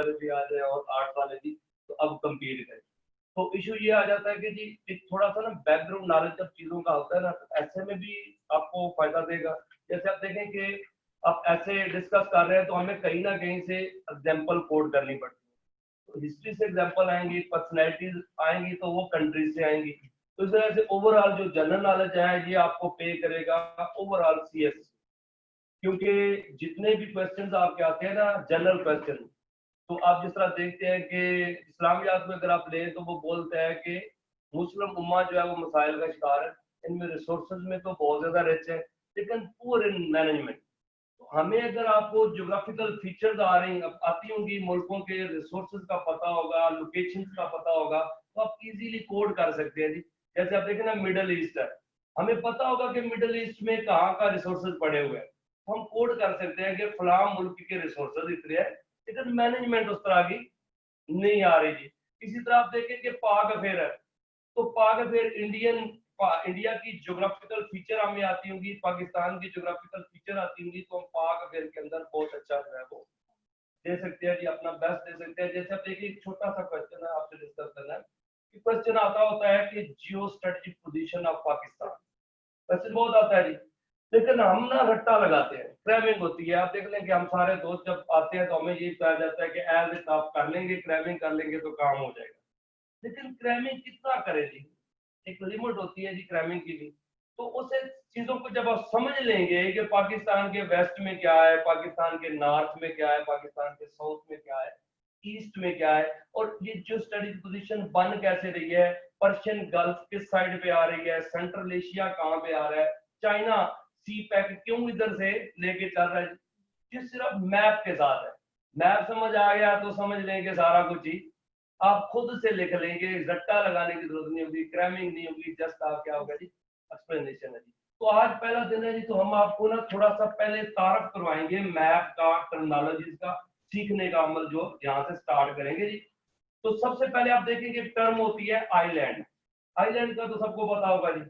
वाले भी आ जाए और आर्ट्स वाले भी, तो अब कम्पीट करें। तो इशू ये आ जाता है कि जी एक थोड़ा सा ना बैकग्राउंड नॉलेज जब चीजों का होता है ना, तो ऐसे में भी आपको फायदा देगा। जैसे आप देखें कि आप ऐसे डिस्कस कर रहे हैं तो हमें कहीं ना कहीं से एग्जाम्पल कोड करनी पड़ती है, तो हिस्ट्री से एग्जाम्पल आएंगी, पर्सनैलिटीज आएंगी, तो वो कंट्री से आएंगी। तो इस तरह से ओवरऑल जो जनरल नॉलेज है ये आपको पे करेगा ओवरऑल CS, क्योंकि जितने भी क्वेश्चंस आपके आते हैं ना जनरल क्वेश्चन, तो आप जिस तरह देखते हैं कि इस्लामियात में अगर आप लें तो वो बोलते हैं कि मुस्लिम उम्मा जो है वो मसाइल का शिकार है, इनमें रिसोर्सेज में तो बहुत ज्यादा रिच है लेकिन पुअर इन मैनेजमेंट। तो हमें अगर आपको ज्योग्राफिकल फीचर्स आ रही आती होंगी, मुल्कों के रिसोर्सेज का पता होगा, लोकेशन का पता होगा, तो आप इजीली कोड कर सकते हैं जी। जैसे आप देखें ना मिडल ईस्ट है, हमें पता होगा कि मिडल ईस्ट में कहाँ का रिसोर्सेज पड़े हुए हैं, तो हम कोड कर सकते हैं कि फलां मुल्क के रिसोर्सेज इतने हैं, लेकिन मैनेजमेंट उस तरह की नहीं आ रही जी। इसी तरह आप देखें कि पाक अफेयर है, तो पाक अफेयर इंडिया की ज्योग्राफिकल फीचर हमें आती होंगी, पाकिस्तान की ज्योग्राफिकल फीचर आती होंगी, तो हम पाक अफेयर के अंदर बहुत अच्छा जो है वो दे सकते हैं जी, अपना बेस्ट दे सकते हैं। जैसे आप देखिए एक छोटा सा क्वेश्चन है आपसे डिस्कस करना है कि क्वेश्चन आता होता है कि geo strategic position of Pakistan, question बहुत आता है जी, लेकिन हम ना रट्टा लगाते हैं, क्रैमिंग होती है। आप देख लें कि हम सारे दोस्त जब आते हैं तो हमें यही कहा जाता है कि एज इट आप कर लेंगे, क्रैमिंग कर लेंगे तो काम हो जाएगा, लेकिन क्रैमिंग कितना करें जी, एक लिमिट होती है जी क्रैमिंग की भी। तो उसे चीजों को जब आप समझ लेंगे कि पाकिस्तान के वेस्ट में क्या है, पाकिस्तान के नॉर्थ में क्या है, पाकिस्तान के साउथ में क्या है, ईस्ट में क्या है, और ये जो स्टडी पोजीशन बन कैसे रही है, पर्शियन गल्फ किस साइड पे आ रही है, सेंट्रल एशिया कहाँ पे आ रहा है, चाइना सी पैक क्यों इधर से लेके चल रहा है, ये सिर्फ मैप के साथ है। मैप समझ आ गया तो समझ लेंगे सारा कुछ ही आप खुद से लिख लेंगे, रट्टा लगाने की जरूरत नहीं होगी, क्रैमिंग नहीं होगी, जस्ट आप क्या होगा जी एक्सप्लेनेशन है जी। तो आज पहला दिन है जी, तो हम आपको ना थोड़ा सा पहले तारफ करवाएंगे मैप का, टर्मिनोलॉजीज का सीखने का अमल जो यहाँ से स्टार्ट करेंगे जी। तो सबसे पहले आप देखेंगे टर्म होती है आइलैंड। आइलैंड का तो सबको पता होगा जी,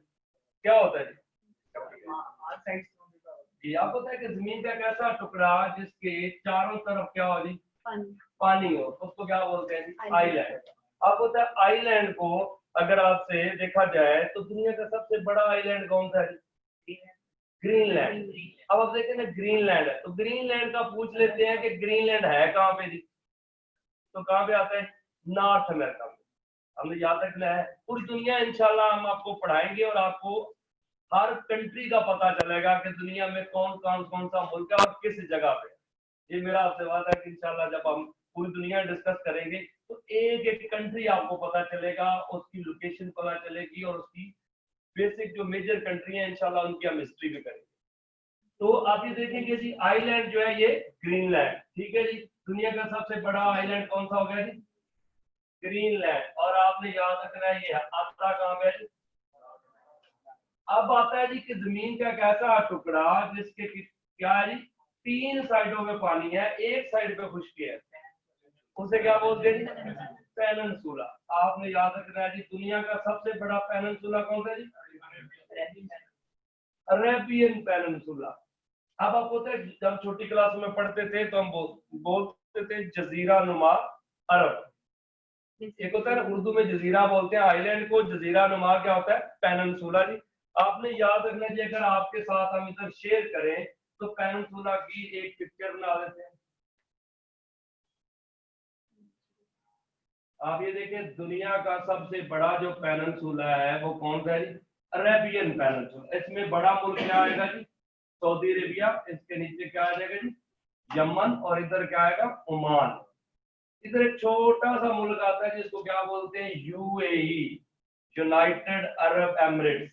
क्या होता है जी? जी आपको पता है कि जमीन का एक ऐसा टुकड़ा जिसके चारों तरफ क्या हो जी, पानी हो, तो उसको क्या बोलते हैं जी, आइलैंड। आपको पता है आइलैंड को अगर आपसे देखा जाए तो दुनिया का सबसे बड़ा आइलैंड कौन सा है? ग्रीनलैंड। अब आप देखें ना ग्रीनलैंड है, तो ग्रीनलैंड का पूछ लेते हैं कि ग्रीनलैंड है कहाँ पे जी, तो कहाँ पे आता है? नॉर्थ अमेरिका में। हमने याद रखना है, पूरी दुनिया इंशाल्लाह हम आपको पढ़ाएंगे और आपको हर कंट्री का पता चलेगा कि दुनिया में कौन सा मुल्क है और किस जगह पे। ये मेरा आपसे वादा है कि इंशाल्लाह जब हम पूरी दुनिया डिस्कस करेंगे तो एक एक कंट्री आपको पता चलेगा, उसकी लोकेशन पता चलेगी और उसकी बेसिक जो मेजर कंट्री है इंशाल्लाह उनकी हम हिस्ट्री भी करेंगे। तो आप ये देखेंगे जी आइलैंड जो है ये ग्रीनलैंड, ठीक है जी। दुनिया का सबसे बड़ा आइलैंड कौन सा हो गया जी? ग्रीनलैंड। और आपने याद रखना है ये आता कहाँ पे है? अब आता है जी कि जमीन का एक ऐसा टुकड़ा जिसके क्या है जी, तीन साइडों में पानी है, एक साइड पे खुश्की है, उसे क्या बोलते हैं जी? पेनिनसुला। आपने याद रखना है जी दुनिया का सबसे बड़ा पेनिनसुला कौन सा जी? Arabian peninsula. अब आपको पता है जब छोटी क्लास में पढ़ते थे तो हम बोलते थे जजीरा नुमा अरब। एक होता है ना उर्दू में जजीरा बोलते हैं आइलैंड को, जजीरा नुमा क्या होता है? पेनिनसुला जी। आपने याद रखना जी अगर आपके साथ हम इधर शेयर करें तो पेनिनसुला की एक पिक्चर बना देते हैं। आप ये देखें दुनिया का सबसे बड़ा जो पेनिनसुला है वो कौन सा है जी? Arabian peninsula. इसमें बड़ा मुल्क क्या आएगा जी? Saudi Arabia. इसके नीचे क्या आ जाएगा जी? यमन। और इधर क्या आएगा? ओमान। इधर एक छोटा सा मुल्क आता है जिसको क्या बोलते हैं? UAE, United Arab Emirates.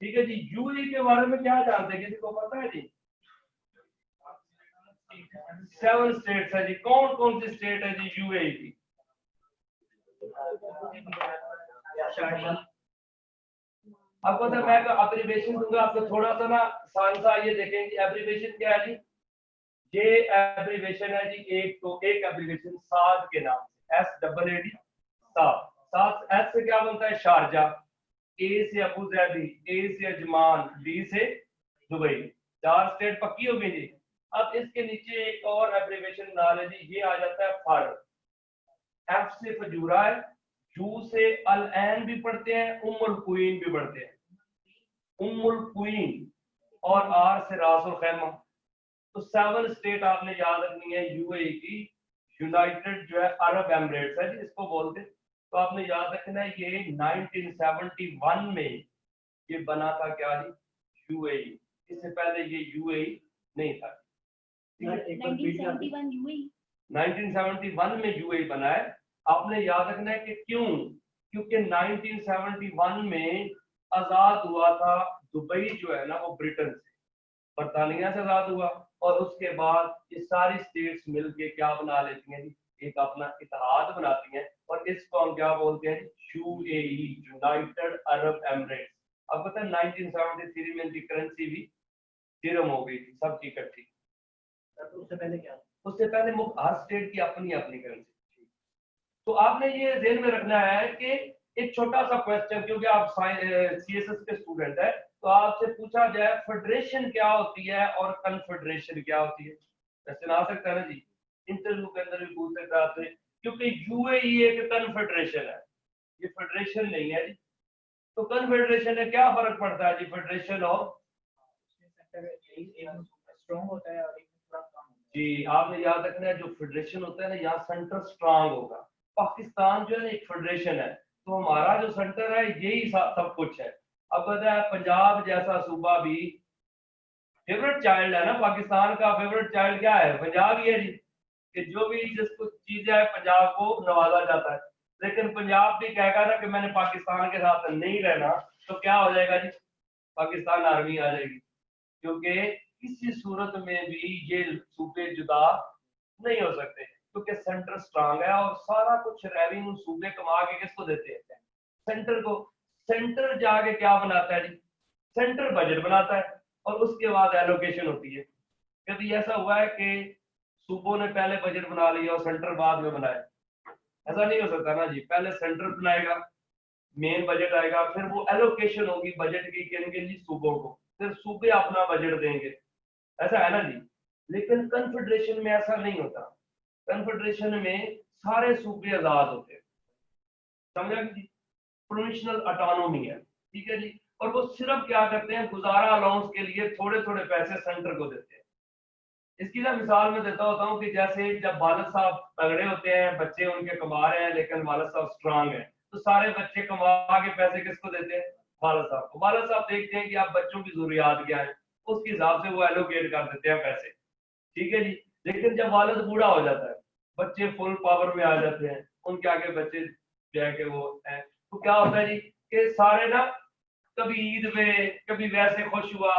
ठीक है जी। यूएई के बारे में क्या जानते हैं, किसी को पता है जी? 7 स्टेट्स है जी। कौन कौन सी स्टेट है जी यूएई की? आपको तो मैं एब्रिविएशन दूंगा आपको थोड़ा सा ना सा ये देखेंगे एब्रिविएशन क्या है जी। ये एब्रिविएशन है जी एक, तो एक एब्रिविएशन साद के नाम से, SAAD साद। साद एस से क्या बनता है? शारजा। ए से अबू जैदी, ए से अजमान, डी से दुबई। 4 स्टेट पक्की हो गई जी। अब इसके नीचे एक और एब्रिविएशन बना ले जी, ये आ जाता है फर। से फजूरा है, यू से अल ऐन भी पढ़ते हैं, उम्मुल क्वीन भी पढ़ते हैं, उम्मुल क्वीन, और आर से रासुल खैमा। तो 7 स्टेट आपने याद रखनी है यूएई की, यूनाइटेड जो है अरब एमिरेट्स है जिसको बोलते हैं। तो आपने याद रखना है ये 1971 में ये बना था क्या जी, यूएई। इससे पहले ये यूएई नहीं था। 1971 में यूएई बना है। आपने याद रखना है कि क्यों, क्योंकि 1971 में आजाद हुआ था दुबई जो है ना वो ब्रिटेन से, बरतानिया से आजाद हुआ, और उसके बाद ये सारी स्टेट्स मिलके क्या बना लेती हैं जी, एक अपना इत्तेहाद बनाती हैं, और इसको हम क्या बोलते हैं, यूएई, यूनाइटेड अरब एमिरेट्स। अब पता है 1973 में इनकी करेंसी भी दिरहम हो गई थी सबकी इकट्ठी। उससे पहले क्या, उससे पहले हर स्टेट की अपनी अपनी करेंसी। तो आपने ये ध्यान में रखना है कि एक छोटा सा क्वेश्चन, क्योंकि आप सीएसएस के स्टूडेंट है, तो आपसे पूछा जाए फेडरेशन क्या होती है और कन्फेडरेशन क्या होती है, क्वेश्चन आ सकता है ना जी, इंटरव्यू के अंदर भी पूछ सकते हैं आपसे, क्योंकि यूएई एक कन्फेडरेशन है, ये फेडरेशन नहीं है जी। तो कन्फेडरेशन में क्या फर्क पड़ता है जी, फेडरेशन और स्ट्रॉन्ग होता है और एक थोड़ा कम होता है जी। आपने याद रखना है जो फेडरेशन होता है ना, यहाँ सेंटर स्ट्रांग होगा। पाकिस्तान जो है ना एक फेडरेशन है, तो हमारा जो सेंटर है यही सब कुछ है। अब पता है पंजाब जैसा सूबा भी फेवरेट चाइल्ड है ना, पाकिस्तान का फेवरेट चाइल्ड क्या है, पंजाब ही है जी, कि जो भी जिसको चीजें है पंजाब को नवाजा जाता है। लेकिन पंजाब भी कहेगा ना कि मैंने पाकिस्तान के साथ नहीं रहना, तो क्या हो जाएगा जी, पाकिस्तान आर्मी आ जाएगी, क्योंकि किसी सूरत में भी ये सूबे जुदा नहीं हो सकते, क्योंकि सेंटर स्ट्रांग है और सारा कुछ रेवेन्यू सूबे कमा के किसको देते हैं, सेंटर को। सेंटर जाके क्या बनाता है जी, सेंटर बजट बनाता है, और उसके बाद एलोकेशन होती है। कभी ऐसा हुआ है कि सूबों ने पहले बजट बना लिया और सेंटर बाद में बनाया, ऐसा नहीं हो सकता ना जी। पहले सेंटर बनाएगा, मेन बजट आएगा, फिर वो एलोकेशन होगी बजट की किन किन जी सूबों को, फिर सूबे अपना बजट देंगे, ऐसा है ना जी। लेकिन कन्फेडरेशन में ऐसा नहीं होता, कन्फेडरेशन में सारे सूबे आजाद होते हैं, समझा जी, प्रोविंशियल ऑटोनॉमी है, ठीक है जी। और वो सिर्फ क्या करते हैं, गुजारा अलाउंस के लिए थोड़े थोड़े पैसे सेंटर को देते हैं। इसकी ना मिसाल मैं देता होता हूँ कि जैसे जब वालिद साहब तगड़े होते हैं, बच्चे उनके कमा रहे हैं लेकिन वालिद साहब स्ट्रांग है, तो सारे बच्चे कमा के पैसे किसको देते हैं, वालिद साहब को। वालिद साहब देखते हैं कि आप बच्चों की जरूरियात क्या है, उसके हिसाब से वो एलोकेट कर देते हैं पैसे, ठीक है जी। लेकिन जब वालिद बूढ़ा हो जाता है, बच्चे फुल पावर में आ जाते हैं, उनके आगे बच्चे जो है कि वो है, तो क्या होता है जी कि सारे ना, कभी ईद में कभी वैसे खुश हुआ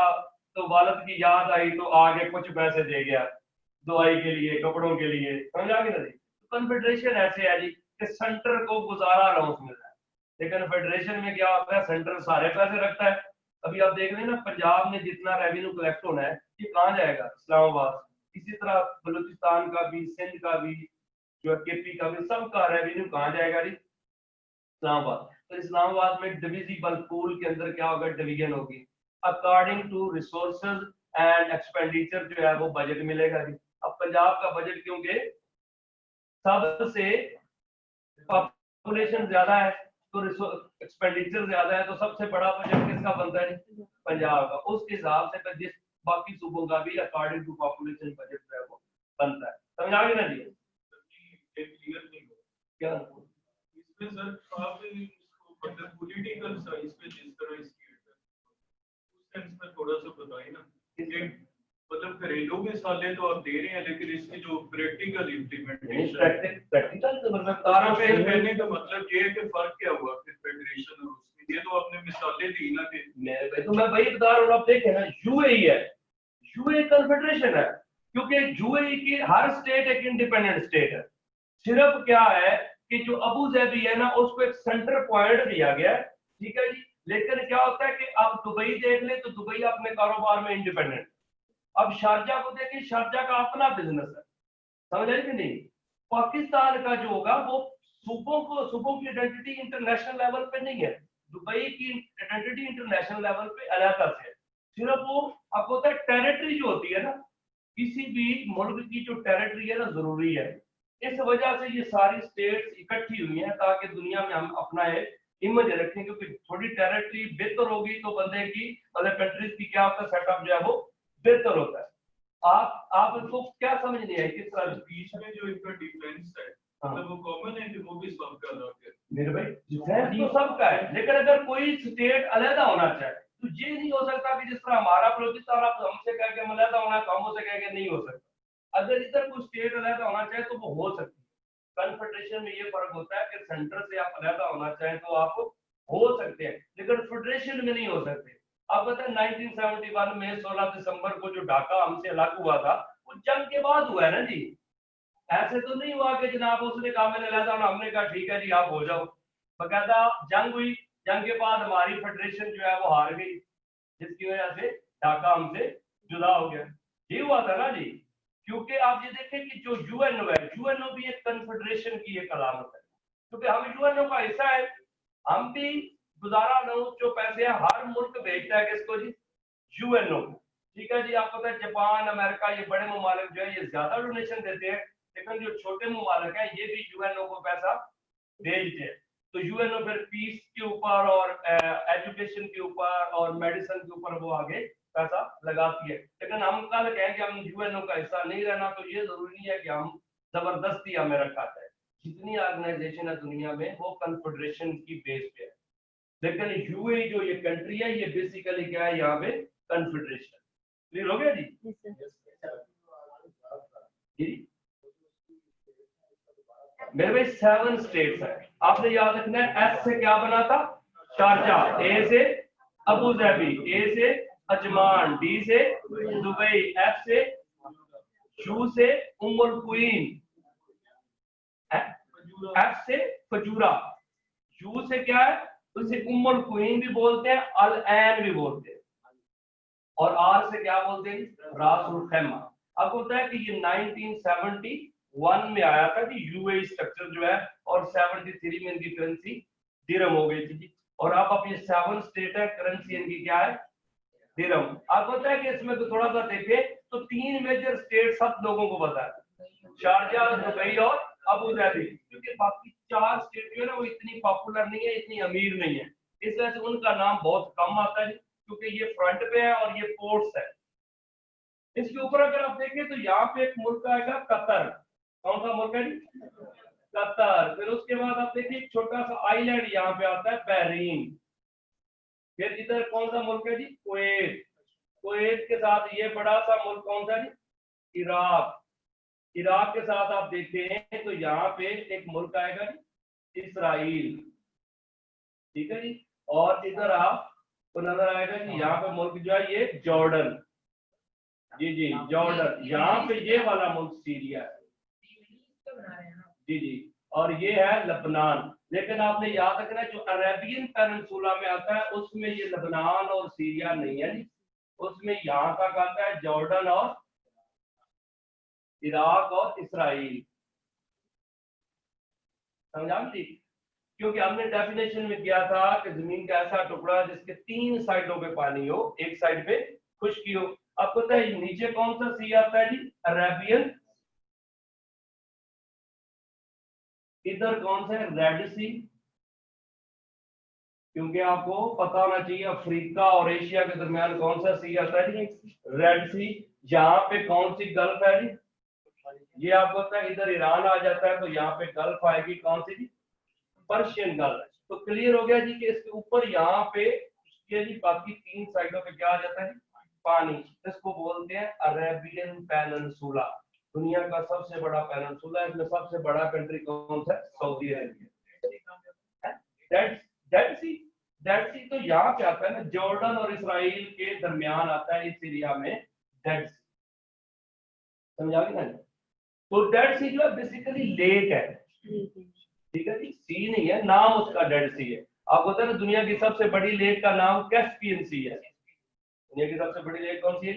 तो वालिद की याद आई तो आगे कुछ पैसे दे गया दवाई के लिए, कपड़ों के लिए, समझ आ गया ना जी। कन्फेडरेशन ऐसे है जी कि सेंटर को गुजारा अलाउंस मिल रहा है, लेकिन फेडरेशन में क्या होता है, सेंटर सारे पैसे रखता है। अभी आप देख रहे हैं ना, पंजाब में जितना रेवेन्यू कलेक्ट होना है ये कहाँ जाएगा, इस्लामाबाद। इसी तरह बलूचिस्तान का भी, सिंध का भी, जो है केपी का भी, सबका रेवेन्यू कहाँ जाएगा जी, इस्लामाबाद। तो इस्लामाबाद में डिविजिबल पूल के अंदर क्या होगा, डिवीजन होगी, according to resources and expenditure जो है वो बजट मिलेगा जी। अब पंजाब का बजट क्योंकि सबसे पॉपुलेशन ज्यादा है तो एक्सपेंडिचर ज्यादा है, तो सबसे बड़ा बजट किसका बनता है जी, पंजाब का। उस हिसाब से फिर जिस बाकी सूबों का भी अकॉर्डिंग टू पॉपुलेशन बजट जो है वो बनता है, समझ आ गया ना जी। क्लियर नहीं हो क्या इसमें सर, आप इसको मतलब पॉलिटिकल साइंस पे जिस तरह इसकी उस सेंस में थोड़ा सा बताइए ना, कि मतलब घरेलू मिसालें तो आप दे रहे हैं, लेकिन इसकी जो प्रैक्टिकल इम्प्लीमेंटेशन प्रैक्टिकल तो मतलब तारा पे कहने का मतलब ये है कि फर्क क्या हुआ फिर फेडरेशन और उसमें, ये तो आपने मिसालें दी ना कि मैं वही बता रहा हूँ, आप देखें ना, यूएई है, यूएई कन्फेडरेशन है, क्योंकि यूएई की हर स्टेट एक इंडिपेंडेंट स्टेट है। सिर्फ क्या है कि जो अबू धाबी है ना, उसको एक सेंटर पॉइंट दिया गया है, ठीक है जी। लेकिन क्या होता है कि अब दुबई देख ले तो दुबई अपने कारोबार में इंडिपेंडेंट। अब शारजा को देखिए, शारजा का अपना बिजनेस है, समझ रहे कि नहीं। पाकिस्तान का जो होगा वो सूबों की आइडेंटिटी इंटरनेशनल लेवल पे नहीं है, दुबई की आइडेंटिटी इंटरनेशनल लेवल पे अलग से है। सिर्फ वो आपको होता है टेरिटरी जो होती है ना, किसी भी मुल्क की जो टेरिटरी है ना, जरूरी है इस वजह से ये सारी स्टेट्स इकट्ठी हुई हैं ताकि दुनिया में हम अपना एक इमेज रखें, क्योंकि थोड़ी टेरिटरी बेहतर होगी तो बंदे की मतलब कंट्रीज की क्या होता है सेटअप जो है वो बेहतर होता है। आप इसको क्या समझ नहीं है किस तरह बीच में जो इनका डिफरेंस है हाँ। मतलब वो कॉमन है कि वो भी सबका अलग है। मेरे भाई डिफरेंस तो सबका है, लेकिन अगर कोई स्टेट अलहदा होना चाहे तो ये नहीं हो सकता कि जिस तरह हमारा बलूचिस्तान आप हमसे कह के हम अलहदा होना है तो हम उससे कह के नहीं हो सकता। अगर इधर कोई स्टेट अलहदा होना चाहे तो वो हो सकती है। कन्फेडरेशन में ये फर्क होता है कि सेंटर से आप अलहदा होना चाहें तो आप हो सकते हैं, लेकिन फेडरेशन में नहीं हो सकते। आप पता है 1971 में 16 दिसंबर को जो ढाका हमसे अलग हुआ था वो जंग के बाद हुआ है ना जी। ऐसे तो नहीं हुआ कि जनाब उसने कहा मैंने अलहदा होना, हमने कहा ठीक है जी आप हो जाओ। बकायदा जंग हुई, जंग के बाद हमारी फेडरेशन जो है वो हार गई, जिसकी वजह से ढाका हमसे जुदा हो गया। ये हुआ था ना जी। क्योंकि आप ये देखें कि जो यूएनओ है, यूएनओ भी एक कन्फेडरेशन की एक अलामत है, क्योंकि हम यूएनओ का हिस्सा है। हम भी गुजारा नोट जो पैसे हैं हर मुल्क भेजता है किसको जी, यूएनओ को। ठीक है जी, आपको पता है जापान अमेरिका ये बड़े ममालिक जो है ये ज्यादा डोनेशन देते हैं, लेकिन जो छोटे ममालिक हैं ये भी यूएनओ को पैसा भेजते हैं। तो यूएनओ फिर पीस के ऊपर और एजुकेशन के ऊपर और मेडिसिन के ऊपर वो आगे पैसा लगाती है। लेकिन हम कल कहें कि हम यूएनओ का हिस्सा नहीं रहना तो ये जरूरी नहीं है कि हम जबरदस्ती हमें रखा जाए। जितनी ऑर्गेनाइजेशन है दुनिया में वो कन्फेडरेशन की बेस पे है, लेकिन यूएई जो ये कंट्री है ये बेसिकली क्या है, यहाँ पे कन्फेडरेशन। क्लियर हो गया जी? जी मेरे भाई 7 स्टेट्स है, आपने याद रखना है। एस से क्या बना था, शारजाह, ए से अबू धाबी, ए से अजमान, डी से दुबई, एफ से यू से उम्मुल क्वीन, एफ से फजूरा, यू से क्या है उसे उम्मुल क्वीन भी बोलते हैं, अल ऐन भी बोलते हैं, और आर से क्या बोलते हैं, रासुल खैमा। अब होता है कि ये 1971 में आया था कि यूएई स्ट्रक्चर जो है, और 73 में इनकी करेंसी दिरहम हो गई थी। और अब ये 7 स्टेट है, करेंसी इनकी क्या है, दिरहम। आपको पता है कि इसमें तो थोड़ा सा देखें तो 3 मेजर स्टेट सब लोगों को पता है, शारजाह, दुबई और अबू धाबी। क्योंकि बाकी 4 स्टेट जो है ना वो इतनी पॉपुलर नहीं है, इतनी अमीर नहीं है, इस वजह से उनका नाम बहुत कम आता है, क्योंकि ये फ्रंट पे है और ये पोर्ट्स है। इसके ऊपर अगर आप देखें तो यहाँ पे एक मुल्क आएगा कतर। कौन सा मुल्क है, कतर। फिर उसके बाद आप देखिए एक छोटा सा आइलैंड यहाँ पे आता है, बहरीन। फिर इधर कौन सा मुल्क है जी, कुवैत। कुवैत के साथ ये बड़ा सा मुल्क कौन सा जी, इराक। इराक के साथ आप देखें तो यहाँ पे एक मुल्क आएगा जी, इसराइल। ठीक है जी। और इधर आपको नजर आएगा कि यहाँ पे मुल्क जो है ये जॉर्डन। जी जी जॉर्डन। यहाँ पे ये वाला मुल्क सीरिया है। जी जी। और ये है लबनान। लेकिन आपने याद रखना है जो अरेबियन पेनिनसुला में आता है उसमें ये लबनान और सीरिया नहीं है जी, उसमें यहाँ तक आता है जॉर्डन और इराक और इसराइल। समझा जी? क्योंकि हमने डेफिनेशन में किया था कि जमीन का ऐसा टुकड़ा जिसके 3 साइडों पे पानी हो, एक साइड पे खुश्की हो। आपको पता है नीचे कौन सा सी आता है जी, अरेबियन। इधर कौन सा है, रेड सी। क्योंकि आपको पता होना चाहिए अफ्रीका और एशिया के दरमियान कौन सा सी आता है जी, रेड सी। यहाँ पे कौन सी गल्फ है जी, ये आपको पता है इधर ईरान आ जाता है तो यहाँ पे गल्फ आएगी कौन सी जी, पर्शियन गल्फ। तो क्लियर हो गया जी कि इसके ऊपर यहाँ पे ये जी बाकी 3 साइडों पे क्या आ जाता है, पानी। इसको बोलते हैं अरेबियन पेनिनसुला। दुनिया का सबसे बड़ा पेनिनसुला, इसमें सबसे बड़ा कंट्री कौन सा है, सऊदी अरेबिया। डेड सी। डेड सी तो यहाँ पे आता है ना, जॉर्डन और इसराइल के दरमियान आता है, इस एरिया में डेड सी। समझा ना? तो डेड सी जो है बेसिकली लेक है। ठीक है जी, सी नहीं है, नाम उसका डेड सी है। आपको पता है ना दुनिया की सबसे बड़ी लेक का नाम कैस्पियन सी है। दुनिया की सबसे बड़ी लेक कौन सी है,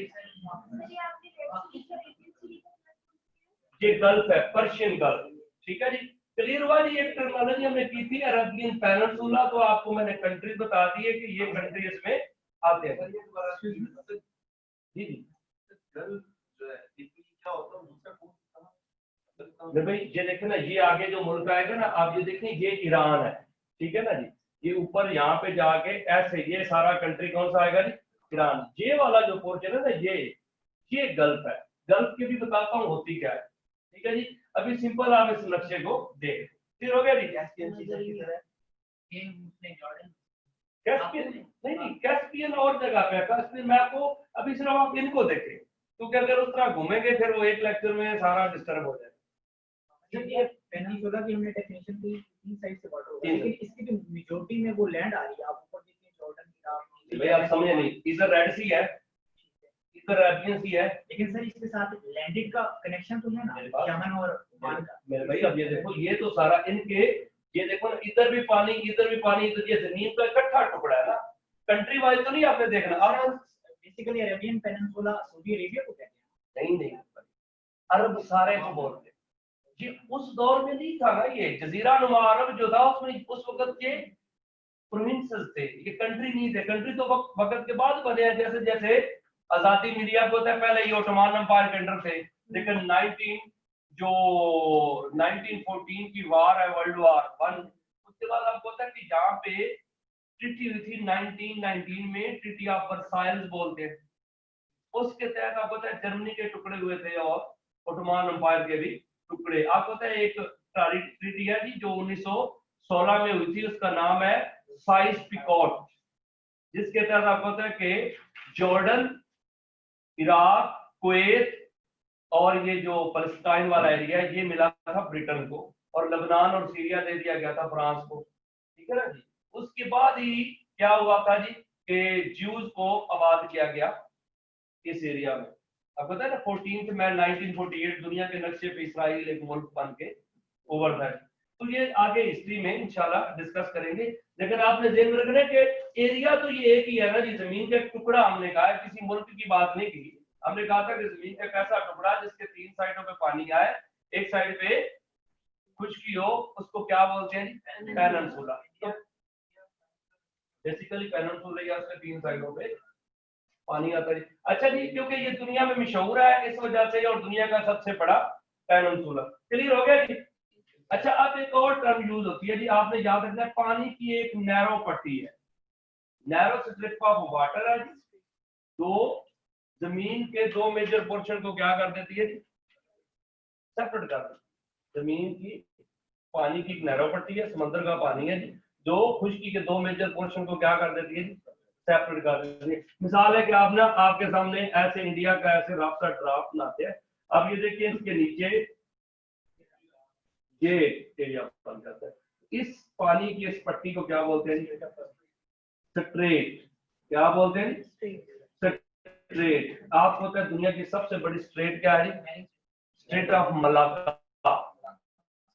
ये गल्फ है, पर्शियन गल्फ। ठीक है जी, क्लियर हुआ जी? एक टर्मिनोलॉजी हमने की थी अरबियन पेनिनसुला, तो आपको मैंने कंट्री बता दी है कि ये कंट्री इसमें आते हैं। जी जी। गल्फ जो है क्या होता है, नहीं भाई ये देखें ना, ये आगे जो मुल्क आएगा ना, आप ये देखें ये ईरान है, ठीक है ना जी। ये ऊपर यहाँ पे जाके ऐसे ये सारा कंट्री कौन सा आएगा जी, ईरान। ये वाला जो पोर्शन है ना, ये गल्फ है। गल्फ के भी बताता हूँ होती क्या है, ठीक है जी। अभी सिंपल आप इस नक्शे को देख, फिर हो गया जी। कैस्पियन सी की तरह ये उसने जॉर्डन कैस्पियन नहीं, कैस्पियन और जगह पे है। कैस्पियन मैं आपको अभी सिर्फ आप इनको देखें, क्योंकि अगर उस तरह घूमेंगे फिर वो एक लेक्चर में सारा डिस्टर्ब हो जाएगा। ये पेनिनसुला की हमने डेफिनेशन की 3 साइड से बॉर्डर होगा, लेकिन इसकी जो मेजॉरिटी में वो लैंड आ रही है, आप ऊपर देखिए जॉर्डन इराक, भाई आप समझे नहीं, इधर रेड सी है, इधर अरेबियन सी है, लेकिन सर इसके साथ लैंडेड का कनेक्शन तो है ना यमन और ओमान का। मेरे भाई अब ये देखो, ये तो सारा इनके, ये देखो ना, इधर भी पानी, इधर भी पानी, इधर ये जमीन का इकट्ठा टुकड़ा है ना, कंट्री वाइज तो नहीं आपने देखना। अब basically Arabian peninsula Saudi Arabia को कहते हैं। नहीं, अरब सारे को बोलते हैं। ये उस दौर में नहीं था ना, ये जजीरा नुमा अरब जो था उसमें उस वक्त के प्रोविंसेस थे, ये कंट्री नहीं थे। कंट्री तो वक्त के बाद बने हैं, जैसे जैसे आजादी मिली आपको होता है, पहले ये ओटोमान एम्पायर के अंडर थे, लेकिन 1914 की वार है, वर्ल्ड वार 1, उसके बाद आपको होता है कि यहाँ पे ट्रीटी हुई थी 1919 में, ट्रीटी ऑफ वर्साइल्स बोलते हैं। उसके तहत आपको पता है जर्मनी के टुकड़े हुए थे और ओटोमान एम्पायर के भी टुकड़े। आपको पता है एक ट्रीटी है जी जो 1916 में हुई थी, उसका नाम है साइस पिकॉट, जिसके तहत आपको पता है कि जॉर्डन, इराक, कुवैत और ये जो पैलेस्टाइन वाला एरिया है ये मिला था ब्रिटेन को, और लेबनान और सीरिया दे दिया गया था फ्रांस को, ठीक है ना जी। उसके बाद ही क्या हुआ था जी कि ज्यूज को आबाद किया गया इस एरिया में। आपको पता है ना 14 मई 1948 दुनिया के नक्शे पे इसराइल एक मुल्क बन के उभरता है। तो ये आगे हिस्ट्री में इंशाल्लाह डिस्कस करेंगे, लेकिन आपने ध्यान में रखना है कि एरिया तो ये एक ही है ना जी, जमीन का टुकड़ा हमने कहा है, किसी मुल्क की बात नहीं की। हमने कहा था कि जमीन का एक ऐसा टुकड़ा जिसके 3 साइडों पे पानी आए, एक साइड पे खुशकी हो, उसको क्या बोलते हैं, पेनिनसुला। तो बेसिकली पेनिनसुला या उसके 3 साइडों पे पानी आता है। अच्छा जी, क्योंकि ये दुनिया में मशहूर है इस वजह से, और दुनिया का सबसे बड़ा पेनिनसुला। क्लियर हो गया जी। अच्छा, अब एक और टर्म यूज होती है जी, आपने याद रखना है, पानी की एक नैरो पट्टी है, नैरो स्ट्रिप ऑफ वाटर है जी, दो जमीन के 2 मेजर पोर्शन को क्या कर देती है जी, सेपरेट कर देती है। जमीन की पानी की एक नैरो पट्टी है, समंदर का पानी है जी, जो खुशकी के 2 मेजर पोर्शन को क्या कर देती है जी, सेपरेट कर देती है। मिसाल है कि आप ना, आपके सामने ऐसे इंडिया का ऐसे रास्ता ड्राफ्ट बनाते हैं, अब ये देखिए इसके नीचे ये एरिया बन जाता है। इस पानी की इस पट्टी को क्या बोलते हैं जी, स्ट्रेट। क्या बोलते हैं, स्ट्रेट। आपको पता है दुनिया की सबसे बड़ी स्ट्रेट क्या है जी, strait of Malacca,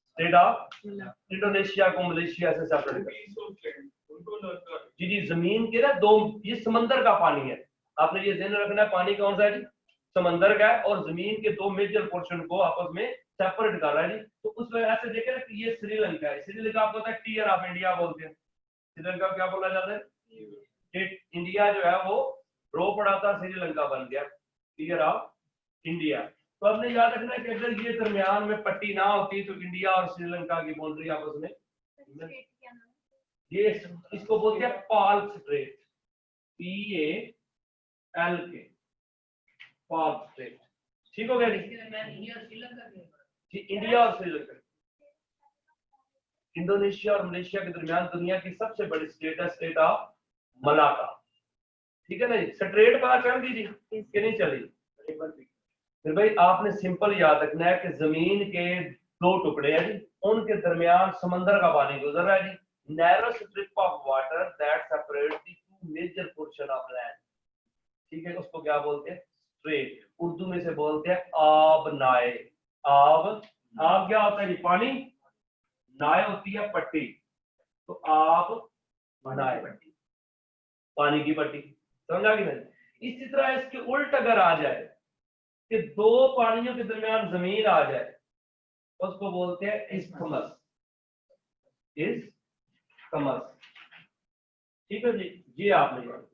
strait of Indonesia को मलेशिया से सेपरेट कर जी। जी जमीन के ना 2, ये समंदर का पानी है, आपने ये ध्यान रखना है, पानी कौन सा है जी, समंदर का है, और जमीन के 2 मेजर पोर्शन को आपस में सेपरेट कर रहा है जी। तो उस वजह से देखे ना कि ये श्रीलंका है, श्रीलंका आपको पता है टीयर ऑफ इंडिया बोलते हैं। श्रीलंका क्या बोला जाता है, कि इंडिया जो है वो रो पड़ा था, श्रीलंका बन गया टीयर ऑफ इंडिया। तो आपने याद रखना है कि अगर ये दरमियान में पट्टी ना होती तो इंडिया और श्रीलंका की बाउंड्री आपस में, ये इसको बोलते हैं पाल स्ट्रेट, PALK, पाल स्ट्रेट। ठीक हो गया जी, इंडिया और श्रीलंका, इंडोनेशिया और मलेशिया के दरमियान दुनिया की सबसे बड़ी स्टेट है, स्टेट ऑफ मलाका। ठीक है ना जी, स्ट्रेट पता चल गई जी कि नहीं चली। फिर भाई आपने सिंपल याद रखना है कि जमीन के 2 टुकड़े हैं जी, उनके दरमियान समंदर का पानी गुजर रहा है जी, narrow strip of water that separate the 2 major portion of land. ठीक है, उसको क्या बोलते हैं, स्ट्रेट। उर्दू में से बोलते हैं आब नाए। आब क्या होता है जी, पानी, नाए होती है पट्टी, तो आब नाए पानी की पट्टी, समझा कि नहीं। इसी तरह इसके उल्ट अगर आ जाए कि 2 पानियों के दरमियान जमीन आ जाए, उसको बोलते हैं इस्थमस, इस्थमस। ठीक है जी, ये आपने याद,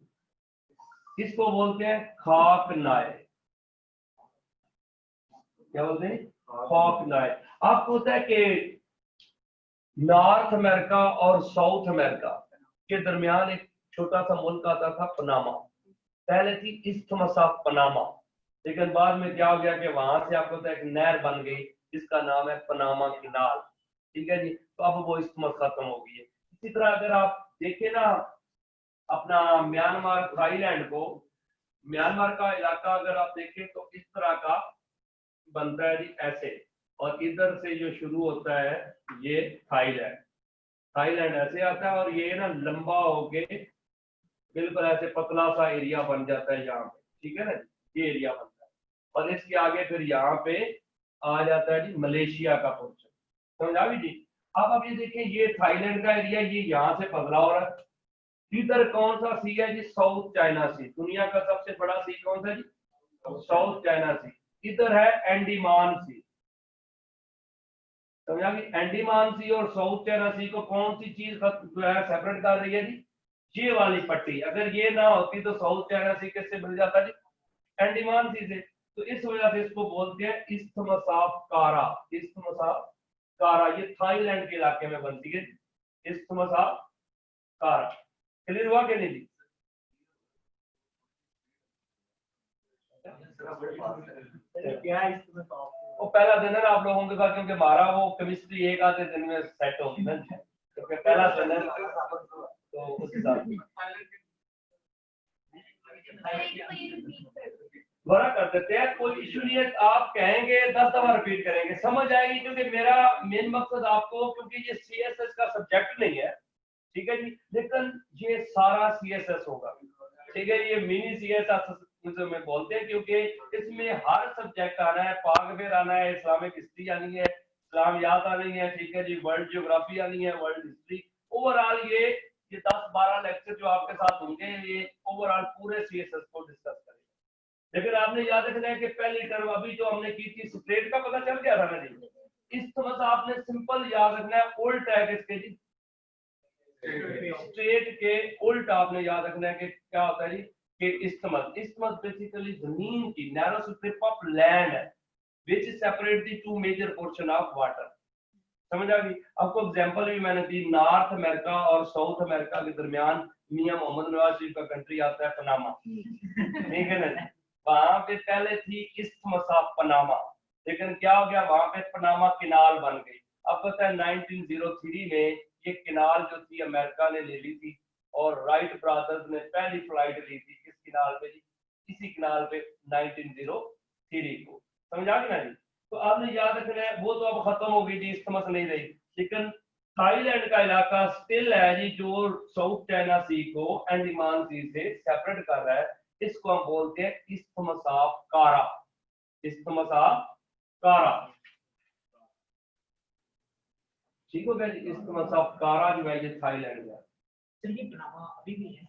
इसको बोलते हैं खाक नाए। क्या बोलते हैं, हॉक नाइट। आपको पता है कि नॉर्थ अमेरिका और साउथ अमेरिका के दरमियान एक छोटा सा मुल्क आता था पनामा। पहले थी इस्थमस ऑफ पनामा, लेकिन बाद में क्या हो गया कि वहां से आपको पता है एक नहर बन गई जिसका नाम है पनामा कैनाल। ठीक है जी, तो अब वो इस्थमस खत्म हो गई है। इसी तरह अगर आप देखें ना अपना म्यांमार थाईलैंड को, म्यांमार का इलाका अगर आप देखें तो इस तरह का बनता है जी ऐसे, और इधर से जो शुरू होता है ये थाईलैंड, थाईलैंड ऐसे आता है और ये ना लंबा होके बिल्कुल ऐसे पतला सा एरिया बन जाता है यहाँ पे। ठीक है ना, ये एरिया बनता है और इसके आगे फिर यहाँ पे आ जाता है जी मलेशिया का पोर्शन। समझा भी जी। अब ये देखें ये थाईलैंड का एरिया ये यहाँ से पतला हो रहा है। इधर कौन सा सी है जी? साउथ चाइना सी। दुनिया का सबसे बड़ा सी कौन सा जी? साउथ चाइना सी। इधर है एंडीमान सी। समझा कि एंडीमान सी और साउथ चाइना सी को कौन सी चीज जो है सेपरेट कर रही है जी? ये वाली पट्टी। अगर ये ना होती तो साउथ चाइना सी किससे मिल जाता जी? एंडीमान सी से। तो इस वजह से इसको बोलते हैं इस्थमस ऑफ कारा। इस्थमस ऑफ कारा ये थाईलैंड के इलाके में बनती है, इस्थमस ऑफ कारा। क्लियर हुआ कि नहीं जी? क्या है इसमें वो पहला दिन है ना आप लोगों के साथ, क्योंकि हमारा वो केमिस्ट्री एक आधे दिन में सेट होगी ना, क्योंकि पहला दिन है तो उस हिसाब से दोबारा कर देते हैं, कोई इशू नहीं है। आप कहेंगे 10 दफा रिपीट करेंगे, समझ आएगी, क्योंकि मेरा मेन मकसद आपको, क्योंकि ये सीएसएस का सब्जेक्ट नहीं है, ठीक है जी, लेकिन ये सारा सीएसएस होगा। ठीक है, ये मिनी सीएसएस में बोलते हैं, क्योंकि इसमें हर सब्जेक्ट आना है। पाकवेयर आना है, इस्लामिक हिस्ट्री आनी है, इस्लामियात आनी है, ठीक है जी, वर्ल्ड ज्योग्राफी आनी है, वर्ल्ड हिस्ट्री। ओवरऑल ये 10-12 लेक्चर जो आपके साथ होंगे ये ओवरऑल पूरे सीएसएस को डिस्कस करेंगे। लेकिन आपने याद रखना है कि पहली टर्म अभी जो हमने की थी स्ट्रेट का पता चल गया था ना जी। इस तो बस आपने सिंपल याद रखना है उल्ट है किसके जी? स्ट्रेट के उल्ट आपने याद रखना है कि क्या होता है जी कि इस्थमस बेसिकली जमीन की नैरो स्ट्रिप ऑफ लैंड है which separate the two major portion of water। समझ आ गई आपको? एग्जांपल भी मैंने दी, नॉर्थ अमेरिका और साउथ अमेरिका के दरमियान मियां मोहम्मद नवाज शरीफ का कंट्री आता है पनामा। ठीक है ना, वहां पे पहले थी इस्थमस ऑफ पनामा, लेकिन क्या हो गया वहां पे पनामा कैनाल बन गई। अब पता है 1903 में ये कैनाल जो थी अमेरिका ने ले ली थी, और राइट ब्रदर्स ने पहली फ्लाइट ली थी किस कैनाल पे जी? इसी कैनाल पे 1903 को। समझा गया ना जी? तो आपने याद रखना है, वो तो अब खत्म हो गई जी, इस्तेमाल नहीं रही, लेकिन थाईलैंड का इलाका स्टिल है जी जो साउथ चाइना सी को अंडमान सी से सेपरेट कर रहा है। इसको हम बोलते हैं इस्थमस ऑफ कारा। इस्थमस ऑफ कारा, ठीक हो गया जी? इस्थमस ऑफ कारा जो है ये थाईलैंड में। पनामा अभी भी है,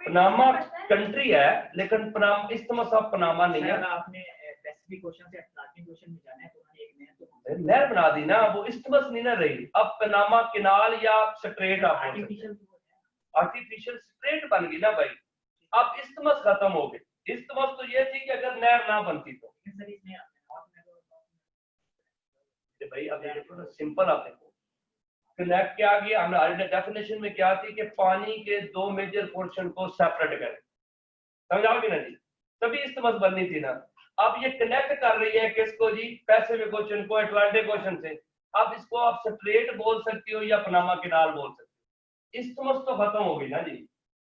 पनामा कंट्री है, लेकिन पनामा इस्थमस ऑफ पनामा नहीं है। आपने स्पेसिफिक क्वेश्चन से अटलांटिक क्वेश्चन में जाना है तो उन्होंने एक नया तो नहर बना दी ना, वो इस्थमस नहीं ना रही। अब पनामा कैनाल या स्ट्रेट आप आर्टिफिशियल स्ट्रेट बन गई ना भाई। अब इस्थमस खत्म हो गई। इस्थमस तो ये थी कि अगर नहर ना बनती तो भाई अब देखो ना, सिंपल आप देखो कनेक्ट क्या किया हमने डेफिनेशन में, क्या थी कि पानी के दो मेजर पोर्शन को सेपरेट करें। समझाओगे ना जी? तभी इस्तेमाल बननी थी ना। अब ये कनेक्ट कर रही है किसको जी? पैसिफिक ओशन को अटलांटिक ओशन से। अब इसको आप स्ट्रेट बोल सकती हो या पनामा कैनाल बोल सकते हो। इस्तेमाल तो खत्म हो गई ना जी,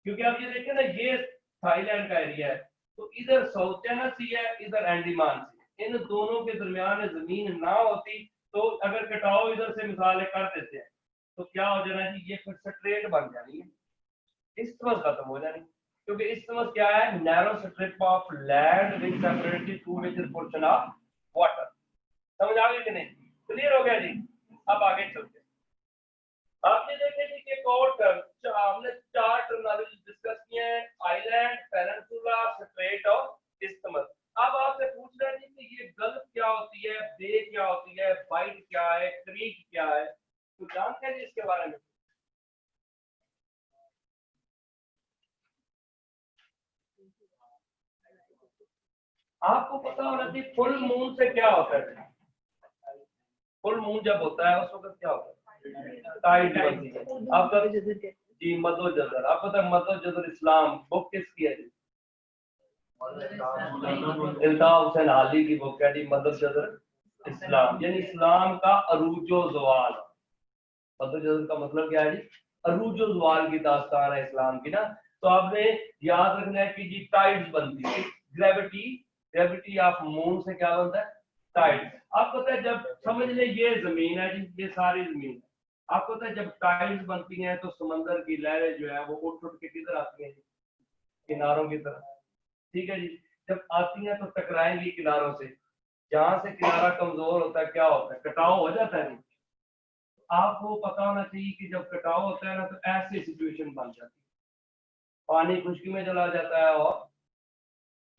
क्योंकि आप ये देखिए ना, ये थाईलैंड का एरिया है, तो इधर साउथ चाइना सी है, इधर अंडमान सी। इन दोनों के दरमियान जमीन ना होती तो अगर कटाव इधर से मिसाल कर देते हैं तो क्या हो जाना जी? ये फिर स्ट्रेट बन जानी है, इस्तेमाल खत्म हो जानी। क्योंकि इस्तेमाल क्या है? Narrow strip of land which separate the two major portion of water. समझ आ गई कि नहीं? क्लियर हो गया जी? अब आगे चलते हैं। आपने देखे जी कि एक और टर्म हमने 4 टर्मिनोलॉजी डिस्कस किए हैं, आइलैंड, पेनिनसुला, स्ट्रेट और इस्तेमाल। अब आपसे पूछ रहे हैं जी कि ये गल्फ क्या होती है, बे क्या होती है, बाइट क्या है, क्रीक क्या है, तो जानते हैं जी इसके बारे में? आपको पता होना चाहिए फुल मून से क्या होता है। फुल मून जब होता है उस वक्त क्या होता है, टाइड बनती है। आपका जी मदो जजर, आपको पता है मदो जजर इस्लाम बुक किसकी है जी? इल्ताफ हुसैन हाली की बुक है जी मदो जजर इस्लाम, यानी इस्लाम का अरूजो जवाल। मदो जजर का मतलब क्या है जी? अरूजो जवाल की दास्तान है इस्लाम की ना। तो आपने याद रखना है कि जी टाइड्स बनती है, ग्रेविटी ऑफ मून से क्या बनता है, टाइड। आपको पता है जब समझ ले ये जमीन है जी, ये सारी जमीन है, आपको पता है जब टाइड्स बनती हैं तो समंदर की लहरें जो है वो उठ उठ के किधर आती हैं, किनारों की तरफ। ठीक है जी, जब आती हैं तो टकराएंगी किनारों से, जहां से किनारा कमजोर होता है क्या होता है, कटाव हो जाता है। आपको पता होना चाहिए कि जब कटाव होता है ना तो ऐसी सिचुएशन बन जाती है, पानी खुश्की में चला जाता है और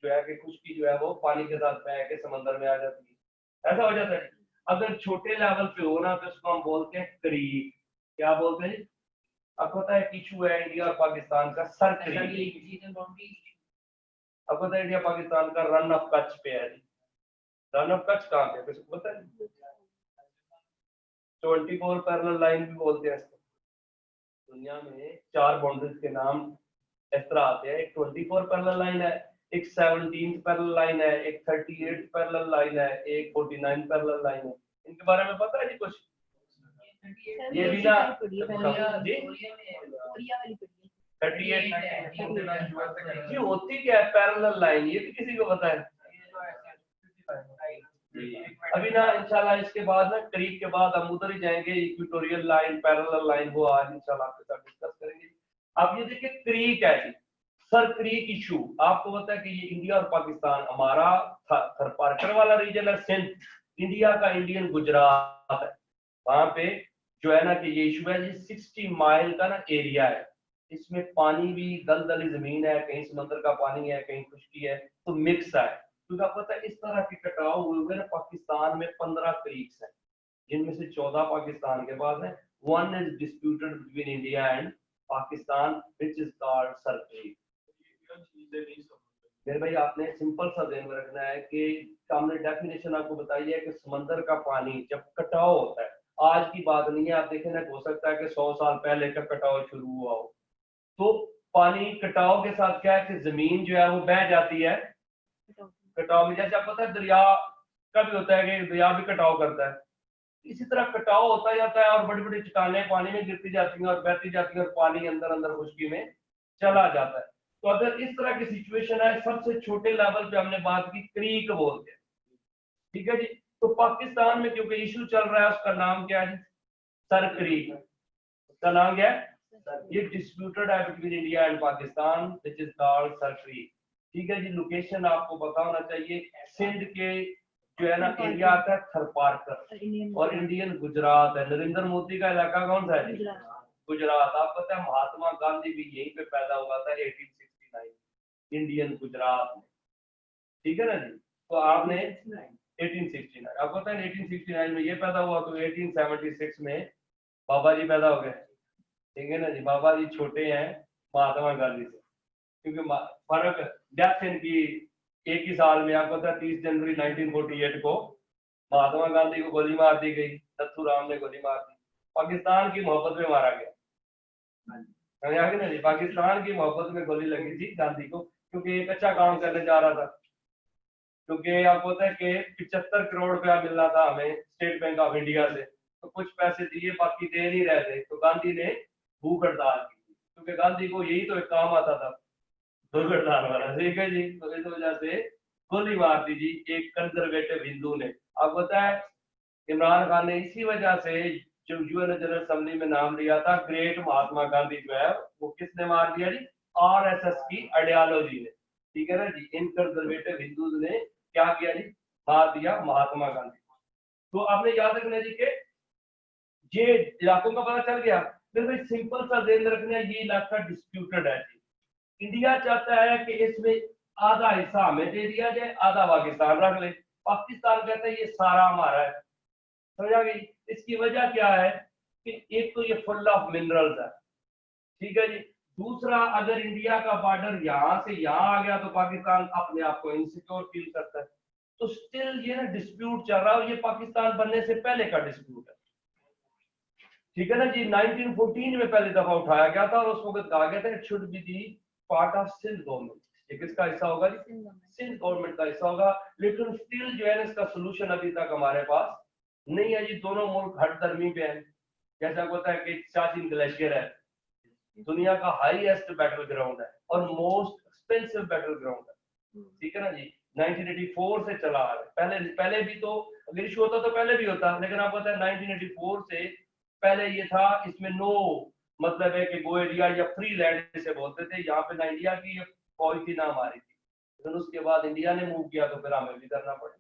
जो है कि खुश्की जो है वो पानी के साथ बह के समंदर में आ जाती है, ऐसा हो जाता है। अगर छोटे लेवल पे हो ना तो इसको हम बोलते हैं क्रीक। क्या बोलते हैं जी? आपको पता है इशू है इंडिया और पाकिस्तान का सर क्रीक। आपको पता है इंडिया पाकिस्तान का रन ऑफ कच्छ पे है जी। रन ऑफ कच्छ कहाँ पे, किसको पता है? 24 पैरेलल लाइन भी बोलते हैं इसको। दुनिया में 4 बाउंड्रीज के नाम इस तरह आते हैं, एक 24 पैरेलल लाइन है, एक 17 पैरेलल लाइन है, एक 38 पैरेलल लाइन है, एक 49 पैरेलल लाइन है। इनके बारे में पता है जी कुछ? ये भी ना जी 38 जी होती क्या है पैरेलल लाइन, ये भी किसी को पता है? अभी ना इंशाल्लाह इसके बाद ना क्रीक के बाद हम उधर ही जाएंगे, इक्वेटोरियल लाइन, पैरेलल लाइन, वो आज इंशाल्लाह आपके साथ डिस्कस करेंगे। आप ये देखिए क्रीक है जी, सर क्रीक इशू। आपको पता है कि ये इंडिया और पाकिस्तान, हमारा थरपारकर वाला रीजन है सिंध, इंडिया का इंडियन गुजरात है, वहां पे जो है ना कि ये इशू है जी 60 माइल का ना एरिया है। इसमें पानी भी दलदली जमीन है, कहीं समंदर का पानी है, कहीं खुश्की है, तो मिक्स है। क्योंकि आपको पता है इस तरह के कटाव हुए ना पाकिस्तान में 15 क्रीक्स हैं, जिनमें से 14 पाकिस्तान के पास है। One is disputed between India and Pakistan which is called sir creek. मेरे भाई आपने सिंपल सा ध्यान में रखना है कि हमने डेफिनेशन आपको बताई है कि समंदर का पानी जब कटाव होता है, आज की बात नहीं है, आप देखें ना हो सकता है कि 100 साल पहले का कटाव शुरू हुआ हो, तो पानी कटाव के साथ क्या है कि जमीन जो है वो बह जाती है कटाव में। जैसे आप पता है दरिया का भी होता है कि दरिया भी कटाव करता है, इसी तरह कटाव होता जाता है और बड़ी बड़ी चट्टानें पानी में गिरती जाती हैं और बहती जाती हैं और पानी अंदर अंदर खुश्की में चला जाता है। तो अगर इस तरह की सिचुएशन है, सबसे छोटे लेवल पे हमने बात की क्रीक बोलते हैं, ठीक है जी। तो पाकिस्तान में क्योंकि इशू चल रहा है, उसका नाम क्या है? Sir creek. उसका नाम क्या है? ये डिस्प्यूटेड है between India and Pakistan which is called sir creek. ठीक है जी। लोकेशन आपको पता होना चाहिए, सिंध के जो है ना एरिया आता है थरपारकर और इंडियन गुजरात है। नरेंद्र मोदी का इलाका कौन सा है? गुजरात। आप पता है महात्मा गांधी भी यहीं पे पैदा हुआ था 1869 इंडियन गुजरात में, ठीक है ना जी। तो आपने 1869, आपको पता है 1869 में ये पैदा हुआ, तो 1876 में बाबा जी पैदा हो गए, ठीक है ना जी। बाबा जी छोटे हैं महात्मा गांधी से, क्योंकि फर्क डेथ इनकी एक ही साल में। आपको पता है 30 जनवरी 1948 को महात्मा गांधी को गोली मार दी गई, नथुराम ने गोली मार दी, पाकिस्तान की मोहब्बत में मारा गया। ना जी, पाकिस्तान की मोहब्बत में गोली लगी थी गांधी को, क्योंकि एक अच्छा काम करने जा रहा था। क्योंकि आपको पता है कि 75 करोड़ रुपया मिलना था हमें स्टेट बैंक ऑफ इंडिया से, तो कुछ पैसे दिए बाकी दे नहीं रहे थे, तो गांधी ने भूख हड़ताल की, क्योंकि गांधी को यही तो एक काम आता था, भूख हड़ताल वाला, ठीक है जी। तो इस वजह से गोली मार दी जी एक कंजर्वेटिव हिंदू ने। आपको पता है इमरान खान ने इसी वजह से जो यूएन जनरल असेंबली में नाम लिया था ग्रेट महात्मा गांधी, जो है वो किसने मार दिया जी? आरएसएस की आइडियोलॉजी ने, ठीक है ना जी। इन कंजर्वेटिव हिंदूज ने क्या किया जी? मार दिया महात्मा गांधी। तो आपने याद रखना जी के ये इलाकों का पता चल गया। फिर भाई सिंपल सा ध्यान रखना, ये इलाका डिस्प्यूटेड है जी। इंडिया चाहता है कि इसमें आधा हिस्सा हमें दे दिया जाए, आधा पाकिस्तान रख ले। पाकिस्तान कहता है ये सारा हमारा है, समझा गई। इसकी वजह क्या है कि एक तो ये फुल ऑफ मिनरल्स है, ठीक है जी। दूसरा, अगर इंडिया का बॉर्डर यहाँ से यहाँ आ गया तो पाकिस्तान अपने आप को इनसिक्योर फील करता है, तो स्टिल ये ना डिस्प्यूट चल रहा है, ये पाकिस्तान बनने से पहले का डिस्प्यूट है, ठीक है ना जी। 1914 में पहली दफा उठाया गया था और उस वक्त कहा गया था it should be the part of Sindh government, ये किसका हिस्सा होगा जी, सिंध गवर्नमेंट का हिस्सा होगा। लेकिन स्टिल जो है इसका सोल्यूशन अभी तक हमारे पास नहीं है जी। दोनों मुल्क हट दरमी पे हैं, जैसा होता है कि सियाचिन ग्लेशियर है, दुनिया का हाईएस्ट बैटल ग्राउंड है और मोस्ट एक्सपेंसिव बैटल ग्राउंड है, ठीक है ना जी। 1984 से चला आ रहा है, पहले भी तो अगर इशू होता तो पहले भी होता, लेकिन आपको पता है 1984 से पहले ये था, इसमें नो मतलब है कि गो एरिया या फ्री लैंड जिसे बोलते थे, यहाँ पे ना इंडिया की फौज थी ना हमारी थी, लेकिन उसके बाद इंडिया ने मूव किया तो फिर हमें भी करना पड़ा।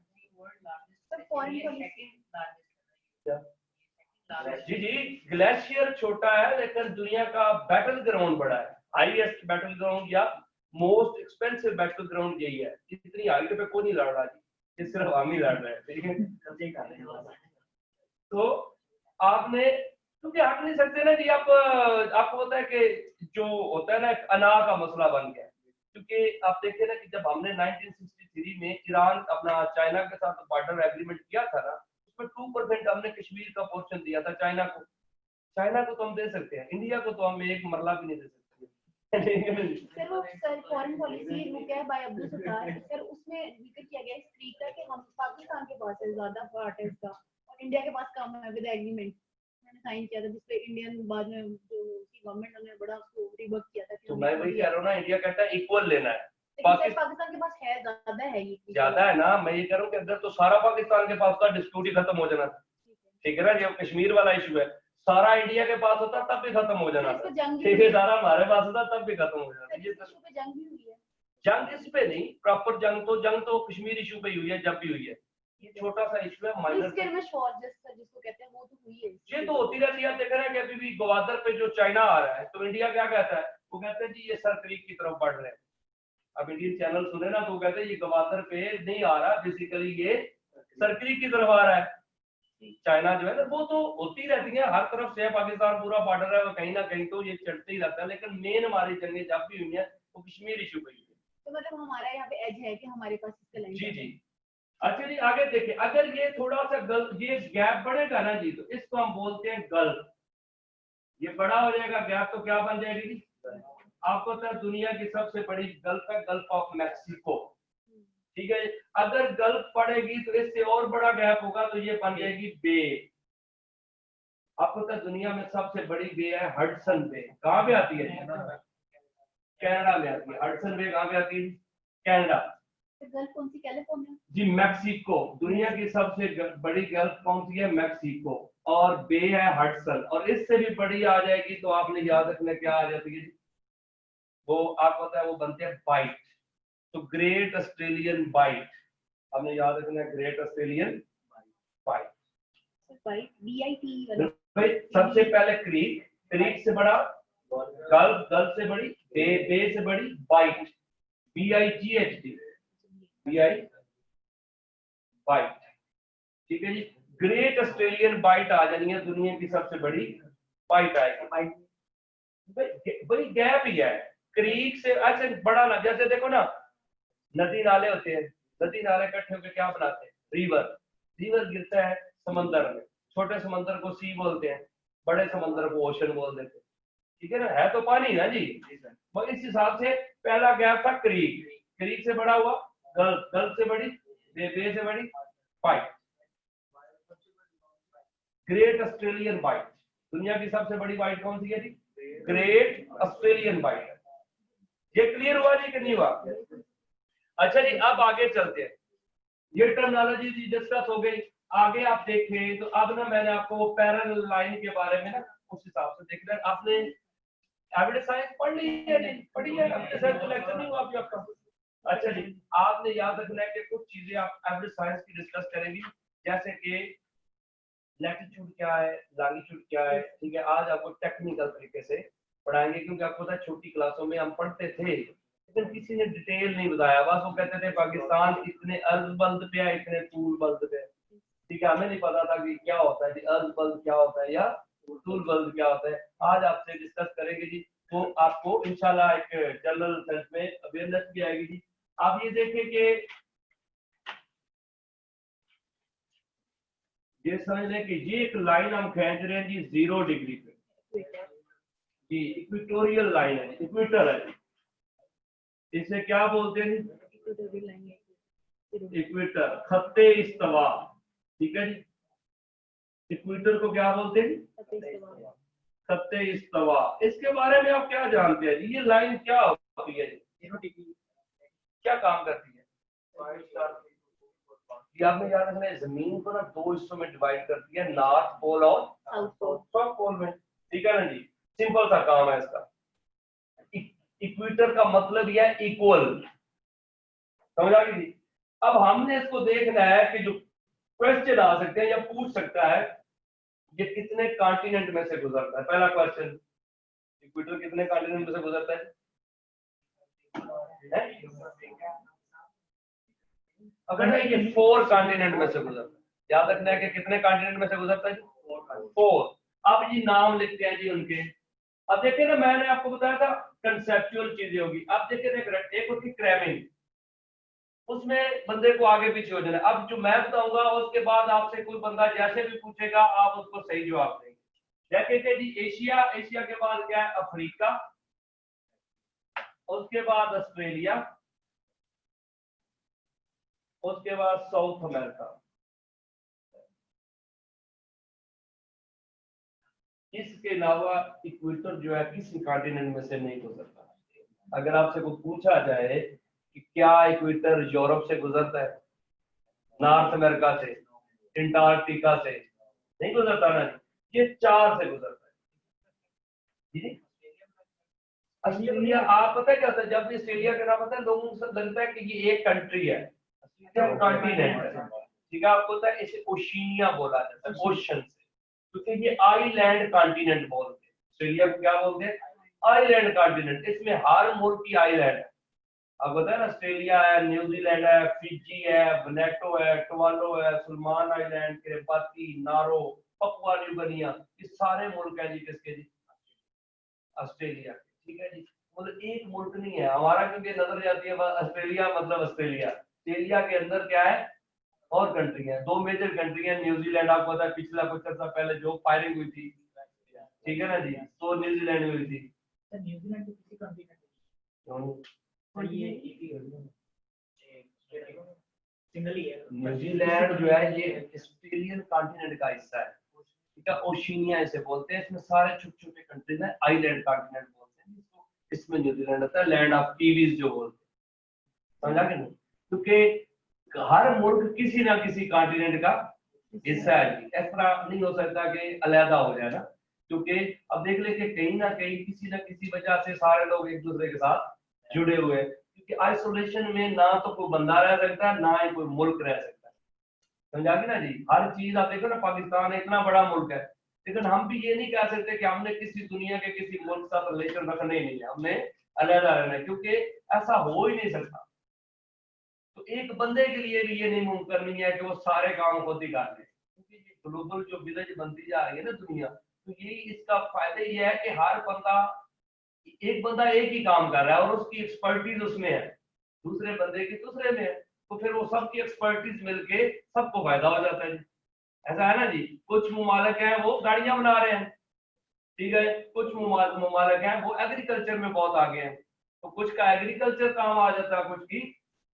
जी जी, ग्लेशियर छोटा है लेकिन दुनिया का बैटल ग्राउंड बड़ा है, हाईएस्ट बैटल ग्राउंड या मोस्ट एक्सपेंसिव बैटल ग्राउंड यही है। इतनी हाइट पे कोई नहीं लड़ रहा जी, ये सिर्फ हम ही लड़ रहे हैं, ठीक है। तो आपने क्योंकि हट नहीं सकते ना जी, आप आपको पता है कि जो होता है ना एक अना का मसला बन गया, क्योंकि आप देखिए ना कि जब हमने 1963 में ईरान अपना चाइना के साथ बॉर्डर एग्रीमेंट किया था ना, उसमें 2% हमने कश्मीर का पोर्शन दिया था चाइना को। चाइना को तो हम दे सकते हैं, इंडिया को तो हम एक मरला भी नहीं दे सकते। सर वो सर फॉरेन पॉलिसी वो क्या है बाय अब्दुल सत्तार सर, उसमें जिक्र किया गया इस ट्रीट का कि हम पाकिस्तान के पास है ज्यादा पार्ट है इसका और इंडिया के पास कम है विद एग्रीमेंट मैंने साइन किया था, जिसपे इंडियन बाद में जो की गवर्नमेंट ने बड़ा उसको रिवर्क किया था। तो मैं वही कह रहा हूँ ना, इंडिया कहता है इक्वल लेना है, पाकिस्तान के पास है ज्यादा है ना। मैं ये कह रहा हूँ कि अगर तो सारा पाकिस्तान के पास था डिस्प्यूट ही खत्म हो जाना था, ठीक है ना। जो कश्मीर वाला इशू है सारा इंडिया के पास होता तब भी खत्म हो जाना था, ठीक है, सारा हमारे पास होता तब भी खत्म हो जाना था। ये जंग भी हुई है, जंग इस पे नहीं, प्रॉपर जंग तो कश्मीर इशू पे ही हुई है, जब भी हुई है। ये छोटा सा इशू है, माइनर जिसको कहते हैं वो तो हुई है, ये तो होती रहती है। आप देख रहे हैं कि अभी भी ग्वादर पे जो चाइना आ रहा है तो इंडिया क्या कहता है, वो कहते हैं जी ये सर क्रीक की तरफ बढ़ रहे हैं। अब इंडियन चैनल सुने ना तो वो कहते हैं ये ग्वादर पे नहीं आ रहा, बेसिकली ये सर क्रीक की तरफ आ रहा है। चाइना जो है ना वो तो होती रहती है, हर तरफ से पाकिस्तान पूरा बॉर्डर है, कहीं ना कहीं तो ये चलते ही रहता है। लेकिन मेन हमारी जंगें जब भी हुई है वो कश्मीर इशू पे हुई है। तो मतलब हमारा यहाँ पे एज है कि हमारे पास इसका लाइन जी जी। अच्छा जी आगे देखिए, अगर ये थोड़ा सा ये गैप बढ़ेगा ना जी, तो इसको हम बोलते हैं गल्फ। ये बड़ा हो जाएगा गैप तो क्या बन जाएगी जी, आपको पता है दुनिया की सबसे बड़ी गल्फ है गल्फ ऑफ मैक्सिको, ठीक है। अगर गल्फ पड़ेगी तो इससे और बड़ा गैप होगा तो ये बन जाएगी बे। आपको पता है दुनिया में सबसे बड़ी बे है हडसन बे, कहाँ पे आती है, कनाडा में आती है। हडसन बे कहाँ पे आती है, कनाडा। गल्फ कौन सी, कैलिफोर्निया जी मैक्सिको, दुनिया की सबसे बड़ी गल्फ कौन सी है, मैक्सिको, और बे है हडसन। और इससे भी बड़ी आ जाएगी तो आपने याद रखना क्या आ जाती है, वो आपको पता है वो बनते हैं बाइट। तो ग्रेट ऑस्ट्रेलियन बाइट, आपने याद रखना है ग्रेट ऑस्ट्रेलियन बाइट। BIT भाई सबसे पहले क्रीक, क्रीक से बड़ा गल्फ, गल्फ से बड़ी बे से बड़ी बाइट, BIGHT, बाइट, ठीक है जी। ग्रेट ऑस्ट्रेलियन बाइट आ जानी है, दुनिया की सबसे बड़ी बाइट आएगी। भाई गैप ही है क्रीक से, ऐसे बड़ा ना, जैसे देखो ना नदी नाले होते हैं, नदी नाले इकट्ठे होकर क्या बनाते हैं, रिवर। रिवर गिरता है समंदर में, छोटे समंदर को सी बोलते हैं, बड़े समंदर को ओशन बोल देते हैं, ठीक है ना, है तो पानी ना जी। मगर इस हिसाब से पहला गैप था क्रीक, क्रीक से बड़ा हुआ गल्फ, गल्फ से बड़ी बे से बड़ी बाइट, ग्रेट ऑस्ट्रेलियन बाइट। दुनिया की सबसे बड़ी बाइट कौन सी है जी, ग्रेट ऑस्ट्रेलियन बाइट। ये क्लियर हुआ जी कि नहीं हुआ? अच्छा जी अब आगे चलते हैं, ये टर्मिनोलॉजी डिस्कस हो गई। आगे आप देखें तो अब ना मैंने आपको पैरेलल लाइन के बारे में ना उस हिसाब से देखना है। आपने एविडेंस साइंस पढ़ ली है जी, पढ़ी है, एविडेंस साइंस तो लेक्चर नहीं हुआ अभी आपका। अच्छा जी आपने याद रखना है कि कुछ चीजें आप एविडेंस साइंस की डिस्कस करेंगी, जैसे कि लैटिट्यूड क्या है, लॉन्गिट्यूड क्या है, ठीक है। आज आपको टेक्निकल तरीके से पढ़ाएंगे, क्योंकि आपको पता है छोटी क्लासों में हम पढ़ते थे लेकिन किसी ने डिटेल नहीं बताया, बस वो कहते थे पाकिस्तान इतने अर्ज बल्द पे है, इतने तूल बल्द पे है, ठीक है। हमें नहीं पता था कि क्या होता है जी, अर्ज बल्द क्या होता है या तूल बल्द क्या होता है। आज आपसे डिस्कस करेंगे जी, तो आपको इंशाल्लाह एक जनरल सेंस में अवेयरनेस भी आएगी जी। आप ये देखें कि ये समझ लें कि ये एक लाइन हम खींच रहे हैं जी 0 डिग्री पे जी, इक्वेटोरियल लाइन है, इक्वेटर है। इसे क्या बोलते हैं? इक्वेटर, खत्ते इस्तवा, ठीक है जी। इक्वेटर को क्या बोलते हैं? खत्ते इस्तवा। इसके बारे में आप क्या जानते हैं जी? ये लाइन क्या होती है जी? क्या काम करती है? ये आपने याद रखना है, जमीन को ना 2 हिस्सों में डिवाइड करती है, नॉर्थ पोल और साउथ पोल में, ठीक है ना जी। सिंपल सा काम है इसका। इक्वेटर का मतलब यह है इक्वल, समझ आ गई जी। अब हमने इसको देखना है कि जो क्वेश्चन आ सकते हैं या पूछ सकता है, ये कितने कॉन्टिनेंट में से गुजरता है। पहला क्वेश्चन, इक्वेटर कितने कॉन्टिनेंट में से गुजरता है? अगर नहीं, ये 4 कॉन्टिनेंट में से गुजरता है। याद रखना है कि कितने कॉन्टिनेंट में से गुजरता है? 4। अब ये नाम लिखते हैं जी उनके। अब देखिए ना, मैंने आपको बताया था कंसेप्चुअल चीजें होगी। अब देखिए एक होती क्रैमिंग, उसमें बंदे को आगे पीछे हो जाना। अब जो मैं बताऊंगा उसके बाद आपसे कोई बंदा जैसे भी पूछेगा आप उसको सही जवाब देंगे। देखिए जी, एशिया, एशिया के बाद क्या है? अफ्रीका, उसके बाद ऑस्ट्रेलिया, उसके बाद साउथ अमेरिका। इसके अलावा इक्वेटर जो है किसी कॉन्टिनेंट में से नहीं गुजरता। अगर आपसे कोई पूछा जाए कि क्या इक्वेटर यूरोप से गुजरता है, नॉर्थ अमेरिका से, अंटार्कटिका से, नहीं गुजरता ना, ये 4 से गुजरता है जी। ऑस्ट्रेलिया, आप पता है क्या होता है जब ऑस्ट्रेलिया का नाम आता है लोगों को लगता है कि ये एक कंट्री है, कॉन्टिनेंट है, ठीक है। आपको पता है इसे ओशिनिया बोला जाता है, ओशन से, क्योंकि ये आइलैंड कॉन्टिनेंट बोलते हैं। ऑस्ट्रेलिया को क्या बोलते हैं? Island continent. इसमें हर मुल्क की आइलैंड है। अब बताया ना, ऑस्ट्रेलिया है, न्यूजीलैंड है, फिजी है, वनैटो है, टुवालो है, सुलमान आइलैंड, किरिबाती, नारो, पपुआ न्यू गिनिया, ये सारे मुल्क है जी किसके जी? ऑस्ट्रेलिया, ठीक है जी। मतलब एक मुल्क नहीं है हमारा, क्योंकि नजर जाती है ऑस्ट्रेलिया मतलब ऑस्ट्रेलिया। ऑस्ट्रेलिया के अंदर क्या है? और कंट्री है, 2 मेजर कंट्री है। न्यूजीलैंड आपको पता है पिछला कुछ अर्सा पहले जो फायरिंग हुई थी, ठीक है ना जी, तो न्यूजीलैंड में हुई थी। न्यूजीलैंड किसी कंट्री में और ये सिंगल ही है। न्यूजीलैंड जो है ये ऑस्ट्रेलियन कॉन्टिनेंट का हिस्सा है, ठीक है। ओशिनिया इसे बोलते हैं। इसमें सारे छोटे छोटे कंट्रीज हैं, आइलैंड कॉन्टिनेंट बोलते हैं इसको। इसमें न्यूजीलैंड आता है, लैंड ऑफ कीवीज जो बोलते हैं, समझा कि नहीं? क्योंकि हर मुल्क किसी ना किसी कॉन्टिनेंट का हिस्सा है जी। इस तरह नहीं हो सकता कि अलहदा हो जाए ना, क्योंकि अब देख ले कि कहीं ना कहीं किसी ना किसी वजह से सारे लोग एक दूसरे के साथ जुड़े हुए हैं। क्योंकि आइसोलेशन में ना तो कोई बंदा रह सकता है, ना ही कोई मुल्क रह सकता है, समझा कि ना जी। हर चीज आप देखो ना, पाकिस्तान इतना बड़ा मुल्क है, लेकिन हम भी ये नहीं कह सकते कि हमने किसी दुनिया के किसी मुल्क के साथ रिलेशन रखने ही नहीं है, हमने अलहदा रहना है, क्योंकि ऐसा हो ही नहीं सकता। तो एक बंदे के लिए भी ये नहीं मुमकिन नहीं है कि वो सारे काम खुद ही कर ले, क्योंकि ये ग्लोबल जो विलेज बनती जा रही है ना दुनिया, तो यही इसका फायदा ये है कि हर बंदा, एक बंदा एक ही काम कर रहा है और उसकी एक्सपर्टीज उसमें है, दूसरे बंदे की दूसरे में है, तो फिर वो सबकी एक्सपर्टीज मिलके सबको फायदा हो जाता है जी। ऐसा है ना जी। कुछ ममालिक हैं वो गाड़ियां बना रहे हैं, ठीक है, कुछ ममालिक हैं वो एग्रीकल्चर में बहुत आगे हैं, तो कुछ का एग्रीकल्चर काम आ जाता है, कुछ की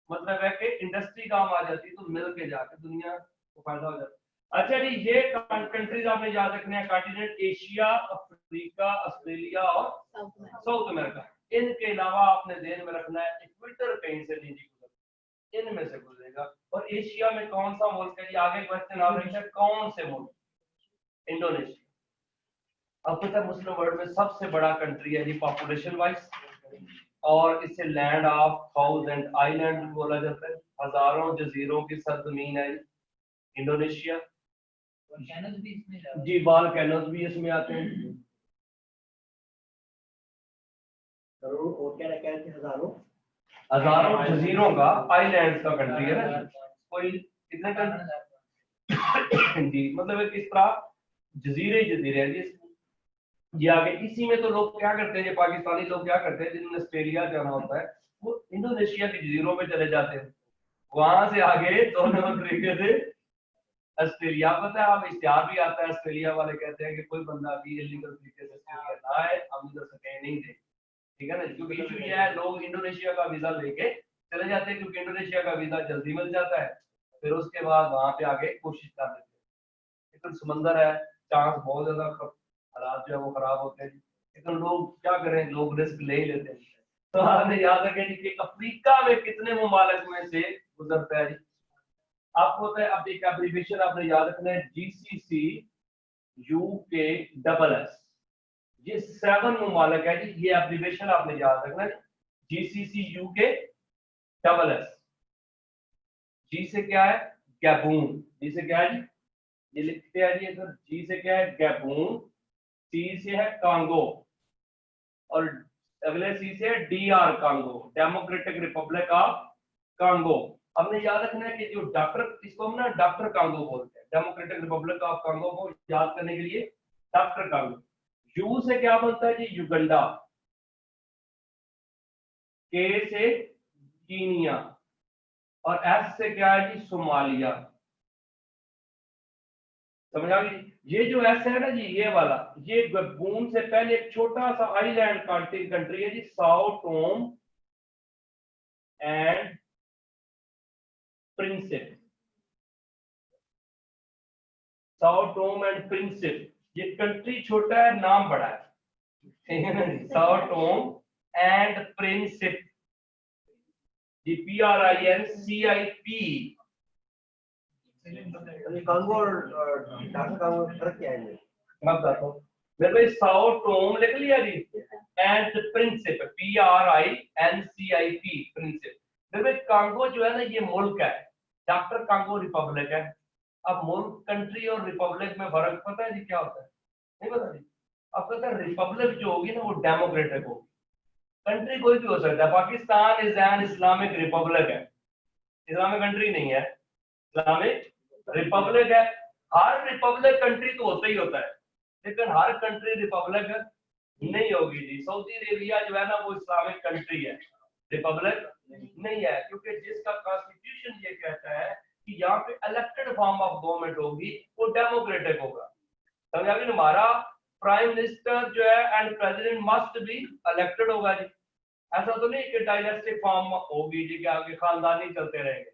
मतलब है कि इंडस्ट्री काम आ जाती है, तो मिल के जाकर दुनिया को फायदा हो जाता है। अच्छा जी, ये कंट्रीज आपने याद रखने हैं, कॉन्टिनेंट एशिया, अफ्रीका, ऑस्ट्रेलिया और साउथ अमेरिका। इनके अलावा आपने ध्यान में रखना है इक्वेटर कहीं से नहीं गुजरता, इनमें से गुजरेगा। और एशिया में कौन सा मुल्क है जी? आगे क्वेश्चन आ रहा है, कौन से मुल्क? इंडोनेशिया। अब पता है मुस्लिम वर्ल्ड में सबसे बड़ा कंट्री है जी पॉपुलेशन वाइज, और इसे लैंड ऑफ 1000 आइलैंड बोला जाता है, हजारों जजीरों की सरजमीन है इंडोनेशिया जी। वोल्केनोज भी इसमें आते हैं, और क्या क्या हजारों जजीरों का, आइलैंड्स का कंट्री है ना। कोई कितने कंट्री जी, मतलब इस तरह जजीरे जजीरे हैं जी। ये आगे इसी में तो लोग क्या करते हैं, ये पाकिस्तानी लोग क्या करते हैं, जिन्होंने ऑस्ट्रेलिया जाना होता है वो इंडोनेशिया के जजीरों में चले जाते हैं, वहां से आगे दोनों तरीके से ऑस्ट्रेलिया पता है, आप इश्तिहार भी आता है, ऑस्ट्रेलिया वाले कहते हैं कि कोई बंदा भी इलीगल तरीके से ऑस्ट्रेलिया ना आए, हम इधर स्टे नहीं दें, ठीक है ना। क्योंकि इशू ये है, लोग इंडोनेशिया का वीजा लेके चले जाते हैं, क्योंकि इंडोनेशिया का वीजा जल्दी मिल जाता है, फिर उसके बाद वहां पे आगे कोशिश कर लेते हैं। लेकिन समंदर है, चांस बहुत ज्यादा हालात जो है वो खराब होते हैं, लेकिन लोग क्या करें, लोग रिस्क ले ही लेते हैं। तो आपने याद रखें जी कि अफ्रीका में कितने ममालिक में से गुजरता है जी, आपको होता है, अब एक एब्रिविएशन आपने याद रखना है, जीसीसी यूके डबल एस, ये 7 ममालिक है जी, ये एब्रिविएशन आपने याद रखना है, जीसीसी यूके डबल एस। जी से क्या है, गैबून, जी से क्या है जी, ये लिखते हैं जी सर, जी से क्या है गैबून, सी से है कांगो, और अगले सी से है DR Congo, Democratic Republic of Congo. हमने याद रखना है कि जो डॉक्टर, इसको हम ना डॉक्टर कांगो बोलते हैं, डेमोक्रेटिक रिपब्लिक ऑफ कांगो को याद करने के लिए डॉक्टर कांगो। यू से क्या बनता है जी, युगंडा, के से कीनिया, और एस से क्या है जी, सोमालिया। समझ आ गई। ये जो एस है ना जी, ये वाला, ये गबून से पहले एक छोटा सा आइलैंड कंट्री है जी, Sao Tome and Principe, Sao Tome and Principe. ये कंट्री छोटा है, नाम बड़ा है, ठीक है ना जी, साओ टोम एंड प्रिंसिप, जी PRINCIP। कांगो और ढाका कांगो में फर्क क्या है? मैं बताता हूँ, मेरे भाई, साओ टोम लिख लिया जी, एंड प्रिंसिप PRINCIP, प्रिंसिप। मेरे भाई कांगो जो है ना, ये मुल्क है, डॉक्टर कांगो रिपब्लिक है। अब मुल्क, कंट्री और रिपब्लिक में फर्क पता है जी क्या होता है, नहीं पता जी। अब पता है, रिपब्लिक जो होगी ना वो डेमोक्रेटिक होगी, कंट्री कोई भी हो सकता है। Pakistan is an Islamic Republic है, इस्लामिक कंट्री नहीं है, इस्लामिक रिपब्लिक है। हर रिपब्लिक कंट्री तो होता ही होता है, लेकिन हर कंट्री रिपब्लिक नहीं होगी जी। सऊदी अरेबिया जो है ना वो इस्लामिक कंट्री है, रिपब्लिक नहीं है, क्योंकि जिसका कॉन्स्टिट्यूशन ये कहता है कि यहाँ पे इलेक्टेड फॉर्म ऑफ गवर्नमेंट होगी, वो डेमोक्रेटिक होगा। समझा कि हमारा प्राइम मिनिस्टर जो है and president must be elected होगा जी। ऐसा तो नहीं कि डायनेस्टिक फॉर्म होगी जी, कि आगे खानदानी चलते रहेंगे,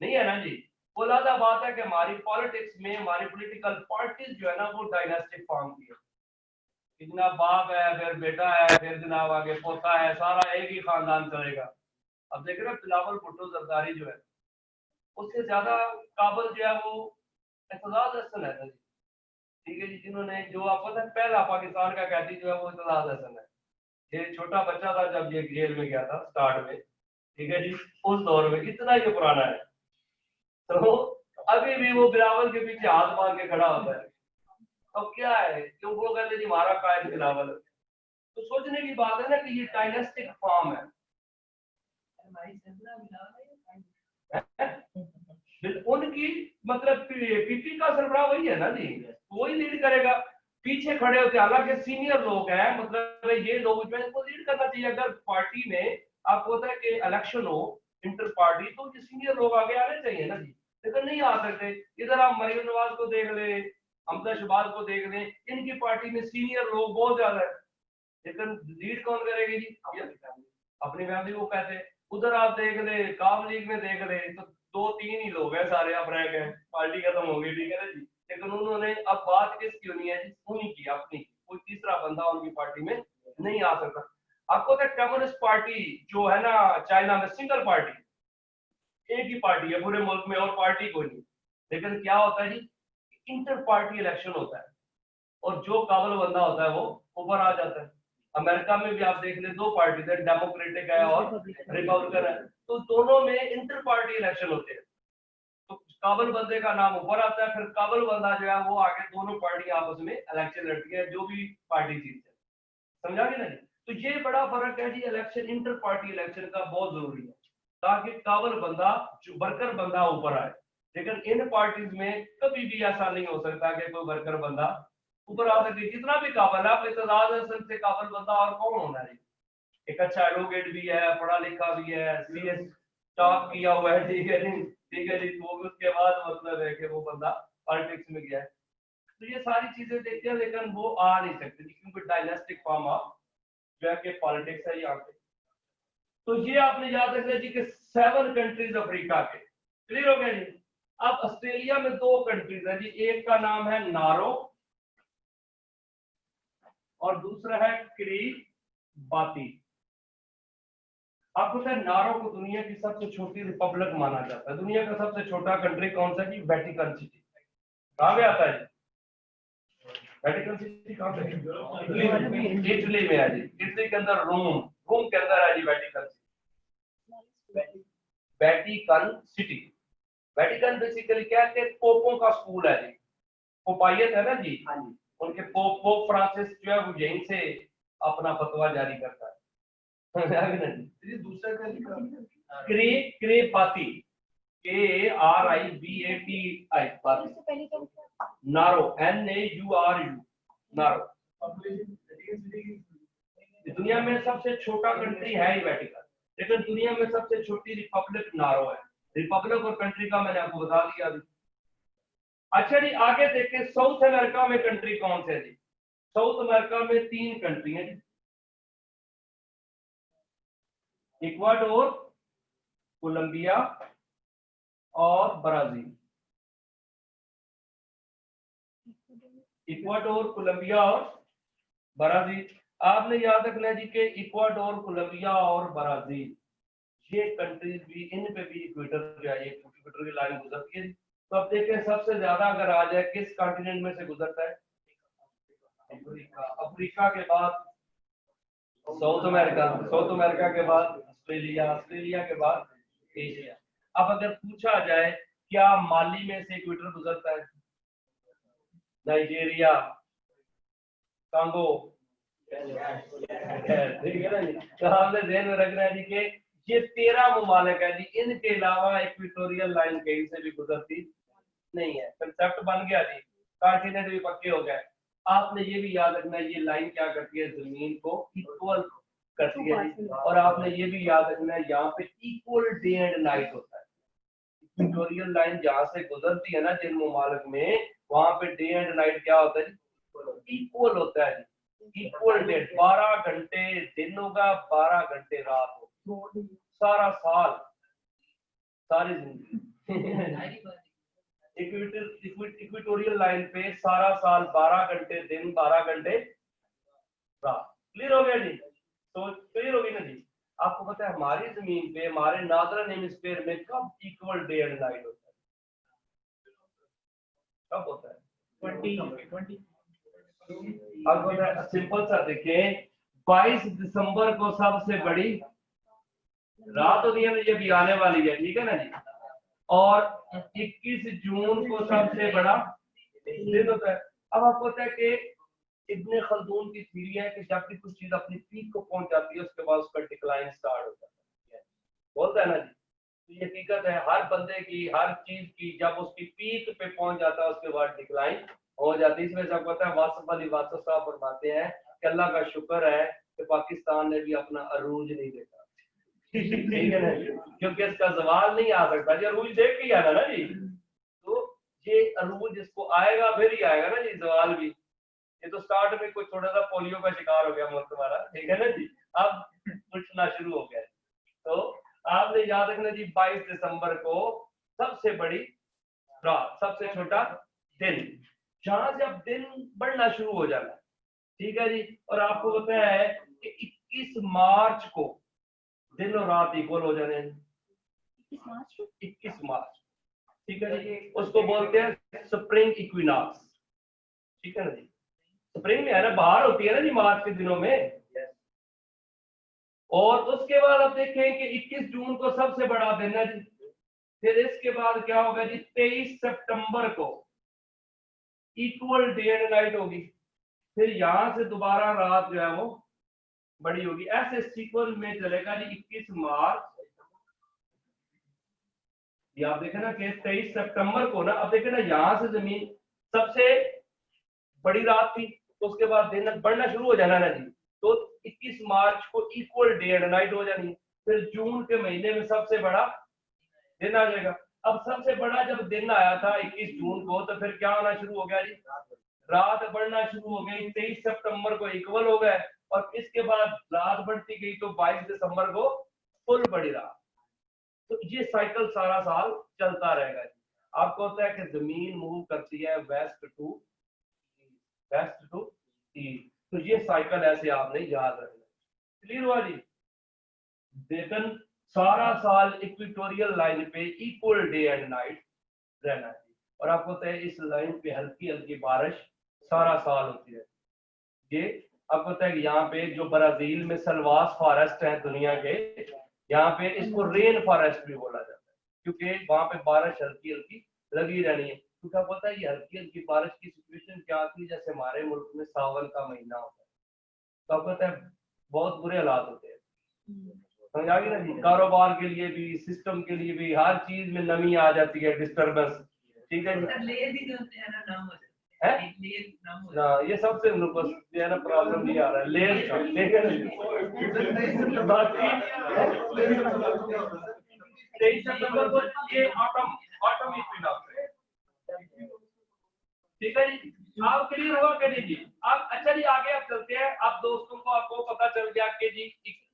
नहीं है ना जी। वो ज्यादा बात है कि हमारी पॉलिटिक्स में, हमारी पॉलिटिकल पार्टीज जो है ना वो डायनेस्टिक फॉर्म की है, जनाब बाप है, फिर बेटा है, फिर जनाब आगे पोता है, सारा एक ही खानदान चलेगा। अब देख रहे हैं बिलावल भुट्टो जरदारी जो है, उससे ज्यादा काबल जो है वो एतजाज हसन है जी, ठीक है जी, जिन्होंने, जो आप पता है पहला पाकिस्तान का कैदी जो है वो एतजाज हसन है। ये छोटा बच्चा था जब ये जेल में गया था स्टार्ट में, ठीक है जी, उस दौर में, इतना ही पुराना है। तो अभी भी वो बिलावल के पीछे हाथ मार के खड़ा होता है। अब क्या है, क्यों वो कहते जी हमारा कायद बिलावल। तो सोचने की बात है ना कि ये डायनेस्टिक फॉर्म है। उनकी मतलब पीपी का सरबराह वही है ना जी, वही लीड करेगा, पीछे खड़े होते, हालांकि सीनियर लोग हैं, मतलब ये लोग को लीड करना चाहिए। अगर पार्टी में आपको होता है कि इलेक्शन हो इंटर पार्टी, तो ये सीनियर लोग आगे आने चाहिए ना जी, लेकिन नहीं आ सकते। इधर आप मरीम नवाज को देख ले, हमजा शहबाज को देख ले, इनकी पार्टी में सीनियर लोग बहुत ज्यादा है, लेकिन लीड कौन करेगी जी, अपनी फैमिली को कहते हैं। उधर आप देख ले, काब लीग में देख ले, तो 2-3 ही लोग हैं, सारे अब रह गए, पार्टी खत्म हो गई, ठीक है ना जी। लेकिन उन्होंने, अब बात किसकी होनी है जी, उन्हीं की अपनी, कोई तीसरा बंदा उनकी पार्टी में नहीं आ सकता। आपको तो कम्युनिस्ट पार्टी जो है ना चाइना में, सिंगल पार्टी, एक ही पार्टी है पूरे मुल्क में और पार्टी कोई नहीं। लेकिन क्या होता है जी, इंटर पार्टी इलेक्शन होता है, और जो काबिल बंदा होता है वो ऊपर आ जाता है। अमेरिका में भी आप देख ले, 2 पार्टी है, डेमोक्रेटिक है और रिपब्लिकन है, तो दोनों में इंटर पार्टी इलेक्शन होते हैं। तो काबिल बंदे का नाम ऊपर आता है, फिर काबिल बंदा जो है वो आगे, दोनों पार्टी आपस में इलेक्शन लड़ती है, जो भी पार्टी जीतती है। समझा नहीं? तो ये बड़ा फर्क है जी, इलेक्शन, इंटर पार्टी इलेक्शन का बहुत जरूरी है, ताकि काबिल बंदा, जो वर्कर बंदा ऊपर आए। लेकिन इन पार्टीज में कभी भी ऐसा नहीं हो सकता कि कोई वर्कर बंदा ऊपर आ सके, जितना भी काबिल है। आप इत्तेजाज हसन से काबिल बंदा और कौन होना है? एक अच्छा एडवोकेट भी है, पढ़ा लिखा भी है, CS टॉप किया हुआ है, ठीक है जी, ठीक है जी, तो भी उसके बाद मतलब है कि वो बंदा पॉलिटिक्स में गया है। तो ये सारी चीजें देखते हैं, लेकिन वो आ नहीं सकते जी, क्योंकि डायनेस्टिक फॉर्म ऑफ जो है कि पॉलिटिक्स है यहाँ पे। तो ये आपने याद रखना जी कि 7 कंट्रीज अफ्रीका के, क्लियर हो गया जी। अब ऑस्ट्रेलिया में 2 कंट्रीज है जी, एक का नाम है नारो और दूसरा है किरीबाती। आपको पता है नारो को दुनिया की सबसे छोटी रिपब्लिक माना जाता है। दुनिया का सबसे छोटा कंट्री कौन सा जी? Vatican city. कहाँ पे आता है जी वेटिकन सिटी? कहाँ पे? इटली में है जी। इटली के अंदर रोम के अंदर है जी Vatican City. Vatican City, Vatican basically क्या है कि पोपों का स्कूल है जी, पोपायत है ना जी, हाँ जी, उनके पोप फ्रांसिस जो है वो यहीं से अपना फतवा जारी करता है। ये दूसरा क्या लिखा? क्रेपाती, KRIBATI पाती, इससे पहले क्या था? नारो NAURU, नारो। दुनिया में सबसे छोटा कंट्री है ही वेटिकन, लेकिन दुनिया में सबसे छोटी रिपब्लिक नारो है। रिपब्लिक और कंट्री का मैंने आपको बता दिया अभी। अच्छा जी, आगे देखें साउथ अमेरिका में कंट्री कौन से है जी? साउथ अमेरिका में 3 कंट्री हैं जी, इक्वाडोर, कोलंबिया और ब्राजील। इक्वाडोर, कोलंबिया और ब्राजील। आपने याद रखना है जी कि इक्वाडोर, कोलंबिया और ब्राजील ये कंट्रीज भी, इन पे भी इक्वेटर जो है, इक्वेटर की लाइन गुजरती है। तो अब देखें सबसे ज्यादा अगर आ जाए किस कॉन्टिनेंट में से गुजरता है? अफ्रीका। अफ्रीका के बाद साउथ अमेरिका, साउथ अमेरिका के बाद ऑस्ट्रेलिया, ऑस्ट्रेलिया के बाद एशिया। अब अगर पूछा जाए क्या माली में से इक्वेटर गुजरता है? नाइजीरिया, कांगो, ठीक है ना जी। तो हमने ध्यान में रखना है जी कि ये 13 ममालिक है जी, इनके अलावा इक्वेटोरियल लाइन कहीं से भी गुजरती नहीं है। कंसेप्ट बन गया जी, कॉन्टिनेंट भी पक्के हो गए। आपने ये भी याद रखना है ये लाइन क्या करती है? जमीन को इक्वल करती है जी। और आपने ये भी याद रखना है यहाँ पे इक्वल डे एंड नाइट होता है। इक्वेटोरियल लाइन जहाँ से गुजरती है ना जिन ममालिक में, वहां पे डे एंड नाइट क्या होता है जी? इक्वल होता है जी। इक्वल डे, 12 घंटे दिन होगा, 12 घंटे रात होगी, सारा साल, सारी जिंदगी। इक्वेटोरियल लाइन पे सारा साल 12 घंटे दिन, 12 घंटे रात। क्लियर हो गया जी? तो क्लियर होगी ना जी? आपको पता है हमारी जमीन पे, हमारे नादरन हेमिस्फीयर में कब इक्वल डे एंड नाइट होता है? कब होता है? 20 अब सिंपल सा देखें, 22 दिसंबर को सबसे बड़ी रात होती है, ये भी आने वाली है, ठीक है ना जी। और 21 जून को सबसे बड़ा दिन होता है। अब आपको पता है कि इब्ने खल्दून की थ्योरी है कि जब भी कुछ चीज अपनी पीक को पहुंच जाती है उसके बाद उसका डिक्लाइन स्टार्ट हो जाता है, बोलता है ना जी। तो ये हकीकत है हर बंदे की, हर चीज की, जब उसकी पीक पे पहुंच जाता है उसके बाद डिक्लाइन हो जाती है। इसमें से आपको पता है वासिफ अली वासफ साहब फरमाते हैं कि अल्लाह का शुक्र है कि पाकिस्तान ने भी अपना अरूज नहीं देखा, ठीक है ना, क्योंकि इसका जवाल नहीं आ सकता जी, अरूज देख के ही आना ना जी। तो ये अरूज इसको आएगा, फिर ही आएगा ना जी जवाल भी। ये तो स्टार्ट में कोई थोड़ा सा पोलियो का शिकार हो गया मुल्क हमारा, ठीक है ना जी, अब उठना शुरू हो गया। तो आपने याद रखना जी 22 दिसंबर को सबसे बड़ी रात, सबसे छोटा दिन, जहां से अब दिन बढ़ना शुरू हो जाना, ठीक है जी। और आपको पता है कि 21 मार्च को दिन और रात इक्वल हो जाने हैं। 21 मार्च, ठीक है जी, उसको बोलते हैं स्प्रिंग इक्विनॉक्स, ठीक है ना जी। स्प्रिंग में है ना, बाहर होती है ना जी मार्च के दिनों में। और उसके बाद अब देखें कि 21 जून को सबसे बड़ा दिन है जी। फिर इसके बाद क्या होगा जी, 23 सितंबर को इक्वल डे एंड नाइट होगी। फिर यहां से दोबारा रात जो है वो बड़ी होगी, ऐसे सीक्वेंस में चलेगा जी। 21 मार्च, ये आप देखें ना कि 23 सितंबर को ना, अब देखें ना यहां से जमीन सबसे बड़ी रात थी, तो उसके बाद दिन बढ़ना शुरू हो जाना ना जी। तो 21 मार्च को इक्वल डे एंड नाइट हो जानी। फिर जून के महीने में सबसे बड़ा दिन आ जाएगा। अब सबसे बड़ा जब दिन आया था 21 जून को, तो फिर क्या होना शुरू हो गया जी, रात बढ़ना शुरू हो गई। 23 सितंबर को इक्वल हो गए और इसके बाद रात बढ़ती गई तो 22 दिसंबर को फुल बढ़ी रहा। तो ये साइकिल सारा साल चलता रहेगा जी। आपको होता है कि जमीन मूव करती है वेस्ट टू ईस्ट, तो ये साइकिल ऐसे आपने याद रखना। क्लियर हुआ जी। लेकिन सारा साल इक्वेटोरियल लाइन पे इक्वल डे एंड नाइट रहना है। और आपको पता है इस लाइन पे हल्की हल्की बारिश सारा साल होती है। ये आपको पता है कि यहाँ पे जो ब्राजील में सलवास फॉरेस्ट है दुनिया के, यहाँ पे इसको रेन फॉरेस्ट भी बोला जाता है, क्योंकि वहां पे बारिश हल्की हल्की लगी रहनी है। क्योंकि आपको पता है ये हल्की हल्की बारिश की सिचुएशन क्या आती है, जैसे हमारे मुल्क में सावन का महीना होता है, तो आपको पता है बहुत बुरे हालात होते हैं। समझ आ गई ना जी। कारोबार के लिए भी, सिस्टम के लिए भी, हर चीज में नमी आ जाती है, डिस्टर्बेंस। ठीक है जी। है हाँ, ये सबसे हम लोग को जो है ना प्रॉब्लम नहीं आ रहा है लेयर का, ठीक है ना। बाकी 23 सितंबर को ये ऑटम इक्विनॉक्स है, ठीक है जी। आप क्लियर हुआ कि नहीं जी। अब अच्छा जी आगे आप चलते हैं। अब दोस्तों को आपको पता चल गया कि जी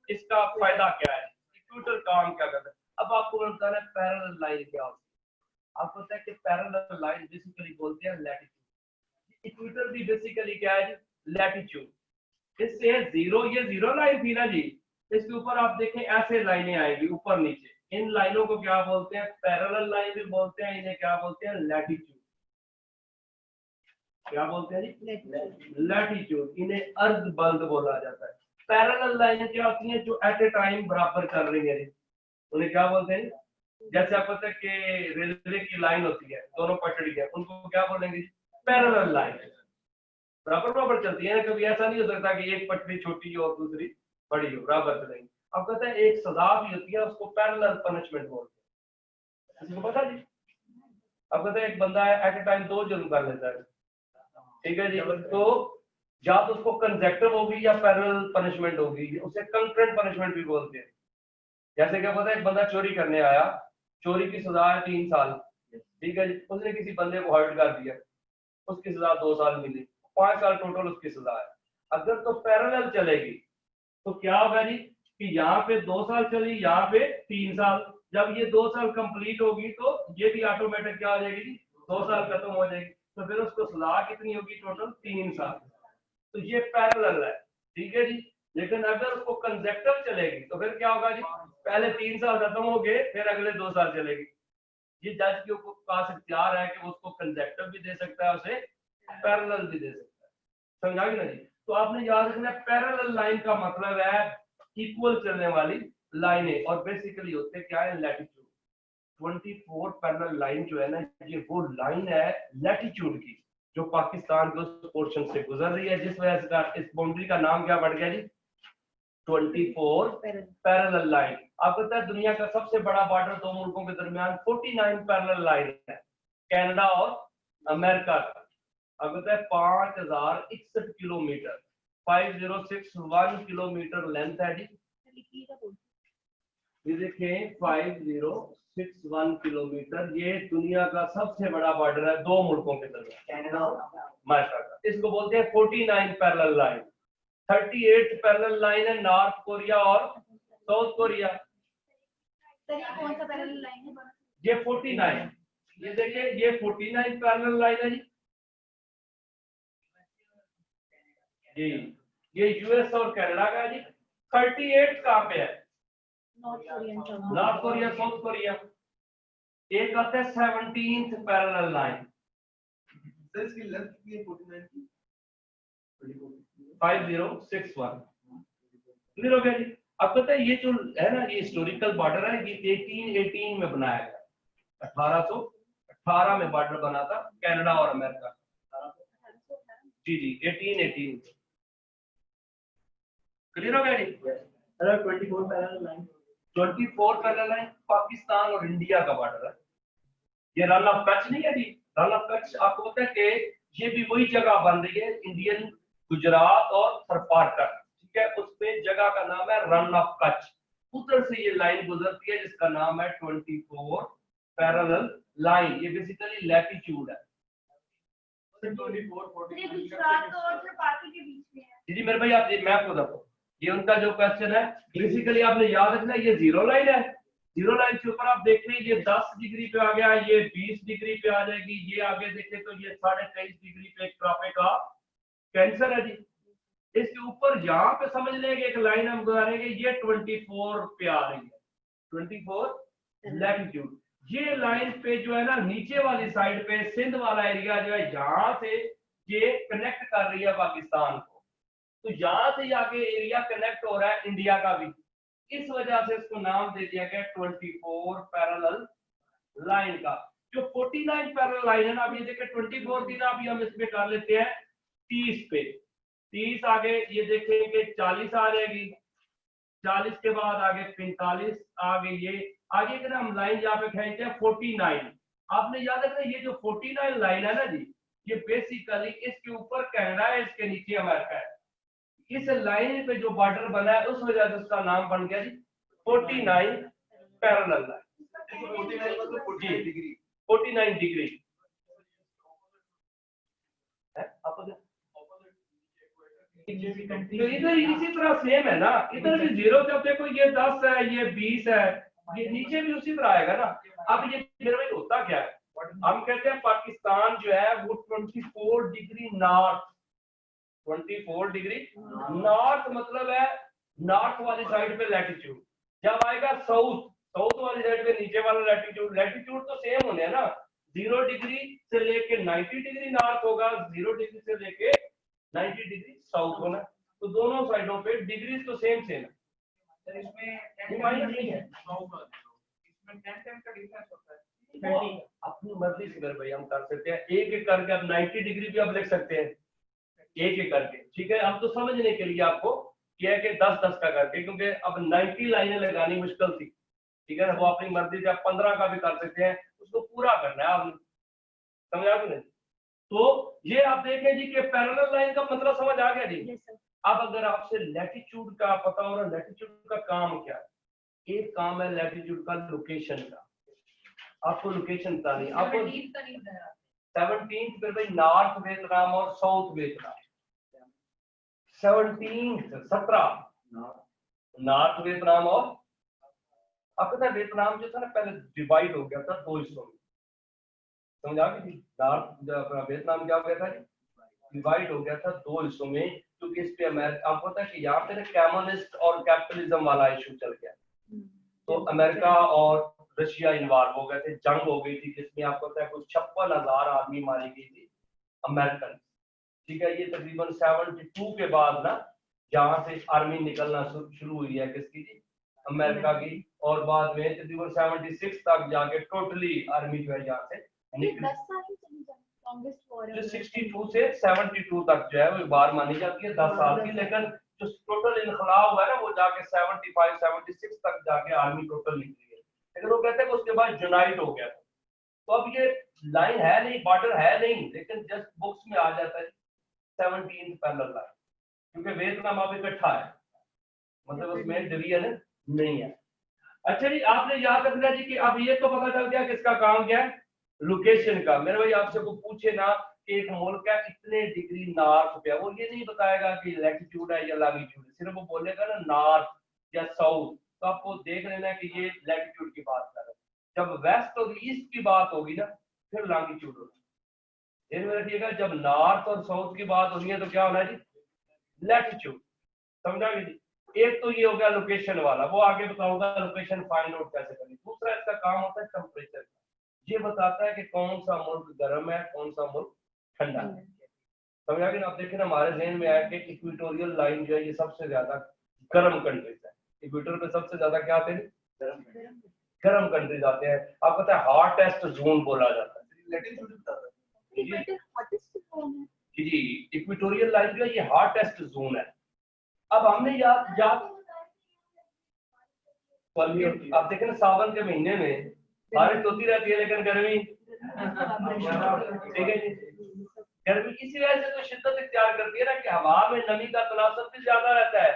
इसका फायदा क्या है, इक्वेटर काम क्या करता है। अब आपको बताना है पैरेलल लाइन क्या होती है। आपको पता है कि पैरेलल लाइन बेसिकली बोलते हैं लैटिट्यूड। इक्वेटर भी बेसिकली क्या है, लैटिट्यूड। इससे जीरो, ये जीरो लाइन थी ना जी, इसके ऊपर आप देखें ऐसे लाइनें आएगी ऊपर नीचे। इन लाइनों को क्या बोलते हैं, पैरेलल लाइन भी बोलते हैं, इन्हें क्या बोलते हैं, लैटिट्यूड। क्या बोलते हैं जी, लैटिट्यूड। इन्हें अर्धबंद बोला जाता है। पैरेलल लाइन क्या होती है, जो एट ए टाइम बराबर चल रही है, उन्हें क्या बोलते हैं। जैसे आपको पता है कि रेलवे की लाइन होती है, दोनों पटड़ी है, उनको क्या बोलेंगे, पैरेलल लाइन। बराबर बराबर चलती है, कभी ऐसा नहीं हो सकता कि एक पटड़ी छोटी हो और दूसरी बड़ी हो, बराबर चलेंगे। आपको पता है एक सजा भी होती है, उसको पैरेलल पनिशमेंट बोलते हैं। आपको पता जी। आपको पता है एक बंदा है एट ए टाइम 2 जुर्म कर लेता है, ठीक है जी, तो या तो उसको कंसेक्टिव होगी या पैरेलल पनिशमेंट होगी, उसे कंकरेंट पनिशमेंट भी बोलते हैं। जैसे क्या पता है एक बंदा चोरी करने आया, चोरी की सजा है 3 साल, ठीक है जी, उसने किसी बंदे को हर्ट कर दिया, उसकी सजा 2 साल मिली, 5 साल टोटल उसकी सजा है। अगर तो पैरेलल चलेगी तो क्या होगा जी कि यहाँ पे 2 साल चली, यहाँ पे 3 साल। जब ये 2 साल कंप्लीट होगी तो ये भी ऑटोमेटिक क्या हो जाएगी जी, 2 साल खत्म हो जाएगी, तो फिर उसको सजा कितनी होगी, टोटल 3 साल। तो ये पैरेलल है, ठीक है जी। लेकिन अगर उसको कंसेक्टिव चलेगी तो फिर क्या होगा जी, पहले 3 साल खत्म हो गए, फिर अगले 2 साल चलेगी। ये जज के पास इख्तियार है कि वो उसको कंसेक्टिव भी दे सकता है, उसे पैरेलल भी दे सकता है। समझा गया ना जी। तो आपने याद रखना पैरेलल लाइन का मतलब है इक्वल चलने वाली लाइनें, और बेसिकली होते क्या है, लैटिट्यूड। 24 पैरेलल लाइन जो है ना, ये वो लाइन है लैटिट्यूड की, जो पाकिस्तान के उस पोर्शन से गुजर रही है, जिस वजह से इस बाउंड्री का नाम क्या बढ़ गया जी, 24 पैरेलल लाइन। आपको पता है दुनिया का सबसे बड़ा बॉर्डर 2 मुल्कों के दरमियान 49 पैरेलल लाइन है, कनाडा और अमेरिका का। आपको पता है 5061 किलोमीटर, 5061 किलोमीटर लेंथ है जी। ये देखें 5061 किलोमीटर, ये दुनिया का सबसे बड़ा बॉर्डर है 2 मुल्कों के दरमियान, कनाडा और अमेरिका का। इसको बोलते हैं 49 पैरेलल लाइन। 38 पैरेलल लाइन है नॉर्थ कोरिया और साउथ कोरिया। सर ये कौन सा पैरेलल लाइन है? ये 49, ये देखिए ये 49 पैरेलल लाइन है जी। ये यूएस और कनाडा का है जी। 38 कहाँ पे है, नॉर्थ कोरिया साउथ कोरिया। एक आता है 17th पैरेलल लाइन, सर इसकी लेंथ कितनी है 49 की? 5061। क्लियर हो गया जी। अब पता है ये जो है ना, ये हिस्टोरिकल बॉर्डर है, ये 1818 में बनाया गया। 1818 में बॉर्डर बना था कनाडा और अमेरिका। जी जी 1818। क्लियर हो गया जी। 24 parallel line, 24 parallel line Pakistan और इंडिया का बॉर्डर है। ये रन ऑफ कच्छ नहीं है जी। रन ऑफ कच्छ आपको पता है कि ये भी वही जगह बन रही है, इंडियन गुजरात और थरपारकर, ठीक है, उस पे जगह का नाम है रन ऑफ कच्छ। उधर से ये लाइन गुजरती है जिसका नाम है 24 पैरेलल लाइन, ये बेसिकली लैटिट्यूड है। 24 ये गुजरात और चपाती के बीच में है। जी मेरे भाई आप मैं आपको बताता हूँ, ये उनका जो क्वेश्चन है बेसिकली आपने याद रखना, ये जीरो लाइन है, जीरो लाइन के ऊपर आप देख रहे हैं ये 10 डिग्री पे आ गया, ये 20 डिग्री पे आ जाएगी, ये आगे देखें तो ये 23.5 डिग्री पे एक ट्रॉपिक का कैंसर है जी। इसके ऊपर यहाँ पे समझ लेंगे एक लाइन हम गुजारेंगे, ये 24 पे आ रही है, 24 लैटिट्यूड। ये लाइन पे जो है ना नीचे वाली साइड पे सिंध वाला एरिया जो है, यहाँ से ये कनेक्ट कर रही है पाकिस्तान को, तो यहाँ से आगे एरिया कनेक्ट हो रहा है इंडिया का भी, इस वजह से इसको नाम दे दिया गया 24 पैरेलल लाइन का। जो 49 पैरेलल लाइन है ना, अब ये देखिए 24 थी ना, अभी हम इसमें कर लेते हैं 30 पे, 30 आगे ये देखेंगे 40 आ जाएगी, 40 के बाद आगे 45, आगे ये आगे के ना हम लाइन यहाँ पे खींचते हैं 49। आपने याद रखना ये जो 49 लाइन है ना जी, ये बेसिकली इसके ऊपर कनाडा है, इसके नीचे अमेरिका है। इस लाइन पे जो बॉर्डर बना है उस वजह से उसका नाम बन गया जी 49 पैरेलल लाइन। 49 मतलब 48 डिग्री 49 डिग्री है तो इधर इसी तरह सेम है ना, इधर भी जीरो, जब देखो ये 10 है, ये 20 है, ये नीचे भी उसी तरह आएगा ना। अब ये मेरे भाई होता क्या है, हम कहते हैं पाकिस्तान जो है वो 24 डिग्री नॉर्थ, 24 डिग्री नॉर्थ मतलब है नॉर्थ वाली साइड पे लैटिट्यूड। जब आएगा साउथ, साउथ वाली साइड पे नीचे वाला लैटिट्यूड, लैटिट्यूड तो सेम होने हैं ना, 0 डिग्री से लेके 90 डिग्री नॉर्थ होगा, 0 डिग्री से लेके 90 डिग्री साउथ होना, तो दोनों साइडों पे डिग्री तो सेम सेम है। सर इसमें ये माइनस नहीं है, इसमें 10 टाइम का डिफरेंस होता है। अपनी मर्जी से मेरे भाई हम कर सकते हैं, एक एक करके अब 90 डिग्री भी अब लिख सकते हैं, एक एक करके, ठीक है। अब तो समझने के लिए आपको क्या है कि 10-10 का करके, क्योंकि अब 90 लाइनें लगानी मुश्किल थी, ठीक है। वो अपनी मर्जी से आप 15 का भी कर सकते हैं, उसको पूरा करना है आपने, समझा कि नहीं। तो ये आप देखें जी कि पैरेलल लाइन का मतलब समझ आ गया जी। Yes, sir. अब अगर आपसे लैटिट्यूड का पता हो रहा, लैटिट्यूड का काम क्या है, एक काम है लैटिट्यूड का लोकेशन का, आपको लोकेशन बतानी, आपको 17 फिर भाई नॉर्थ वियतनाम और साउथ वियतनाम, 17 नॉर्थ वियतनाम और अब पता है वियतनाम जो था ना पहले डिवाइड हो गया था 2 हिस्सों में, समझा कि नॉर्थ वियतनाम क्या हो गया था, डिवाइड हो गया था 2 हिस्सों में, क्योंकि इस पे अमेरिका, आपको पता है कि यहाँ पे ना कम्युनिस्ट और कैपिटलिज्म वाला इशू चल गया, तो अमेरिका और रशिया इन्वॉल्व हो गए थे, जंग हो गई थी जिसमें आपको पता है कुछ 56,000 आदमी मारी गई थी अमेरिकन, ठीक है। ये तकरीबन 72 के बाद ना जहाँ से आर्मी निकलना शुरू हुई है किसकी जी, अमेरिका की, और बाद में तकरीबन 76 तक जाके टोटली आर्मी जो है यहाँ से निकली। 10 साल ही चली जाती कांग्रेस वॉर है। 62 से 72 तक जो है वो बार मानी जाती है 10 साल की, लेकिन जो टोटल इनकलाब हुआ है ना वो जाके 75 76 तक जाके आर्मी टोटल निकली है, लेकिन वो कहते हैं कि उसके बाद यूनाइट हो गया। तो अब ये लाइन है नहीं, बॉर्डर है नहीं, लेकिन जस्ट बुक्स में आ जाता है 17th पैरेलल लाइन, क्योंकि वियतनाम अब इकट्ठा है, मतलब उसमें डिवीजन नहीं है। अच्छा जी, आपने याद रखना जी कि अब ये तो पता चल गया किसका काम क्या है, लोकेशन का। मेरे भाई आपसे को पूछे ना कि एक मुल्क है इतने डिग्री नॉर्थ पे है, वो ये नहीं बताएगा कि लैटिट्यूड है या लॉन्गिट्यूड, सिर्फ वो बोलेगा ना नॉर्थ या साउथ, तो आपको देख लेना है कि ये लैटिट्यूड की बात कर रहा है। जब वेस्ट और ईस्ट की बात होगी ना फिर लॉन्गिट्यूड होगी, ध्यान में रखिएगा, जब नॉर्थ और साउथ की बात होनी है तो क्या होना है जी, लैटिट्यूड, समझा जी। एक तो ये हो गया लोकेशन वाला, वो आगे बताऊंगा लोकेशन फाइंड आउट कैसे करनी। दूसरा इसका काम होता है टेम्परेचर का, ये बताता है कि कौन सा मुल्क गर्म है कौन सा मुल्क ठंडा है, समझा कि आप देखें ना हमारे ज़हन में आया कि इक्वेटोरियल लाइन जो है ये सबसे ज्यादा गर्म कंट्रीज है, इक्वेटर पे सबसे ज्यादा क्या आते हैं, गर्म कंट्रीज आते हैं। आपको पता है हॉटेस्ट जोन बोला जाता है, लैटिट्यूड बताता है इक्वेटर हॉटेस्ट जोन है। जी इक्वेटोरियल लाइन जो है ये हॉटेस्ट जोन है। अब हमने याद आप देखें ना सावन के महीने में बारिश होती रहती है लेकिन गर्मी, ठीक है जी, गर्मी इसी वजह से तो शिद्दत इख्तियार करती है ना कि हवा में नमी का तनासब भी ज्यादा रहता है,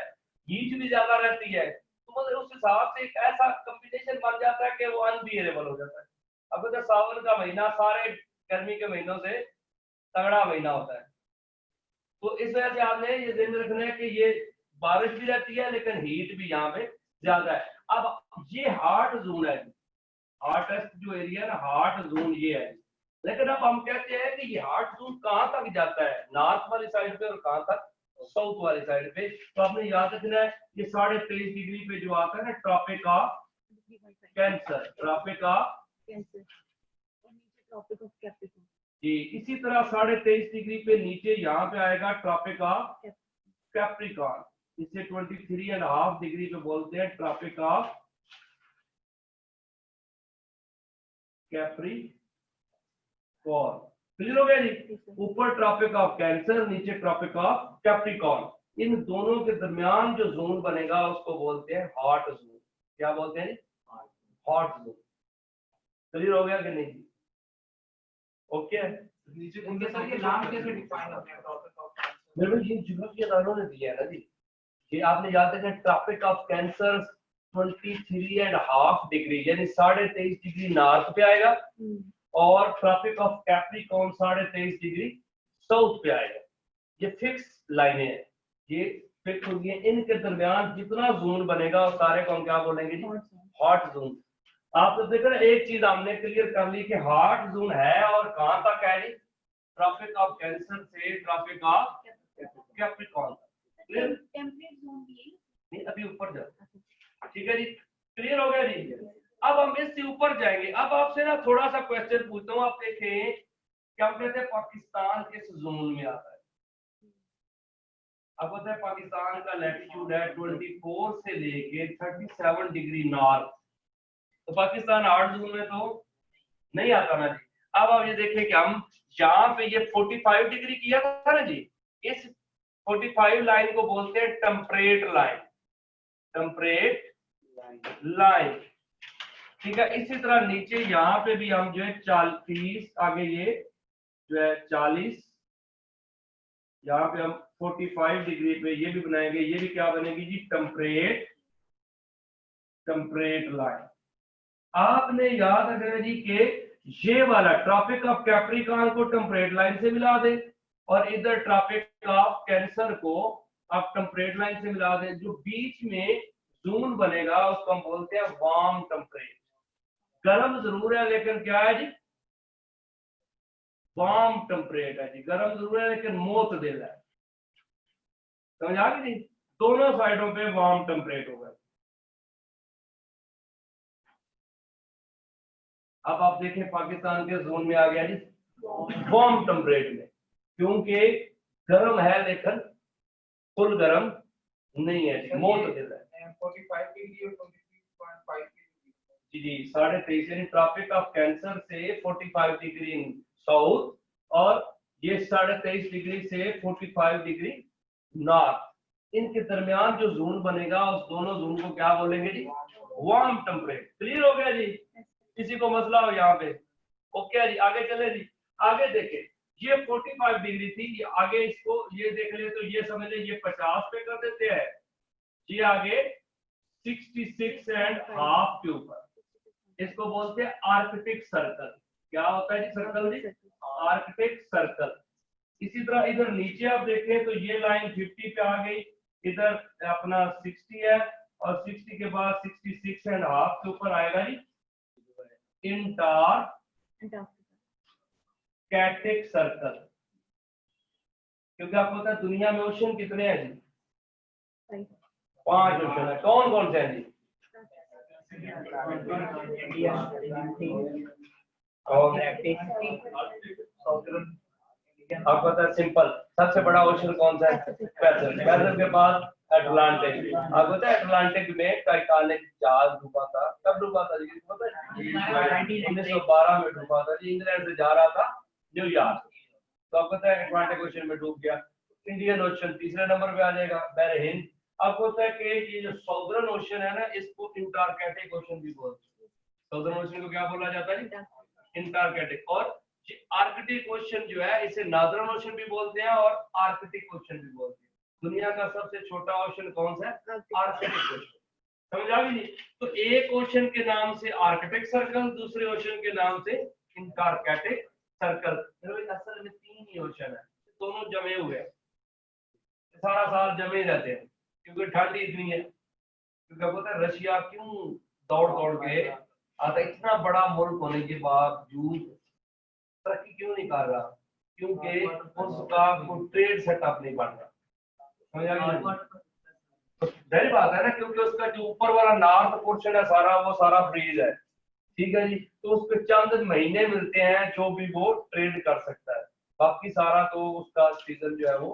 हीट भी ज्यादा रहती है, तो मतलब उस हिसाब से एक ऐसा कॉम्बिनेशन बन जाता है कि वो अनबियरेबल हो जाता है। अब तो सावन का महीना सारे गर्मी के महीनों से तगड़ा महीना होता है, तो इस वजह से आपने ये ध्यान रखना है कि ये बारिश भी रहती है लेकिन हीट भी यहाँ पे ज्यादा है। अब ये हॉट जोन है, हॉटेस्ट जो एरिया है ना, हॉट जोन ये है। लेकिन अब हम कहते हैं कि ये हॉट जोन कहाँ तक जाता है, नॉर्थ वाली साइड पे और कहाँ तक, साउथ वाली साइड पे। तो आपने याद रखना है ये 23.5 डिग्री पे जो आता है ना, Tropic of Cancer, Tropic of Cancer और नीचे ट्रॉपिक ऑफ कैप्रिकॉर्न। जी। इसी तरह 23.5 डिग्री पे नीचे यहाँ पे आएगा ट्रॉपिक ऑफ कैप्रिकॉर्न, इसे 23.5 डिग्री पे बोलते हैं ट्रॉपिक ऑफ कैप्रिकॉर्न। क्लियर हो गया जी? ऊपर ट्रॉपिक ऑफ कैंसर, नीचे ट्रॉपिक ऑफ कैप्रिकॉर्न, इन दोनों के दरमियान जो जोन बनेगा उसको बोलते हैं हॉट जोन। क्या बोलते हैं? Hot zone. क्लियर हो गया कि नहीं? ओके। नीचे उनके सर ये नाम कैसे डिफाइन होते हैं टॉपिक ऑफ मेरे को ये ज्योग्राफी वालों ने दिया है ना जी, ये आपने याद रखना ट्रॉपिक ऑफ कैंसर 23.5 डिग्री यानी 23.5 डिग्री नॉर्थ पे आएगा और Tropic of Capricorn 23.5 degree south पे आएगा। ये फिक्स लाइनें हैं, ये फिक्स होगी। इनके दरमियान जितना जोन बनेगा उस सारे को हम क्या बोलेंगे जी? Hot zone. आप तो देखो ना, एक चीज हमने क्लियर कर ली कि हॉट जोन है और कहां तक है जी? ट्रॉपिक ऑफ कैंसर से Tropic of Capricorn. Clear? Temperate zone भी है नहीं, अभी ऊपर जाओ। ठीक है जी, क्लियर हो गया जी? अब हम इससे ऊपर जाएंगे। अब आपसे ना थोड़ा सा क्वेश्चन पूछता हूँ, आप देखें क्या कहते हैं पाकिस्तान किस जोन में आता है? अब होता है पाकिस्तान का लैटिट्यूड है 24 से लेके 37 डिग्री नॉर्थ, तो पाकिस्तान हॉट जोन में तो नहीं आता ना जी। अब आप ये देखें कि हम यहाँ पे ये 45 डिग्री किया था ना जी, इस 45 लाइन को बोलते हैं टेम्परेट लाइन, टेम्परेट लाइन। ठीक है। इसी तरह नीचे यहाँ पे भी हम जो है 40 आगे ये जो है 40, यहाँ पे हम 45 डिग्री पे ये भी बनाएंगे, ये भी क्या बनेगी जी? Temperate, temperate line. आपने याद रखना जी कि ये वाला ट्रॉपिक ऑफ कैप्रिकॉर्न को टेम्परेट लाइन से मिला दे और इधर ट्रॉपिक ऑफ कैंसर को आप टेम्परेट लाइन से मिला दे। जो बीच में जोन बनेगा उसको हम बोलते हैं वार्म टेम्परेट। गर्म जरूर है लेकिन क्या है जी? वार्म टेम्परेट है जी। गर्म जरूर है लेकिन मोतदिल है। समझ आ गई नहीं? दोनों साइडों पे वार्म टेम्परेट होगा। अब आप देखें पाकिस्तान के जोन में आ गया जी वार्म टेम्परेट में, क्योंकि गर्म है लेकिन फुल गर्म नहीं है जी, मोतदिल है। 45 डिग्री और 23.5 जी जी 23.5 यानी ट्रॉपिक ऑफ कैंसर से 45 डिग्री साउथ और ये 23.5 डिग्री से 45 डिग्री नॉर्थ, इनके दरमियान जो जोन बनेगा उस दोनों जोन को क्या बोलेंगे जी? Warm temperate. क्लियर हो गया जी? किसी को मसला हो यहाँ पे? ओके जी, आगे चले जी। आगे देखें, ये 45 डिग्री थी, ये आगे इसको ये देख ले तो ये समझ ले ये 50 पे कर देते हैं, ये आगे 66.5 के ऊपर, इसको बोलते हैं आर्कटिक सर्कल। क्या होता है जी सर्कल जी? Arctic circle. इसी तरह इधर नीचे आप देखें तो ये लाइन 50 पे आ गई, इधर अपना 60 है और 60 के बाद 66.5 के ऊपर आएगा जी इंटार्कटिक सर्कल। क्योंकि आपको पता है दुनिया में ओशन कितने हैं जी? 5 ओशन है। कौन कौन से हैं जी? आपको पता है सिंपल सबसे बड़ा ओशन कौन सा है? पैसिफिक। पैसिफिक के बाद अटलांटिक। आपको पता है अटलांटिक में टाइटैनिक जहाज डूबा था, कब डूबा था जी? पता है 1912 में डूबा था जी, इंग्लैंड से जा रहा था न्यूयॉर्क, तो आपको पता है अटलांटिक ओशन में डूब गया। इंडियन ओशन तीसरे नंबर पे आ जाएगा, बहर हिंद। आपको पता है कि ये जो साउदर्न ओशन है ना, इसको इंटार्कटिक ओशन भी बोलते हैं। साउदर्न ओशन को क्या बोला जाता है? इंटार्कटिक। और आर्कटिक ओशन जो है इसे नॉर्दर्न ओशन भी बोलते हैं और आर्कटिक ओशन भी बोलते हैं। दुनिया का सबसे छोटा ओशन कौन सा है? Arctic ocean. समझ आ गई जी। तो एक ओशन के नाम से आर्कटिक सर्कल, दूसरे ओशन के नाम से इंटार्कटिक सर्कल। असल में 3 ही ओशन है, दोनों जमे हुए हैं, सारा साल जमे रहते हैं क्योंकि ठंड इतनी है। क्योंकि पता है रशिया क्यों दौड़ दौड़ के आता, इतना बड़ा मुल्क होने के बावजूद तरक्की क्यों नहीं कर रहा? क्योंकि उसका कोई ट्रेड सेटअप नहीं बन रहा। समझ आ गया? जाहिर बात है ना, क्योंकि उसका जो ऊपर वाला नॉर्थ पोर्शन है सारा, वो सारा फ्रीज है, ठीक है जी। तो उसको चंद महीने मिलते हैं जो भी वो ट्रेड कर सकता है, बाकी सारा तो उसका सीजन जो है वो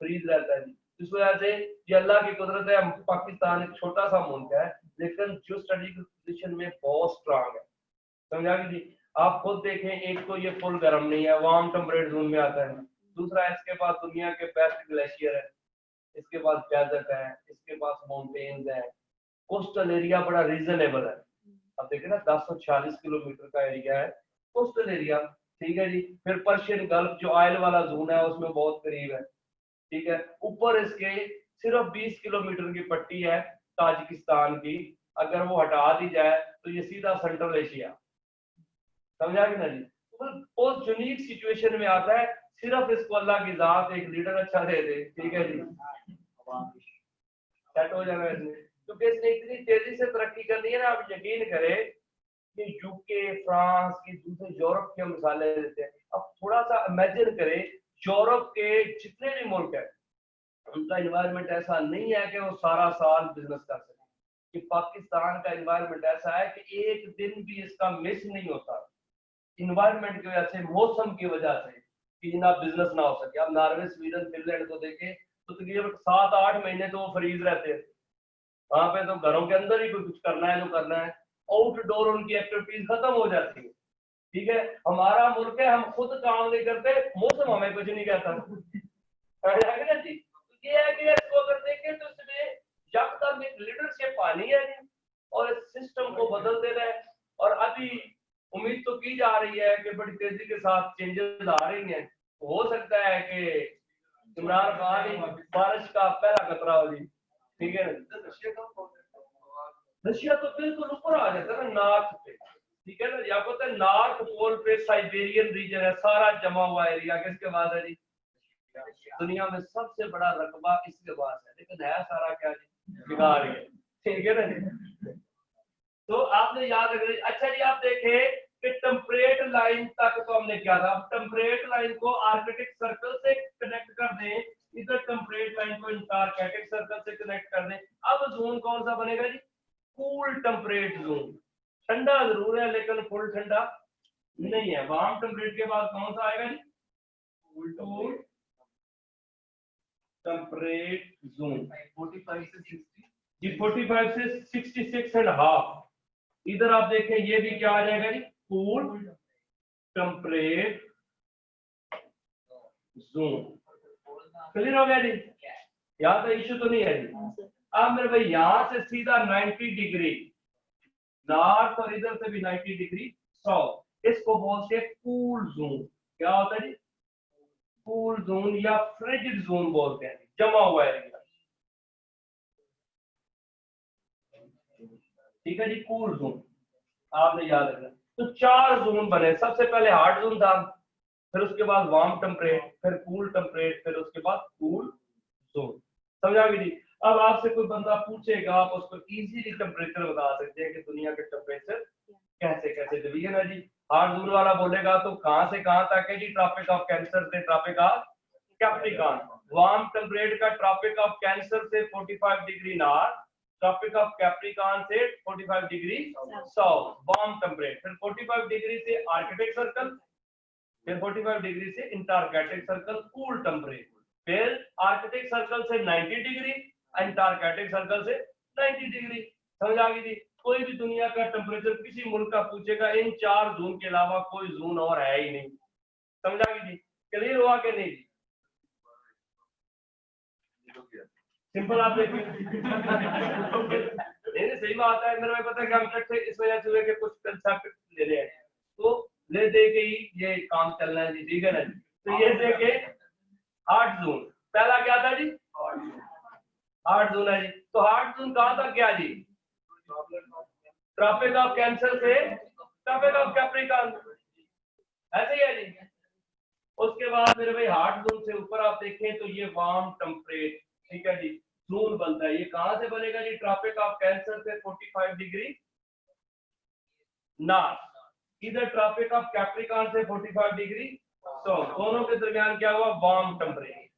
फ्रीज रहता है जी। इस वजह से ये अल्लाह की कुदरत है। पाकिस्तान एक छोटा सा मुल्क है, लेकिन जो स्टडी की पोजीशन में बहुत स्ट्रांग है। समझा कि जी। आप खुद देखें, एक तो ये फुल गर्म नहीं है, वार्म टेम्परेट जोन में आता है। दूसरा, इसके पास दुनिया के बेस्ट ग्लेशियर है, इसके पास डेजर्ट है, इसके पास माउंटेन्स है, कोस्टल एरिया बड़ा रीजनेबल है। अब देखिए ना, 1046 किलोमीटर का एरिया है कोस्टल एरिया, ठीक है जी। फिर पर्शियन गल्फ जो ऑयल वाला जोन है उसमें बहुत करीब है, ठीक है। ऊपर इसके सिर्फ 20 किलोमीटर की पट्टी है ताजिकिस्तान की, अगर वो हटा दी जाए तो ये सीधा सेंट्रल एशिया। समझा कि ना जी। तो बहुत यूनिक सिचुएशन में आता है, सिर्फ इसको अल्लाह की जात एक लीडर अच्छा दे दे, ठीक है जी, सेट हो जाएगा इसमें। क्योंकि इसने इतनी तेजी से तरक्की कर ली है ना, आप यकीन करें कि यूके, फ्रांस की, दूसरे यूरोप के मिसालें देते हैं। अब थोड़ा सा इमेजिन करें, यूरोप के जितने भी मुल्क है उनका इन्वायरमेंट ऐसा नहीं है कि वो सारा साल बिजनेस कर सके। कि पाकिस्तान का इन्वायरमेंट ऐसा है कि एक दिन भी इसका मिस नहीं होता, इन्वायरमेंट की वजह से, मौसम की वजह से, कि जनाब बिजनेस ना हो सके। अब नॉर्वे, स्वीडन, फिनलैंड को देखें तो तकरीबन 7-8 महीने तो वो फ्रीज रहते हैं वहां पे, तो घरों के अंदर ही कुछ करना है जो करना है, आउटडोर उनकी एक्टिविटीज खत्म हो जाती है, ठीक है। हमारा मुल्क है, हम खुद काम नहीं करते, मौसम हमें कुछ नहीं कहता है ना जी। तो ये है कि इसको अगर देखें तो इसमें यकदम एक लीडरशिप आनी है और इस सिस्टम को बदल देना है। और अभी उम्मीद तो की जा रही है कि बड़ी तेजी के साथ चेंजेस आ रही हैं। हो सकता है कि इमरान खान ही बारिश का पहला खतरा हो जी, ठीक है। रशिया तो बिल्कुल ऊपर आ जाता है ना, नॉर्थ पे, ठीक है ना। यहाँ पता है नॉर्थ पोल पे साइबेरियन रीजन है, सारा जमा हुआ एरिया किसके पास है जी? दुनिया में सबसे बड़ा रकबा इसके पास है, लेकिन है सारा क्या जी? बिगाड़ है, ठीक है ना जी। तो आपने याद रखना। अच्छा जी, आप देखें कि टेम्परेट लाइन तक तो हमने किया था, अब टेम्परेट लाइन को आर्कटिक सर्कल से कनेक्ट कर दें, इधर टेम्परेट लाइन को इंटार्कटिक सर्कल से कनेक्ट कर दें। अब जोन कौन सा बनेगा जी? Cool temperate zone. ठंडा जरूर है लेकिन फुल ठंडा नहीं है। वार्म टेम्परेट के बाद कौन सा आएगा जी? Cool temperate zone. 45 से 60 जी 45 से 66.5। इधर आप देखें, ये भी क्या आ जाएगा जी? Cool temperate zone. क्लियर हो गया जी? यहाँ तो इश्यू तो नहीं है जी। अब मेरे भाई यहाँ से सीधा 90 डिग्री नॉर्थ और इधर से भी 90 डिग्री साउथ, इसको बोलते हैं कूल जोन। क्या होता है जी? कूल जोन या फ्रिजिड जोन बोलते हैं, जमा हुआ एरिया, ठीक है जी। कूल जोन आपने याद रखना। तो 4 जोन बने। सबसे पहले हॉट जोन था, फिर उसके बाद वार्म टेम्परेट, फिर कूल टेम्परेट, फिर उसके बाद कूल जोन। समझा भी जी? अब आपसे कोई बंदा पूछेगा, आप उसको इजीली टेम्परेचर बता सकते हैं कि दुनिया के टेम्परेचर कैसे कैसे डिवीजन है जी। हॉट जोन वाला बोलेगा तो कहां से कहां तक है जी? ट्रॉपिक ऑफ कैंसर से Tropic of Capricorn. Warm temperate का ट्रॉपिक ऑफ कैंसर से 45 degree north, Tropic of Capricorn से 45 डिग्री साउथ, वार्म टेम्परेट। फिर 45 डिग्री से आर्कटिक सर्कल, फिर 45 डिग्री से इंटार्कटिक सर्कल कूल टेम्परेट, फिर आर्कटिक सर्कल से 90 डिग्री, अंटार्कटिक सर्कल से 90 डिग्री। समझ आ गई थी? कोई भी दुनिया का टेम्परेचर किसी मुल्क का पूछेगा, इन 4 जोन के अलावा कोई जोन और है ही नहीं। समझ आ गई थी? क्लियर हुआ कि नहीं? सिंपल आप देखिए नहीं सही बात है। मेरे को पता है कि हम इकट्ठे इस वजह से हुए कि कुछ कंसेप्ट ले रहे हैं, तो ले दे के ही ये काम चलना है जी, ठीक है ना जी। तो ये देखे 8 जोन। पहला क्या था जी? हार्ड जोन है जी। तो हार्ड जोन कहाँ तक गया जी? ट्रॉपिक ऑफ कैंसर से ट्रॉपिक ऑफ कैप्रिकॉर्न, ऐसे ही है जी। उसके बाद मेरे भाई हार्ड जोन से ऊपर आप देखें तो ये वार्म टेम्परेट, ठीक है जी, जोन बनता है। ये कहां से बनेगा जी? ट्रॉपिक ऑफ कैंसर से 45 डिग्री नॉर्थ, इधर ट्रॉपिक ऑफ कैप्रिकॉर्न से 45 डिग्री साउथ, दोनों के दरमियान क्या हुआ? Warm temperate.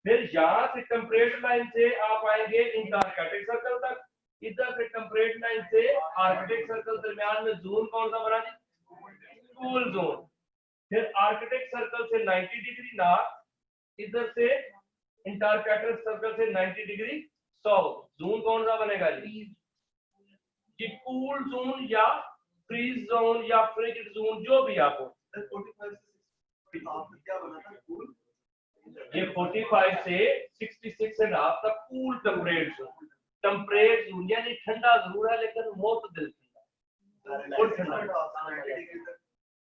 फिर यहाँ से टेम्परेट लाइन से आप आएंगे इंटार्कटिक सर्कल तक, इधर से टेम्परेट लाइन से आर्कटिक सर्कल दरमियान में जोन कौन सा बना जी? Cool zone. फिर आर्कटिक सर्कल से 90 डिग्री नॉर्थ, इधर से इंटार्कटिक सर्कल से 90 डिग्री साउथ, जोन कौन सा बनेगा जी? ये कूल जोन या फ्रीज जोन या फ्रिजिड जोन, जो भी आप हो। 45 से 60 आपने क्या बना था? कूल। ये 45 से 66 एंड हाफ तक cool temperate zone. Temperate zone यानी ठंडा जरूर है लेकिन मोतदिल ठंडा, फुल ठंडा।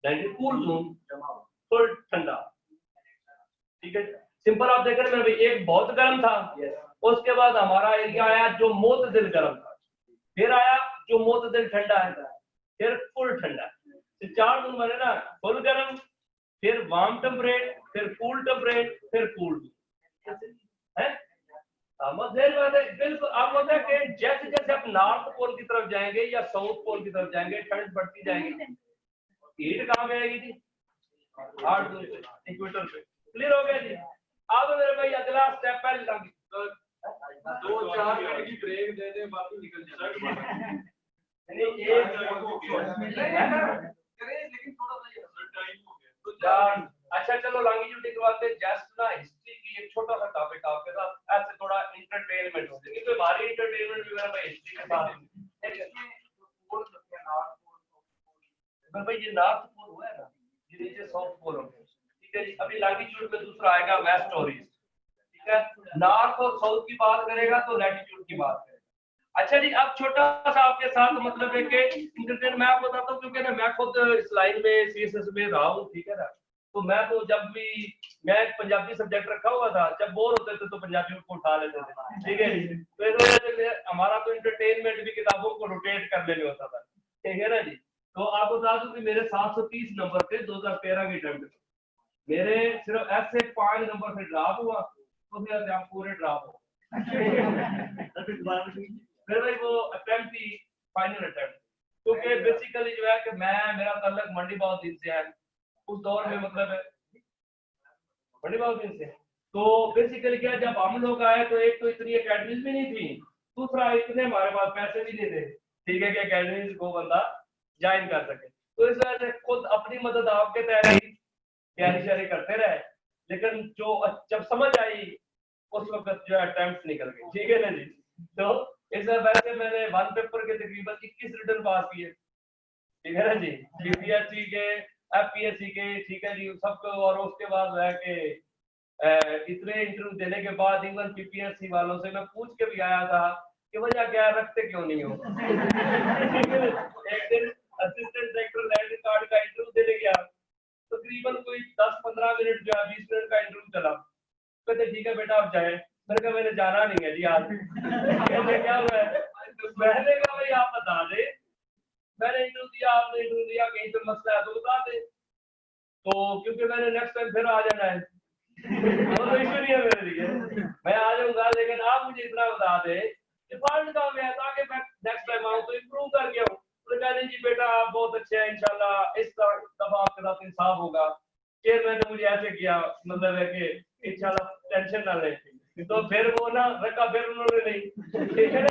90 कूल जोन, फुल ठंडा, ठीक है। सिंपल आप देख रहे हैं एक बहुत गर्म था, उसके बाद हमारा एरिया आया जो मोतदिल गर्म था, फिर आया जो मोतदिल ठंडा है, फिर फुल ठंडा। तो 4 जोन बने ना, फुल गर्म, फिर वार्म टेम्परेट, फिर कूल टेम्परेट, फिर कूल है। बिल्कुल आप बोलते हैं कि जैसे जैसे आप नॉर्थ पोल की तरफ जाएंगे या साउथ पोल की तरफ जाएंगे ठंड बढ़ती जाएगी। हीट कहाँ पे आएगी जी? हार्ड जोन पे, इक्वेटर पे। क्लियर हो गया जी। अब मेरे भाई अगला स्टेप है 2-4 मिनट की ब्रेक दे दे, बाकी निकल जाए। लेकिन थोड़ा सा टाइम हो गया तो जान अच्छा चलो लॉन्गिट्यूड के बाद जस्ट ना हिस्ट्री की एक छोटा सा टॉपिक आपके साथ ऐसे थोड़ा इंटरटेनमेंट हो जाएगी, तो हमारी इंटरटेनमेंट भी मेरा भाई हिस्ट्री के साथ है। भाई ये नॉर्थ पोल हुआ है ना, ये नीचे साउथ पोल हो गया, ठीक है जी। अभी लॉन्गिट्यूड में दूसरा आएगा वेस्ट और ईस्ट, ठीक है। नॉर्थ और साउथ की बात करेगा तो लैटिट्यूड की बात करेगा। अच्छा जी, अब छोटा सा आपके साथ मतलब है कि इंटरटेन मैं आपको बताता हूँ, क्योंकि ना मैं खुद इस लाइन में सीएसएस में रहा हूँ, ठीक है ना। तो मैं तो जब भी मैं एक पंजाबी सब्जेक्ट रखा हुआ था, जब बोर होते थे तो पंजाबी को उठा लेते थे, ठीक है। तो इस वजह से हमारा तो इंटरटेनमेंट भी किताबों को रोटेट करने में होता था, ठीक है ना जी। तो आपको बता दूं कि मेरे 730 नंबर थे 2013 के अटेम्प्ट, मेरे सिर्फ ऐसे 5 नंबर से ड्रॉप हुआ, तो फिर आप पूरे ड्रॉप हो फिर भाई वो अटेम्प्ट ही फाइनल अटेम्प्ट, क्योंकि बेसिकली जो है कि मैं मेरा ताल्लुक मंडी बाउद्दीन से है, उस दौर में मतलब है मंडी बाउद्दीन से। तो बेसिकली क्या, जब हम लोग आए तो एक तो इतनी एकेडमीज भी नहीं थी, दूसरा इतने हमारे पास पैसे भी नहीं थे, ठीक है, कि एकेडमीज को बंदा ज्वाइन कर सके। तो इस वजह से खुद अपनी मदद आपके तैयारी शारी करते रहे, लेकिन जो जब समझ आई उस वक्त जो अटेम्प्ट निकल गए, ठीक है ना जी। तो इस वजह से मैंने 1 पेपर के तकरीबन 21 रिटर्न पास किए, ठीक है ना जी, बीपीएससी के, एफपीएससी के, ठीक है जी, सबको। और उसके बाद जो है कि इतने इंटरव्यू देने के बाद इवन पीपीएससी वालों से मैं पूछ के भी आया था कि वजह क्या है, रखते क्यों नहीं हो एक दिन असिस्टेंट डायरेक्टर लैंड रिकॉर्ड का इंटरव्यू देने गया, तकरीबन कोई 10-15 मिनट जो है 20 मिनट का इंटरव्यू चला, कहते ठीक है बेटा आप जाए। मैंने जाना नहीं है जी आज क्या हुआ है, मैंने कहा भाई आप बता दे, मैंने इंटरव्यू दिया, आपने इंटरव्यू दिया, कहीं पे मसला है तो बता दे, तो क्योंकि मैंने नेक्स्ट टाइम फिर आ जाना है तो इशू नहीं है मेरे लिए, मैं आ जाऊंगा, लेकिन आप मुझे इतना बता दे कि फॉल्ट कहाँ गया, ताकि मैं नेक्स्ट टाइम आऊँ तो इम्प्रूव कर गया हूँ। तो कहने जी बेटा आप बहुत अच्छे हैं, इंशाल्लाह इस दफा आपके साथ इंसाफ होगा। चेयरमैन ने मुझे ऐसे किया, मतलब है कि इंशाल्लाह टेंशन ना ले, तो फिर वो ना रखा, फिर उन्होंने नहीं, ठीक है ना।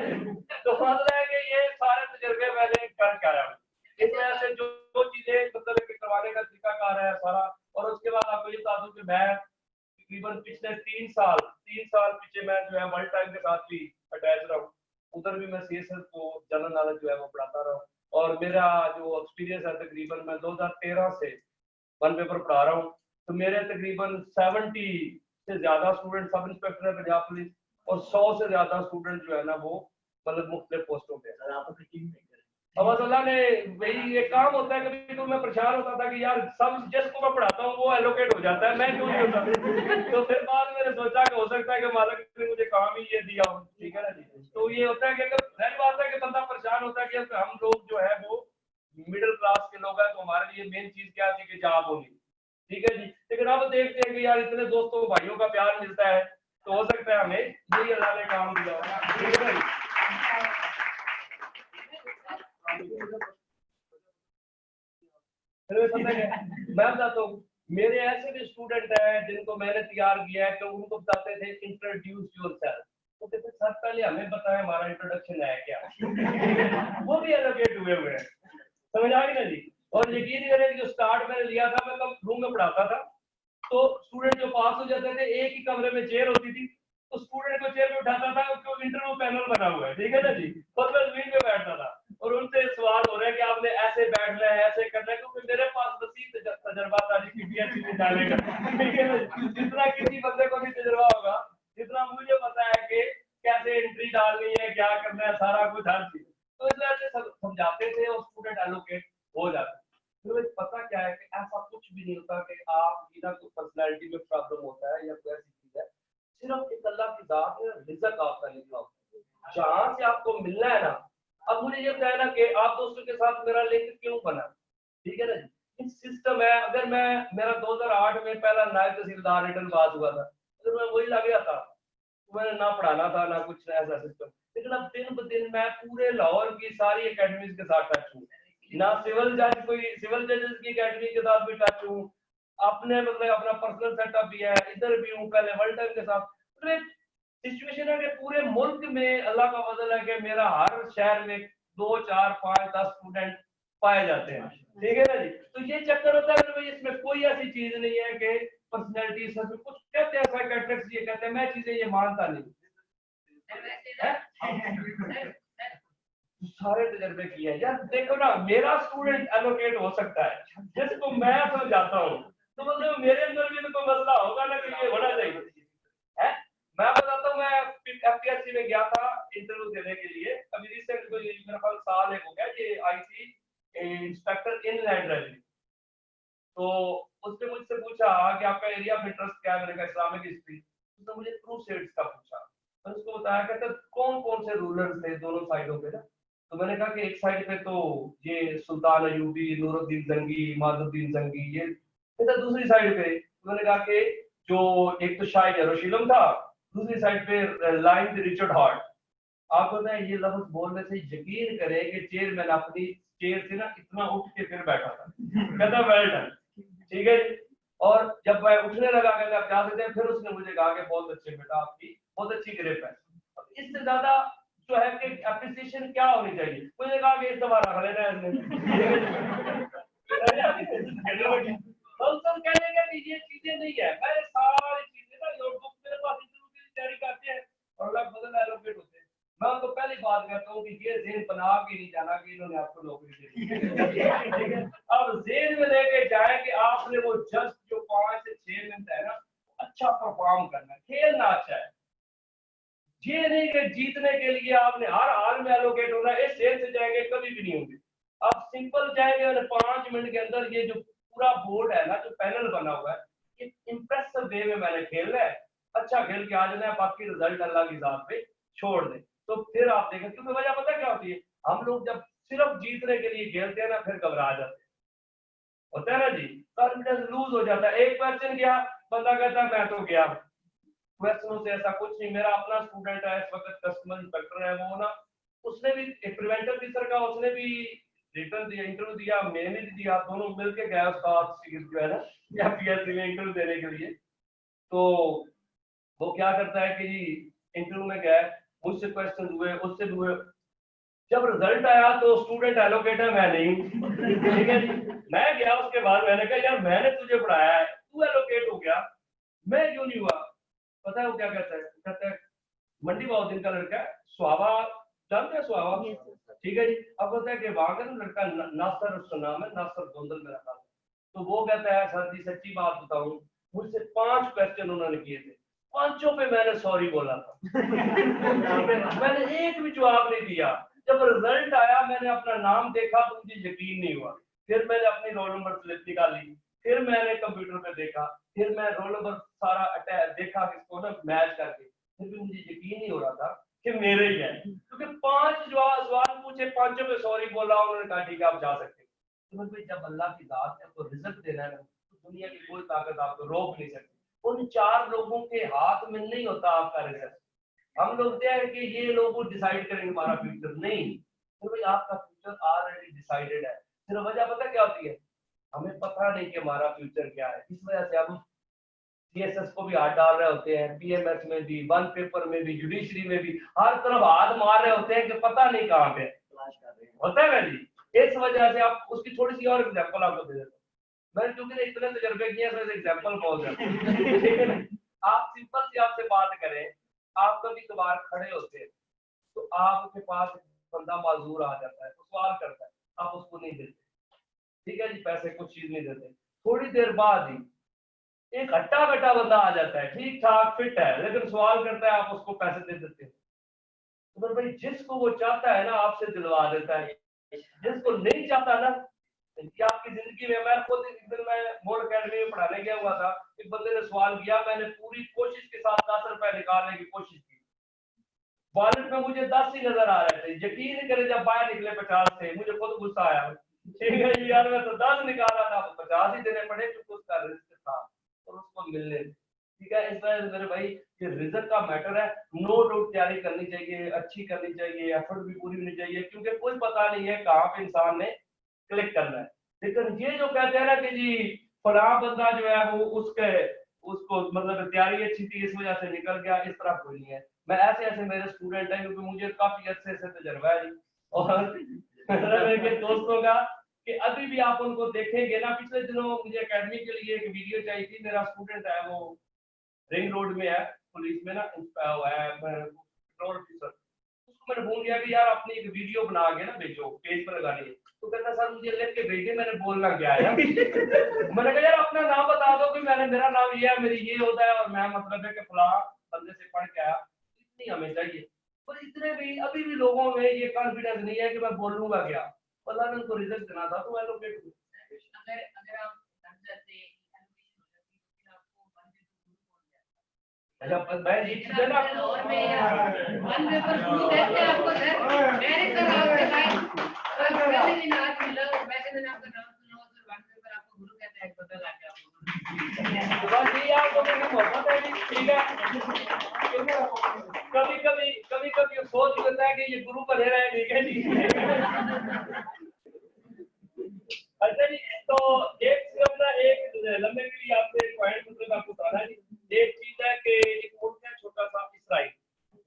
तो मतलब है कि ये सारे तजर्बे मैंने करके आया हूँ, इस वजह से जो चीजें मतलब करवाने का तरीकाकार है सारा। और उसके बाद आपको ये बता दूं कि मैं तकरीबन पिछले 3 साल पीछे मैं जो है वर्ल्ड टाइम के साथ भी अटैच रहा हूँ, उधर भी मैं सीएसएस को जनरल नॉलेज जो है वो पढ़ाता रहा हूँ। और मेरा जो एक्सपीरियंस है तकरीबन मैं 2013 से 1 पेपर पढ़ा रहा हूँ, तो मेरे तकरीबन 70 से ज्यादा स्टूडेंट सब इंस्पेक्टर है पंजाब पुलिस, और 100 से ज्यादा स्टूडेंट जो है ना वो मतलब मुख्तलिफ पोस्टों पे। अब अल्लाह ने वही ये काम होता है, कभी तो मैं परेशान होता था कि यार सब जिसको मैं पढ़ाता हूँ वो एलोकेट हो जाता है, मैं क्यों नहीं होता। तो फिर बाद में मैंने सोचा कि हो सकता है कि मालिक ने मुझे काम ही ये दिया हो, ठीक है ना जी। तो ये होता है कि अगर पहली बात है कि बंदा परेशान होता है कि हम लोग जो है वो मिडिल क्लास के लोग हैं, तो हमारे लिए मेन चीज क्या थी कि जॉब होनी, ठीक है जी। लेकिन अब देखते हैं कि यार इतने दोस्तों भाइयों का प्यार मिलता है, तो हो सकता है हमें यही अल्लाह ने काम दिया हो, ठीक है ना। मैं बताता हूँ, मेरे ऐसे भी स्टूडेंट हैं जिनको मैंने तैयार किया है, तो उनको बताते थे इंट्रोड्यूस योरसेल्फ, तो कहते सर पहले हमें बताएं हमारा इंट्रोडक्शन है क्या। वो भी एलोकेट हुए हैं, समझ आ गई ना जी। और यकीन करें कि जो स्टार्ट मैंने लिया था, मैं कब रूम में पढ़ाता था, तो स्टूडेंट जो पास हो जाते थे, एक ही कमरे में चेयर होती थी, तो स्टूडेंट को चेयर पे उठाता था, क्योंकि इंटरव्यू पैनल बना हुआ है, ठीक है ना जी। और मैं जमीन पे बैठता था और उनसे सवाल हो रहे हैं कि आपने ऐसे बैठना है, ऐसे करना है, क्योंकि मेरे पास वसीह तजर्बा था पीपीएससी में जाने का, ठीक है ना। जितना किसी बंदे को भी तजर्बा होगा, जितना मुझे पता है कि कैसे एंट्री डालनी है, क्या करना है, सारा कुछ हर चीज, तो इस वजह से समझाते थे और स्टूडेंट एलोकेट हो जाते। तो पता क्या है कि ऐसा कुछ भी नहीं होता कि आप बिना कोई पर्सनैलिटी में प्रॉब्लम होता है या कोई ऐसी चीज है, सिर्फ एक अल्लाह की जात है, रिज़्क आपका निकला होता है जहां से आपको मिलना है ना। अब मुझे ये बताया ना कि आप दोस्तों के साथ मेरा लिंक क्यों बना, ठीक है ना जी। सिस्टम है, अगर मैं मेरा 2008 में पहला नायब तहसीलदार रिटर्न पास हुआ था, अगर मैं वही लग गया था, तो मैंने ना पढ़ाना था ना कुछ ऐसा सिस्टम। लेकिन अब दिन ब दिन मैं पूरे लाहौर की सारी एकेडमीज के साथ टच हूँ, ना सिविल जज कोई सिविल जजेस की एकेडमी के साथ भी टच हूँ, अपने मतलब अपना पर्सनल सेटअप भी है, इधर भी हूँ, पहले वर्ल्ड टाइम के साथ। तो एक सिचुएशन है कि पूरे मुल्क में अल्लाह का फजल है कि मेरा हर शहर में 2, 4, 5, 10 स्टूडेंट पाए जाते हैं, ठीक है ना जी। तो ये चक्कर होता है भाई, इसमें कोई ऐसी चीज नहीं है कि पर्सनैलिटी सब कुछ कहते हैं, साइकियाट्रिस्ट ये कहते हैं, मैं चीजें ये मानता नहीं। सारे तजर्बे किए हैं यार, देखो ना, मेरा स्टूडेंट एलोकेट हो सकता है जिसको मैं समझाता हूँ, तो मतलब मेरे अंदर भी तो कोई मसला होगा ना कि ये होना चाहिए है। मैं बताता हूँ, मैं एफपीएससी में गया था इंटरव्यू देने के लिए, अभी रिसेंट कोई मेरा ख्याल साल एक हो गया, ये आई थी इंस्पेक्टर इनलैंड रेवेन्यू। तो उसने मुझसे पूछा कि आपका एरिया ऑफ इंटरेस्ट क्या है, मैंने कहा इस्लामिक हिस्ट्री। उसने मुझे ट्रू स्टेट्स का पूछा, मैंने उसको बताया कहता कौन कौन से रूलर्स थे दोनों साइडों पे ना। तो मैंने कहा कि एक साइड पे तो ये सुल्तान अयूबी, नूरुद्दीन जंगी, इमादुद्दीन जंगी, ये कहता दूसरी साइड पे, तो मैंने कहा कि जो एक तो शाह यरूशलेम था, दूसरी साइड पे लाइन रिचर्ड हार्ट। आपको पता है ये लफ्ज बोलने से यकीन करें कि चेयरमैन अपनी चेयर से ना इतना उठ के फिर बैठा था, कहता वेल डन, ठीक है। और जब मैं उठने लगा कहता आप जा सकते हैं, फिर उसने मुझे कहा कि बहुत अच्छे बेटा, आपकी बहुत अच्छी ग्रिप है। इससे ज्यादा जो है कि एप्रिसिएशन क्या होनी चाहिए, मुझे कहा कि इस दफा रख लेना है। हम कहने का कि ये चीजें नहीं है, मैं सारी चीजें ना नोटबुक मेरे पास इंटरव्यू की तैयारी करते हैं और अल्लाह बदल एलोकेट होते हैं। मैं उनको पहली बात कहता हूँ कि ये जेन बना के नहीं जाना कि इन्होंने आपको नौकरी दे दी, ठीक है। अब जेन में लेके जाए कि आपने वो जस्ट जो 5 से 6 मिनट है ना, अच्छा परफॉर्म करना है, खेलना अच्छा है। ये नहीं कि जीतने के लिए आपने हर हाल में एलोकेट होना है, इस जेल से जाएंगे कभी भी नहीं होंगे। आप सिंपल जाएंगे और 5 मिनट के अंदर ये जो पूरा बोर्ड है ना, जो पैनल बना हुआ है, ये इंप्रेसिव वे में मैंने खेलना है, अच्छा खेल के आ जाना है, बाकी रिजल्ट अल्लाह की जात पे छोड़ दे। तो फिर आप देखें, क्योंकि वजह पता क्या होती है, हम लोग जब सिर्फ जीतने के लिए खेलते हैं ना, फिर घबरा जाते हैं, होता है ना जी, कॉन्फिडेंस लूज हो जाता है। एक क्वेश्चन गया, बंदा कहता है मैं तो गया। क्वेश्चनों से ऐसा कुछ नहीं, मेरा अपना स्टूडेंट है इस वक्त कस्टमर इंस्पेक्टर है, वो ना उसने भी एक प्रिवेंटिव ऑफिसर का उसने भी रिटर्न दिया, इंटरव्यू दिया, मैंने भी दिया, दोनों मिलके गए उसका जो है ना एफपीएससी में इंटरव्यू देने के लिए। तो वो क्या करता है कि जी इंटरव्यू में गए, मुझसे क्वेश्चन हुए, उससे भी हुए, जब रिजल्ट आया तो स्टूडेंट एलोकेट है, मैं नहीं हूँ, ठीक है जी। मैं गया उसके बाद, मैंने कहा यार मैंने तुझे पढ़ाया है, तू एलोकेट हो गया, मैं क्यों नहीं हुआ। पता है वो क्या कहता है, कहता है मंडी बहुद्दीन का लड़का है सुहावा, जानते हैं सुहावा, ठीक है जी। अब होता है कि वहां का लड़का नासर, उसका नाम है नासर गोंदल मेरा नाम। तो वो कहता है सर जी सच्ची बात बताऊं, मुझसे 5 क्वेश्चन उन्होंने किए थे, 5 पे मैंने सॉरी बोला था, मैंने एक भी जवाब नहीं दिया। जब रिजल्ट आया मैंने अपना नाम देखा तो मुझे यकीन नहीं हुआ। फिर मैंने अपनी रोल नंबर स्लिप निकाली, फिर मैंने कंप्यूटर पे देखा, फिर मैं रोल नंबर सारा देखा इसको ना मैच करके, फिर भी मुझे यकीन नहीं हो रहा था कि मेरे ही है, क्योंकि 5 सवाल पूछे, 5 में सॉरी बोला, उन्होंने कहा ठीक है आप जा सकते हैं। तो भाई जब अल्लाह की दात है आपको रिजल्ट देना है तो दुनिया की कोई ताकत आपको रोक नहीं सकती। उन 4 लोगों के हाथ में नहीं होता आपका रिजल्ट। हम लोग क्या है कि ये लोग डिसाइड करेंगे हमारा फ्यूचर, नहीं, तो भाई आपका फ्यूचर ऑलरेडी डिसाइडेड है। सिर्फ वजह पता क्या होती है, हमें पता नहीं कि हमारा फ्यूचर क्या है, इस वजह से हम सीएसएस को भी हाथ डाल रहे होते हैं, पीएमएस में भी, वन पेपर में भी, जुडिशरी में भी, हर तरफ हाथ मार रहे होते हैं कि पता नहीं कहाँ पे तलाश कर रहे हैं। होता है ना जी। इस वजह से आप उसकी थोड़ी सी और एग्जांपल आपको दे देता हूँ। मैंने क्योंकि इतने तजर्बे किए हैं, एग्जांपल बोल रहा हूँ, ठीक है ना। आप सिंपल सी आपसे बात करें, आप कभी कभार खड़े होते हैं तो आपके पास बंदा माजूर आ जाता है, तो सवाल करता है, आप उसको नहीं देते, ठीक है जी, पैसे कुछ चीज नहीं देते। थोड़ी देर बाद ही एक हट्टा कट्टा बंदा आ जाता है, ठीक ठाक फिट है, लेकिन सवाल करता है, आप उसको पैसे दे देते हैं। तो भाई जिसको वो चाहता है ना आपसे दिलवा देता है, जिसको नहीं चाहता ना, कि आपकी जिंदगी में, मैं खुद एक दिन मैं मोड़ अकेडमी में पढ़ाने गया हुआ था, एक बंदे ने सवाल किया, मैंने पूरी कोशिश के साथ 10 रुपए निकालने की कोशिश की, वॉलेट में मुझे 10 ही नजर आ रहे थे, यकीन नहीं करे जब बाहर निकले 50 थे, मुझे खुद गुस्सा आया, ठीक है जी यार मैं तो 10 निकाला था, 50 ही देने पड़े क्योंकि उसका रिस्क था और उसको मिलने थे, ठीक है। इस वजह से मेरे भाई ये रिजल्ट का मैटर है, नो डाउट तैयारी करनी चाहिए, अच्छी करनी चाहिए, एफर्ट भी पूरी होनी चाहिए, क्योंकि कोई पता नहीं है कहाँ पे इंसान ने क्लिक करना है। लेकिन ये जो कहते हैं ना कि जी फला बंदा जो है वो उसको मतलब तैयारी अच्छी थी इस वजह से निकल गया, इस तरह कोई नहीं है। मैं ऐसे ऐसे मेरे स्टूडेंट हैं क्योंकि मुझे काफी अच्छे से तजर्बा है जी, और मेरे दोस्तों का कि अभी भी आप उनको देखेंगे ना, पिछले दिनों मुझे एकेडमी के लिए एक वीडियो चाहिए थी, मेरा स्टूडेंट है वो रिंग रोड में है, पुलिस में ना पेट्रोल ऑफिसर, उसको मैंने बोल दिया कि यार अपनी एक वीडियो बना के ना भेजो, पेज पर लगानी है, तो कहता सर मुझे लिख के भेजिए, मैंने बोलना क्या है मैंने कहा यार अपना नाम बता दो कि मेरा नाम ये है, मेरी ये होता है और मैं मतलब है कि फला बंदे से पढ़ के आया, इतनी हमें चाहिए। पर इतने भी अभी भी लोगों में ये कॉन्फिडेंस नहीं है कि मैं बोलूंगा क्या, अल्लाह ने उनको रिजल्ट देना था तो एलोकेट हुए। अगर अगर आप बन जाते अच्छा मैं ये चीजें ना और में वन पेपर शुरू करते हैं आपको सर, मेरे सर आपके साथ पहले दिन आज मिला, वैसे दिन आपका नाम सुना हो तो वन पेपर आपको गुरु कहते हैं, पता लग गया आपको। बस ये आपको मेरी मोहब्बत है कि ठीक है, कभी कभी सोच लेता है कि ये गुरु बने रहे, ठीक है जी। अच्छा जी, तो एक सिर्फ ना एक लंबे के लिए आपसे एक पॉइंट मतलब आपको बताना है जी। एक चीज है कि एक मुल्क है छोटा सा इसराइल,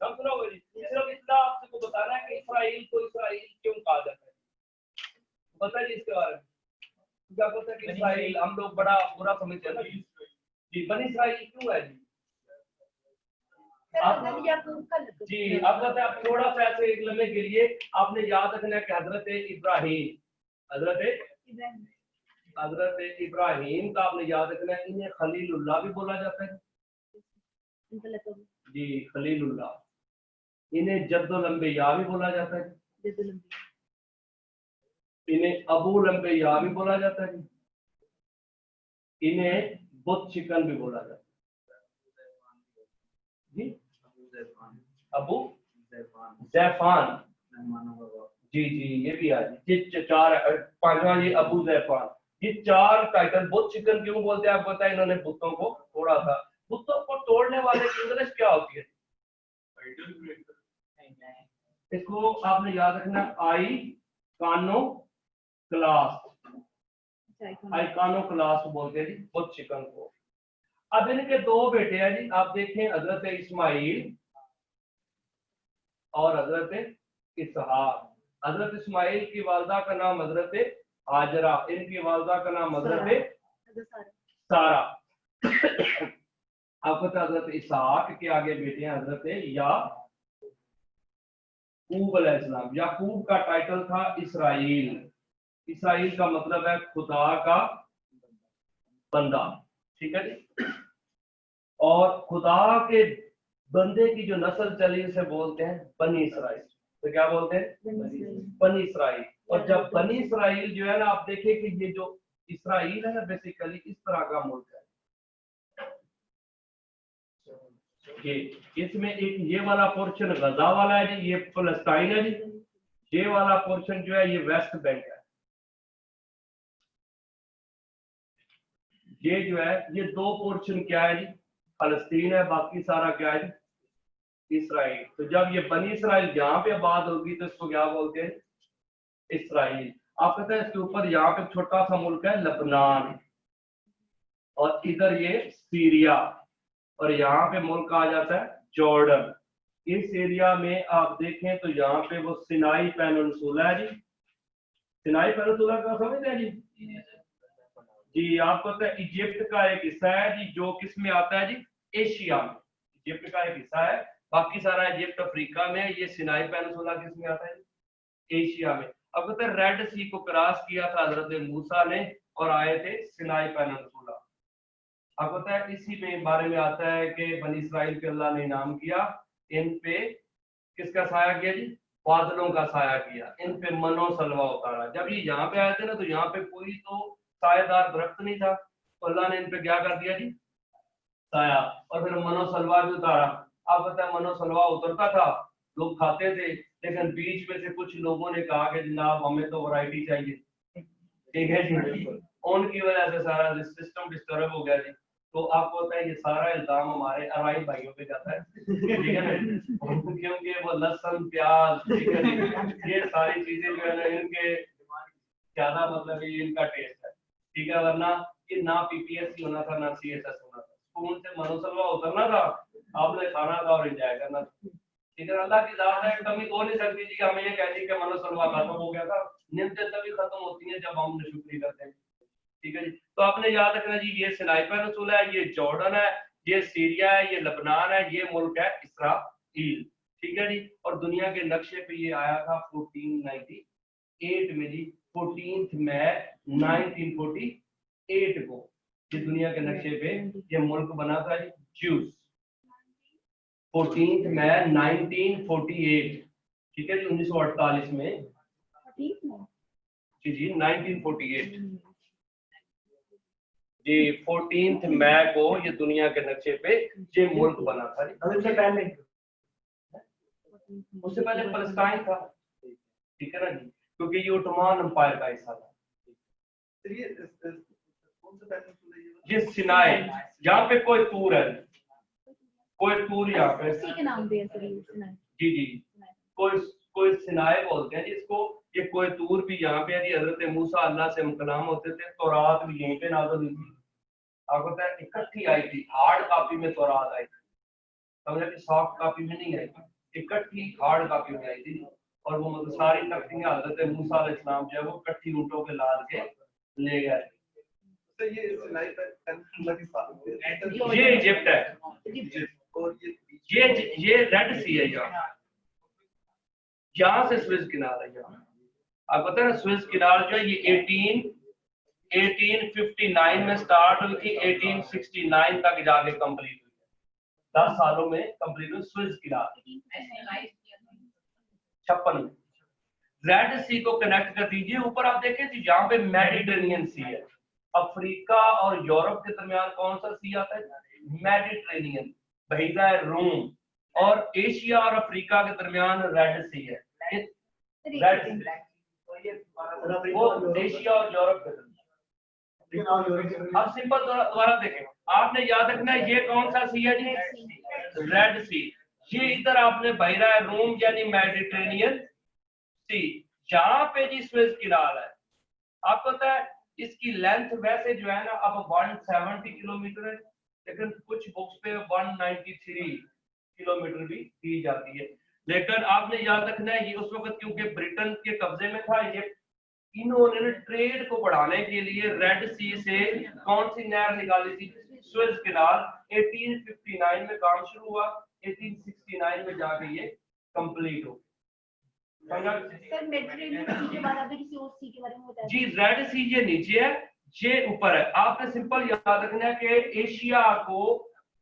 नाम सुना होगा जी, सिर्फ इतना आपको बताना है कि इसराइल को इसराइल क्यों कहा जाता है, पता है जी इसके बारे में? क्या पता है कि इसराइल हम लोग बड़ा बुरा समझते हैं ना जी, बनी इसराइल क्यों है जी? जी अब बताए, आप थोड़ा सा ऐसे एक लम्हे के लिए आपने याद रखना है कि हजरत इब्राहिम का आपने याद रखना है, इन्हें खलीलुल्लाह भी बोला जाता है जी, खलीलुल्लाह, इन्हें जद्दुल अंबिया भी बोला जाता है, इन्हें अबू लंबिया भी बोला जाता है, इन्हें बुत शिकन भी बोला जाता है जी, अबू जैफान जी जी, ये भी है जी, 5वां ये अबू जैफान, ये 4 टाइटल। बुत चिकन क्यों बोलते हैं आप बताएं, इन्होंने बुतों को तोड़ा था, बुतों को तोड़ने वाले की इंग्लिश क्या होती है? इसको आपने याद रखना, आइकानो क्लास बोलते हैं जी बुत चिकन को। अब इनके 2 बेटे हैं जी, आप देखें हजरत इस्माइल और हजरत इसहाक। हजरत इस्माइल की वालदा का नाम हजरत हाजरा, इनकी वालदा का नाम हजरत सारा। आपको पता हजरत इसहाक के आगे बेटे हैं हजरत याकूब अलैहिस्सलाम। याकूब का टाइटल था इसराइल, इसराइल का मतलब है खुदा का बंदा, ठीक है जी। और खुदा के बंदे की जो नस्ल चली उसे बोलते हैं बनी इसराइल। तो तो क्या बोलते हैं, बनी इसराइल। और जब बनी इसराइल जो है ना, आप देखें कि ये जो इसराइल है ना बेसिकली इस तरह का मुल्क है। ये इसमें एक ये वाला पोर्शन गजा वाला है जी, ये फलस्तीन है जी, ये वाला पोर्शन जो है ये वेस्ट बैंक है। ये जो है ये दो पोर्शन क्या है जी, फलस्तीन है, बाकी सारा क्या है जी, इसराइल। तो जब ये बनी इसराइल यहाँ पे आबाद होगी तो इसको क्या बोलते हैं, इसराइल। आप कहते हैं इसके ऊपर यहाँ पे छोटा सा मुल्क है लबनान, और इधर ये सीरिया, और यहाँ पे मुल्क आ जाता है जॉर्डन। इस एरिया में आप देखें तो यहाँ पे वो सिनाई पेनिनसुला है जी। सिनाई पेनिनसुला का समझते हैं जी, आपको पता है इजिप्ट का एक हिस्सा है जी, जो किस में आता है जी, एशिया में। इजिप्ट का एक हिस्सा है, बाकी सारा इजिप्ट अफ्रीका में, ये सिनाई पेनिनसुला किस में आता है जी, एशिया में। अब कहते हैं रेड सी को क्रॉस किया था हजरत मूसा ने और आए थे सिनाई पेनिनसुला। अब पता है इसी में बारे में आता है कि बनी इसराइल के अल्लाह ने इनाम किया, इन पे किसका साया किया जी, बादलों का साया किया, इन पे मनो सलवा उतारा। जब ये यहाँ पे आए थे ना तो यहाँ पे कोई तो सायेदार दरख्त नहीं था, तो अल्लाह ने इन पे क्या कर दिया जी, साया, और फिर मनो सलवा भी उतारा। आप पता है मनो सलवा उतरता था, लोग खाते थे, लेकिन बीच में से कुछ लोगों ने कहा कि जनाब हमें तो वैरायटी चाहिए, ठीक है जी, उनकी वजह से सारा सिस्टम डिस्टर्ब हो गया जी। तो आपको पता है ये सारा इल्जाम हमारे अराई भाइयों पे जाता है, ठीक है ना, क्योंकि वो लहसुन प्याज, ठीक है, ये सारी चीजें जो है ना इनके ज्यादा मतलब ये इनका टेस्ट है, ठीक है, वरना ये ना पीपीएससी होना था ना सीएसएस होना था, स्कूल से मनोसलवा उतरना था, आपने खाना था और एंजॉय करना था, ठीक है। अल्लाह की जात है, कमी हो नहीं सकती जी, हमें ये कह दी कि मनोसलवा खत्म हो गया था, नियमतें तभी खत्म होती हैं जब हम शुक्रिया करते हैं, ठीक है जी। तो आपने याद रखना जी, ये सिनाई पेनिनसुला है, ये जॉर्डन है, ये सीरिया है, ये लबनान है, ये मुल्क है इसराइल, ठीक है जी। और दुनिया के नक्शे पे ये आया था 1498 में जी, 14 मई 1948 को ये दुनिया के नक्शे पे ये मुल्क बना था जी, ज्यूस, 14 मई 1948, ठीक है जी, 1948 में जी 1948 जी, 14 मई को ये दुनिया के नक्शे पे ये मुल्क बना था। उससे पहले फलस्तीन था, ठीक है ना जी, क्योंकि ये ओटोमान एम्पायर का हिस्सा था। ये सिनाई, यहाँ पे कोई तूर है, कोई तूर यहाँ पे उसी के नाम पे है सर ये सिनाई। जी जी, कोई सिनाई बोलते हैं जिसको, ये कोई तूर भी यहाँ पे है जी। हजरत मूसा अल्लाह से कलाम होते थे, तौरात भी यहीं पे नाज़िल हुई थी। आपको पता है इकट्ठी आई थी, हार्ड कॉपी में तौरात आई थी, समझा कि सॉफ्ट कॉपी में नहीं आई थी, इकट्ठी हार्ड कॉपी में आई थी। और वो मतलब सारी तख्तियां हजरत मूसा अलैहिस्सलाम जो है वो इकट्ठी ऊंटों के लाद के ले गए। तो ये सिनाई पेनिनसुला की बात ये इजिप्ट है, और ये रेड सी है, यहाँ से स्विज किनार है। यहाँ आप पता है ना, स्विज किनार जो है ये 1859 में स्टार्ट हुई थी, 1869 तक जाके कंप्लीट हुई, 10 सालों में कंप्लीट हुई स्विज किनार। 56 रेड सी को कनेक्ट कर दीजिए। ऊपर आप देखें जी, यहाँ पे मेडिटेरेनियन सी है, अफ्रीका और यूरोप के दरमियान कौन सा सी आता है, मेडिटेरेनियन, बहिरा रूम, और एशिया और अफ्रीका के दरमियान रेड सी है, रेड वो एशिया और यूरोप के दरमियान। अब सिंपल दोबारा देखें, आपने याद रखना है ये कौन सा सी है जी, रेड सी। ये इधर आपने बहिरा रूम यानी मेडिटेरेनियन सी, जहां पे जी स्विज किनार है। आपको पता है इसकी लेंथ वैसे जो है ना अब 170 किलोमीटर है, लेकिन कुछ बुक्स पे 193 किलोमीटर भी दी जाती है। लेकिन आपने याद रखना है ये उस वक्त क्योंकि ब्रिटेन के कब्जे में था ये, इन्होंने ट्रेड को बढ़ाने के लिए रेड सी से कौन सी नहर निकाली थी, स्विज किनार। 1859 में काम शुरू हुआ, 1869 में जाके ये कंप्लीट हो। सर मेडिटेरेनियन सी के बाद आपने किसी और सी के बारे में बताया जी, रेड सी ये नीचे है, ये ऊपर है। आपने सिंपल याद रखना है कि एशिया को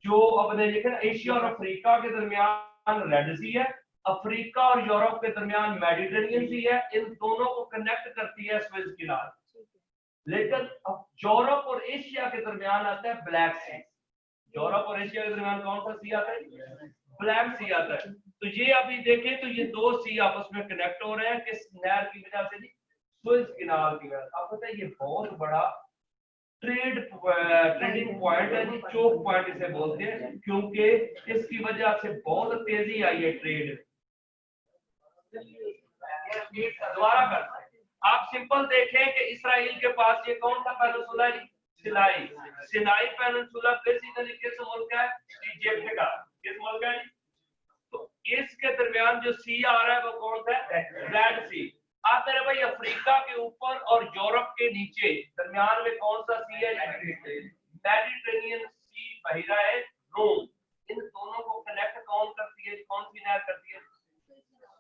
जो अपने लिखे ना, एशिया और अफ्रीका के दरमियान रेड सी है, अफ्रीका और यूरोप के दरमियान मेडिटेरेनियन सी है, इन दोनों को कनेक्ट करती है स्वेज कैनाल। लेकिन अब यूरोप और एशिया के दरमियान आता है ब्लैक सी। यूरोप और एशिया के दरमियान कौन सा सी आता है? ब्लैक सी आता है। तो ये अभी देखें तो ये दो सी आपस में कनेक्ट हो रहे हैं किस नहर की वजह से? जी, स्वेज कैनाल की वजह से। आपको पता है ये बहुत बड़ा ट्रेडिंग पॉइंट है जी, चोक पॉइंट इसे बोलते हैं, क्योंकि इसकी वजह से बहुत तेजी आई है ट्रेड। दोबारा करते हैं। आप सिंपल देखें कि इसराइल के पास ये कौन सा पेनिनसुला है? सिनाई। सिनाई पेनिनसुला बेसिकली किस मुल्क का है? इजिप्ट का। किस मुल्क का है? तो इसके दरमियान जो सी आ रहा है वो कौन सा है? रेड सी। आप मेरे भाई अफ्रीका के ऊपर और यूरोप के नीचे दरमियान में कौन सा सी है? मेडिटेरेनियन सी बह रहा है रोम। इन दोनों को कनेक्ट कौन करती है? कौन सी नहर करती है?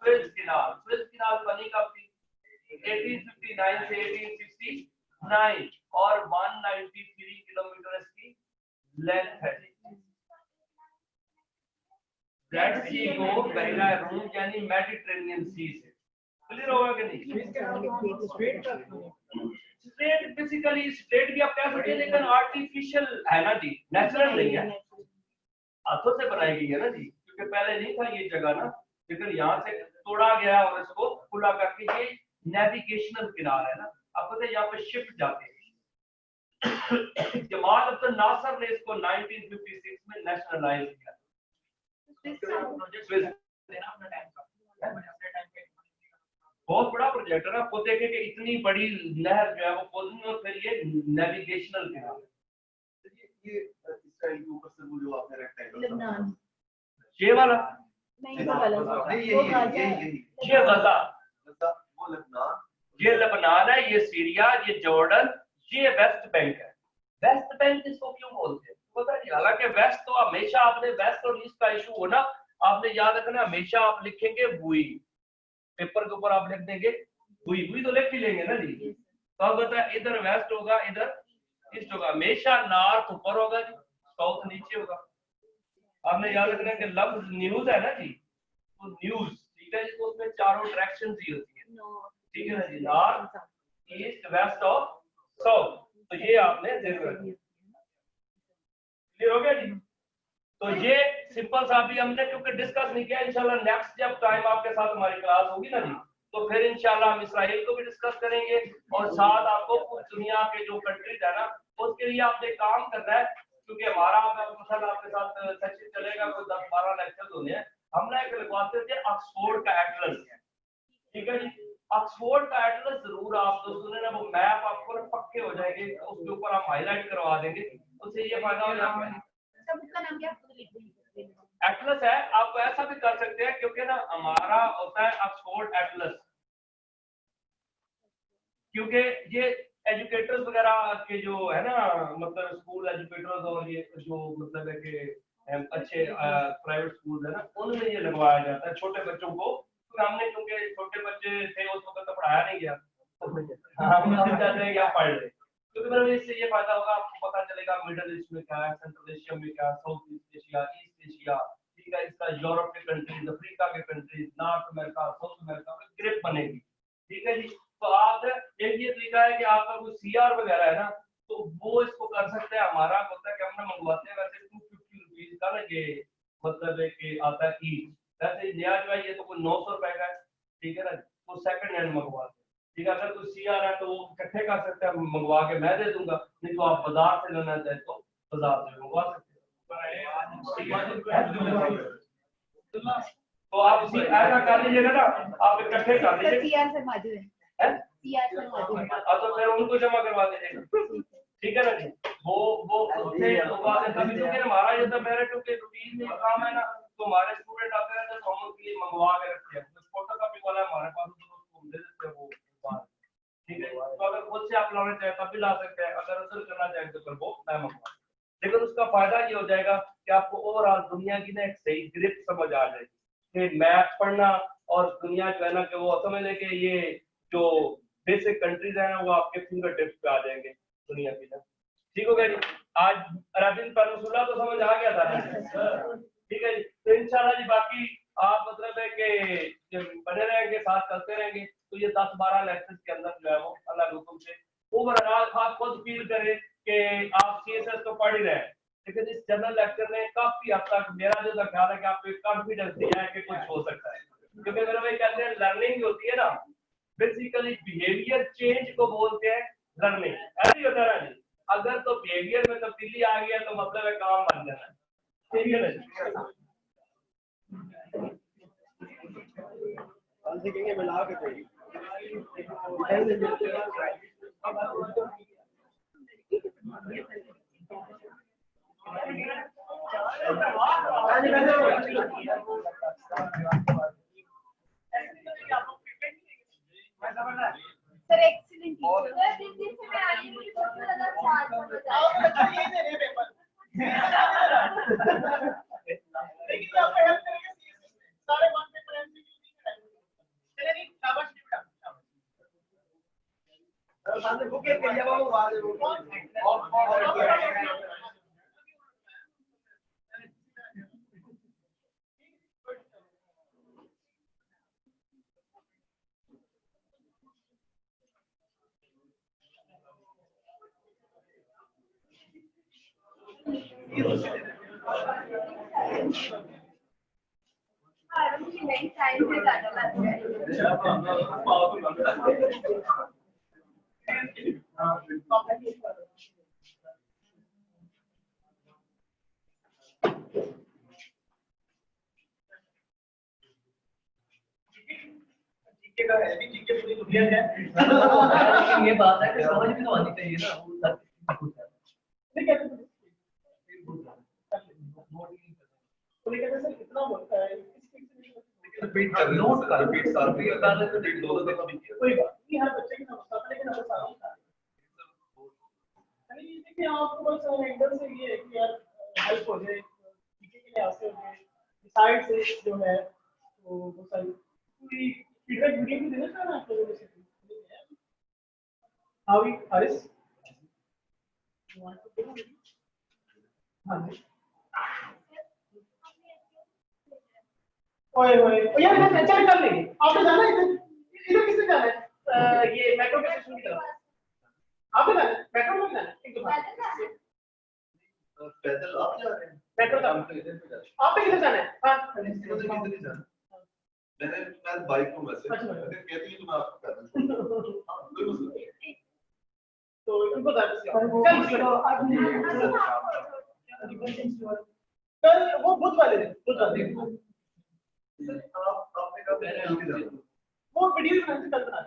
Suez canal. स्वेज कैनाल बनी कब थी? 1859 से 1869 और 193 किलोमीटर इसकी लेंथ है। रेड सी को बहरा रोम यानी मेडिटेरेनियन सी से। क्लियर होगा कि नहीं? स्ट्रेट बेसिकली स्ट्रेट भी आप कह सकते हैं, लेकिन आर्टिफिशियल है ना जी, नेचुरल नहीं है, हाथों से बनाई गई है ना जी, क्योंकि पहले नहीं था ये जगह ना, लेकिन यहाँ से तोड़ा गया और इसको खुला करके ये नेविगेशनल किनारा है ना। आप पता है यहाँ पे शिप जाते हैं। जमाल अब्दुल नासर ने इसको 1956 में नेशनलाइज किया। बहुत बड़ा प्रोजेक्ट है ना। आपको देखें कि इतनी बड़ी नहर जो है वो खोदनी और फिर ये नेविगेशनल किनारा। ये इसराइल के ऊपर से वो जो आपने रेक्टेंगल लबनान। ये वाला नहीं वो वाला नहीं वो गाजा है। ये गजा, वो लबनान, ये लेबनान है, ये सीरिया, ये जॉर्डन, ये वेस्ट बैंक है। वेस्ट बैंक इसको क्यों बोलते हैं पता नहीं। हालांकि वेस्ट तो हमेशा आपने वेस्ट और ईस्ट का इशू हो ना, आपने याद रखना हमेशा आप लिखेंगे बुई, पेपर के ऊपर आप लिख देंगे बुई। बुई तो लिख ही लेंगे ना जी। तो अब बताए इधर वेस्ट होगा, इधर ईस्ट होगा। हमेशा नॉर्थ ऊपर होगा जी, साउथ नीचे होगा। आपने याद रखना है कि लफ्ज न्यूज है ना जी, तो न्यूज ठीक है जी, तो उसमें चारों डायरेक्शंस ही होती है, ठीक है ना जी, नॉर्थ ईस्ट वेस्ट और साउथ। तो ये आपने देखना है। क्लियर हो गया जी? तो ये सिंपल सा भी हमने क्योंकि डिस्कस नहीं किया, इंशाल्लाह नेक्स्ट जब टाइम आपके साथ हमारी क्लास होगी ना जी, तो फिर इंशाल्लाह हम इसराइल को भी डिस्कस करेंगे और साथ आपको पूरी दुनिया के जो कंट्रीज है ना उसके लिए आपने काम करना है, क्योंकि हमारा आपके साथ सेक्शन चलेगा, कोई 10-12 लेक्चर होने हैं। हमने एक लिखवाते थे ऑक्सफोर्ड का एटलस, ठीक है जी। ऑक्सफोर्ड का एटलस जरूर आप दोस्तों ने ना वो मैप आपको पक्के हो जाएंगे, उसके ऊपर हम हाईलाइट करवा देंगे, उससे ये फायदा हो जाएगा। सब उसका नाम क्या खुद लिख देंगे। एटलस है, आप ऐसा भी कर सकते हैं क्योंकि ना हमारा होता है ऑक्सफोर्ड एटलस, क्योंकि ये एजुकेटर्स वगैरह के जो है ना, मतलब स्कूल एजुकेटर्स और ये जो मतलब है कि अच्छे प्राइवेट स्कूल है ना, उनमें ये लगवाया जाता है छोटे बच्चों को। तो हमने क्योंकि छोटे बच्चे थे उस वक्त तो पढ़ाया नहीं गया, हम चाहते हैं कि आप पढ़ लें, क्योंकि मतलब इससे ये फायदा होगा, आपको पता चलेगा मिडिल ईस्ट में क्या है, सेंट्रल एशिया में क्या, south east Asia, east Asia, ठीक है, इसका यूरोप के कंट्रीज, अफ्रीका के countries, north America, south America में ग्रिप बनेगी, ठीक है जी। तो आप एक ये तरीका है कि आपका कोई सीआर वगैरह है ना, तो वो इसको कर सकते हैं। हमारा होता है कि हमने मंगवाते हैं वैसे 250 रुपीज का ना, ये मतलब है कि आता है ईच, वैसे नया जो है ये तो कोई 900 रुपए का है, ठीक है ना, तो सेकंड हैंड मंगवाते हैं, ठीक है। अगर कोई सीआर है तो वो इकट्ठे कर सकते हैं, मंगवा के मैं दे दूंगा, नहीं तो आप बाजार से लेना चाहे तो बाजार से मंगवा सकते हैं। तो आप ऐसा कर लीजिएगा ना, आप इकट्ठे कर लीजिए, सीआर से मौजूद है, सीआर से मौजूद है, तो फिर उनको जमा करवा दीजिएगा, ठीक है ना जी। वो उससे मंगवा दें, तभी क्योंकि हमारा ये तो मेरा क्योंकि रूटीन में काम है ना, तो हमारे स्टूडेंट आते हैं तो हम उनके लिए मंगवा के रखते हैं। फोटो कॉपी वाला हमारे पास तो उसको दे देते हैं वो बाहर, ठीक है। तो अगर खुद से आप लाना चाहे तब भी ला सकते हैं, अगर असल करना चाहे तो फिर वो मैं मंगवा, लेकिन उसका फायदा ये हो जाएगा कि आपको ओवरऑल दुनिया की ना एक सही ग्रिप समझ आ जाएगी कि मैप पढ़ना और दुनिया जो है ना कि वो समझ लें कि ये जो बेसिक कंट्रीज है ना वो आपके फिंगर टिप्स पे आ जाएंगे दुनिया की ना, ठीक हो गया जी। आज अराबियन पेनिनसुला तो समझ आ गया था ना, ठीक है जी। तो इंशाल्लाह जी बाकी आप मतलब है कि जब बने रहेंगे, साथ चलते रहेंगे, तो ये 10-12 लेक्चर्स के अंदर जो है वो अल्लाह के हुक्म से ओवरऑल आप खुद फील करें कि आप सीएसएस तो पढ़ ही रहे हैं। लेकिन इस जनरल लेक्चर ने काफी हद तक मेरा जो ख्याल है कि आपको एक कॉन्फिडेंस दिया है कि कुछ हो सकता है, क्योंकि मेरे भाई कहते हैं लर्निंग होती है ना, बेसिकली बिहेवियर चेंज को बोलते हैं लर्निंग। ऐसे ही होता है ना जी, अगर तो बिहेवियर में तब्दीली आ गया तो मतलब है काम बन जाना है, ठीक है ना? सीखेंगे मिला के कोई सर एक्सीलेंट टीचर, जिस दिन से मैं आई हूँ सबसे ज्यादा चार्ज हो जाता लेकिन आप हेल्प करेंगे सारे वन पेपर एमसीक्यू चलिए नहीं शाबाश बेटा सामने बुक के लिए वो वाले मुझे नई साइंस से ज्यादा लगता है। जीके का है भी जीके पूरी दुनिया है लेकिन ये बात है कि समझ भी तो आनी चाहिए ना। ठीक है तो लेकिन सर कितना बोलता है रिपीट कर नोट कर रिपीट कर रही है कर तो रिपीट दो कोई बात नहीं हर बच्चे की समझता है लेकिन हर साल का यानी ये देखिए आपको बस एंगल से ये है कि यार हेल्प हो जाए जीके के लिए आसे हो जाए साइड से जो है तो वो सारी पूरी फीडबैक वीडियो भी देना चाह रहा है आप लोगों से हाउ हरिस हाँ जी ओए ओए यार मैं चल कर लेंगे आपने जाना है इधर किसने जाना है ये मेट्रो के स्टेशन की तरफ आपने जाना है मेट्रो में जाना है एक दो पैदल आप जा रहे हैं मेट्रो का आपने किधर जाना है हां किधर नहीं जाना मैं बाइक को वैसे अगर कहती है तो मैं आपको कर दूंगा कोई मसला नहीं तो इनको कल वो बुध वाले दिन आपने कब जल्दी जाना वो वीडियो बनाने से कल बना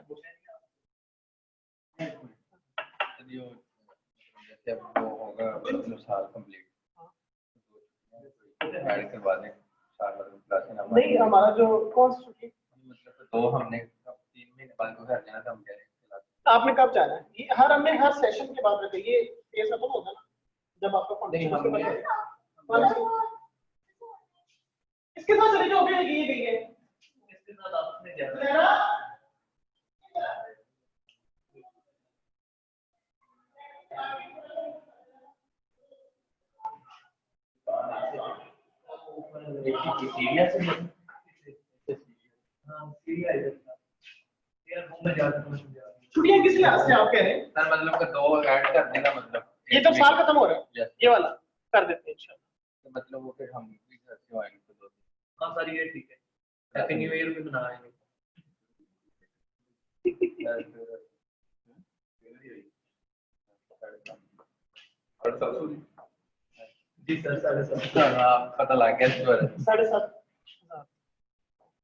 जैसे अब वो होगा मतलब साल कंप्लीट ऐड करवा दें साल मतलब क्लासें ना नहीं हमारा जो कौन सी मतलब तो हमने 3 महीने बाद को घर जाना था हम कह रहे हैं आपने कब जाना है ये हर हमने हर सेशन के बाद रखे ये खत्म होगा ना जब आपका फाउंडेशन इसके साथ चले जाओ ये गई है इसके साथ आपने क्या सीरियस है हां सीरियस यार घूमने जाते हैं छुट्टियां किस लिहाज से आप कह रहे हैं सर मतलब का 2 ऐड कर देना मतलब ये जब साल खत्म हो रहा है ये वाला कर देते हैं इंशाल्लाह तो मतलब वो फिर हम भी घर से आएंगे तो 2 हाँ सर ये ठीक है, हैप्पी न्यू ईयर भी मनाएंगे। जी सर 7:30 पता लग गया इस बार 7:30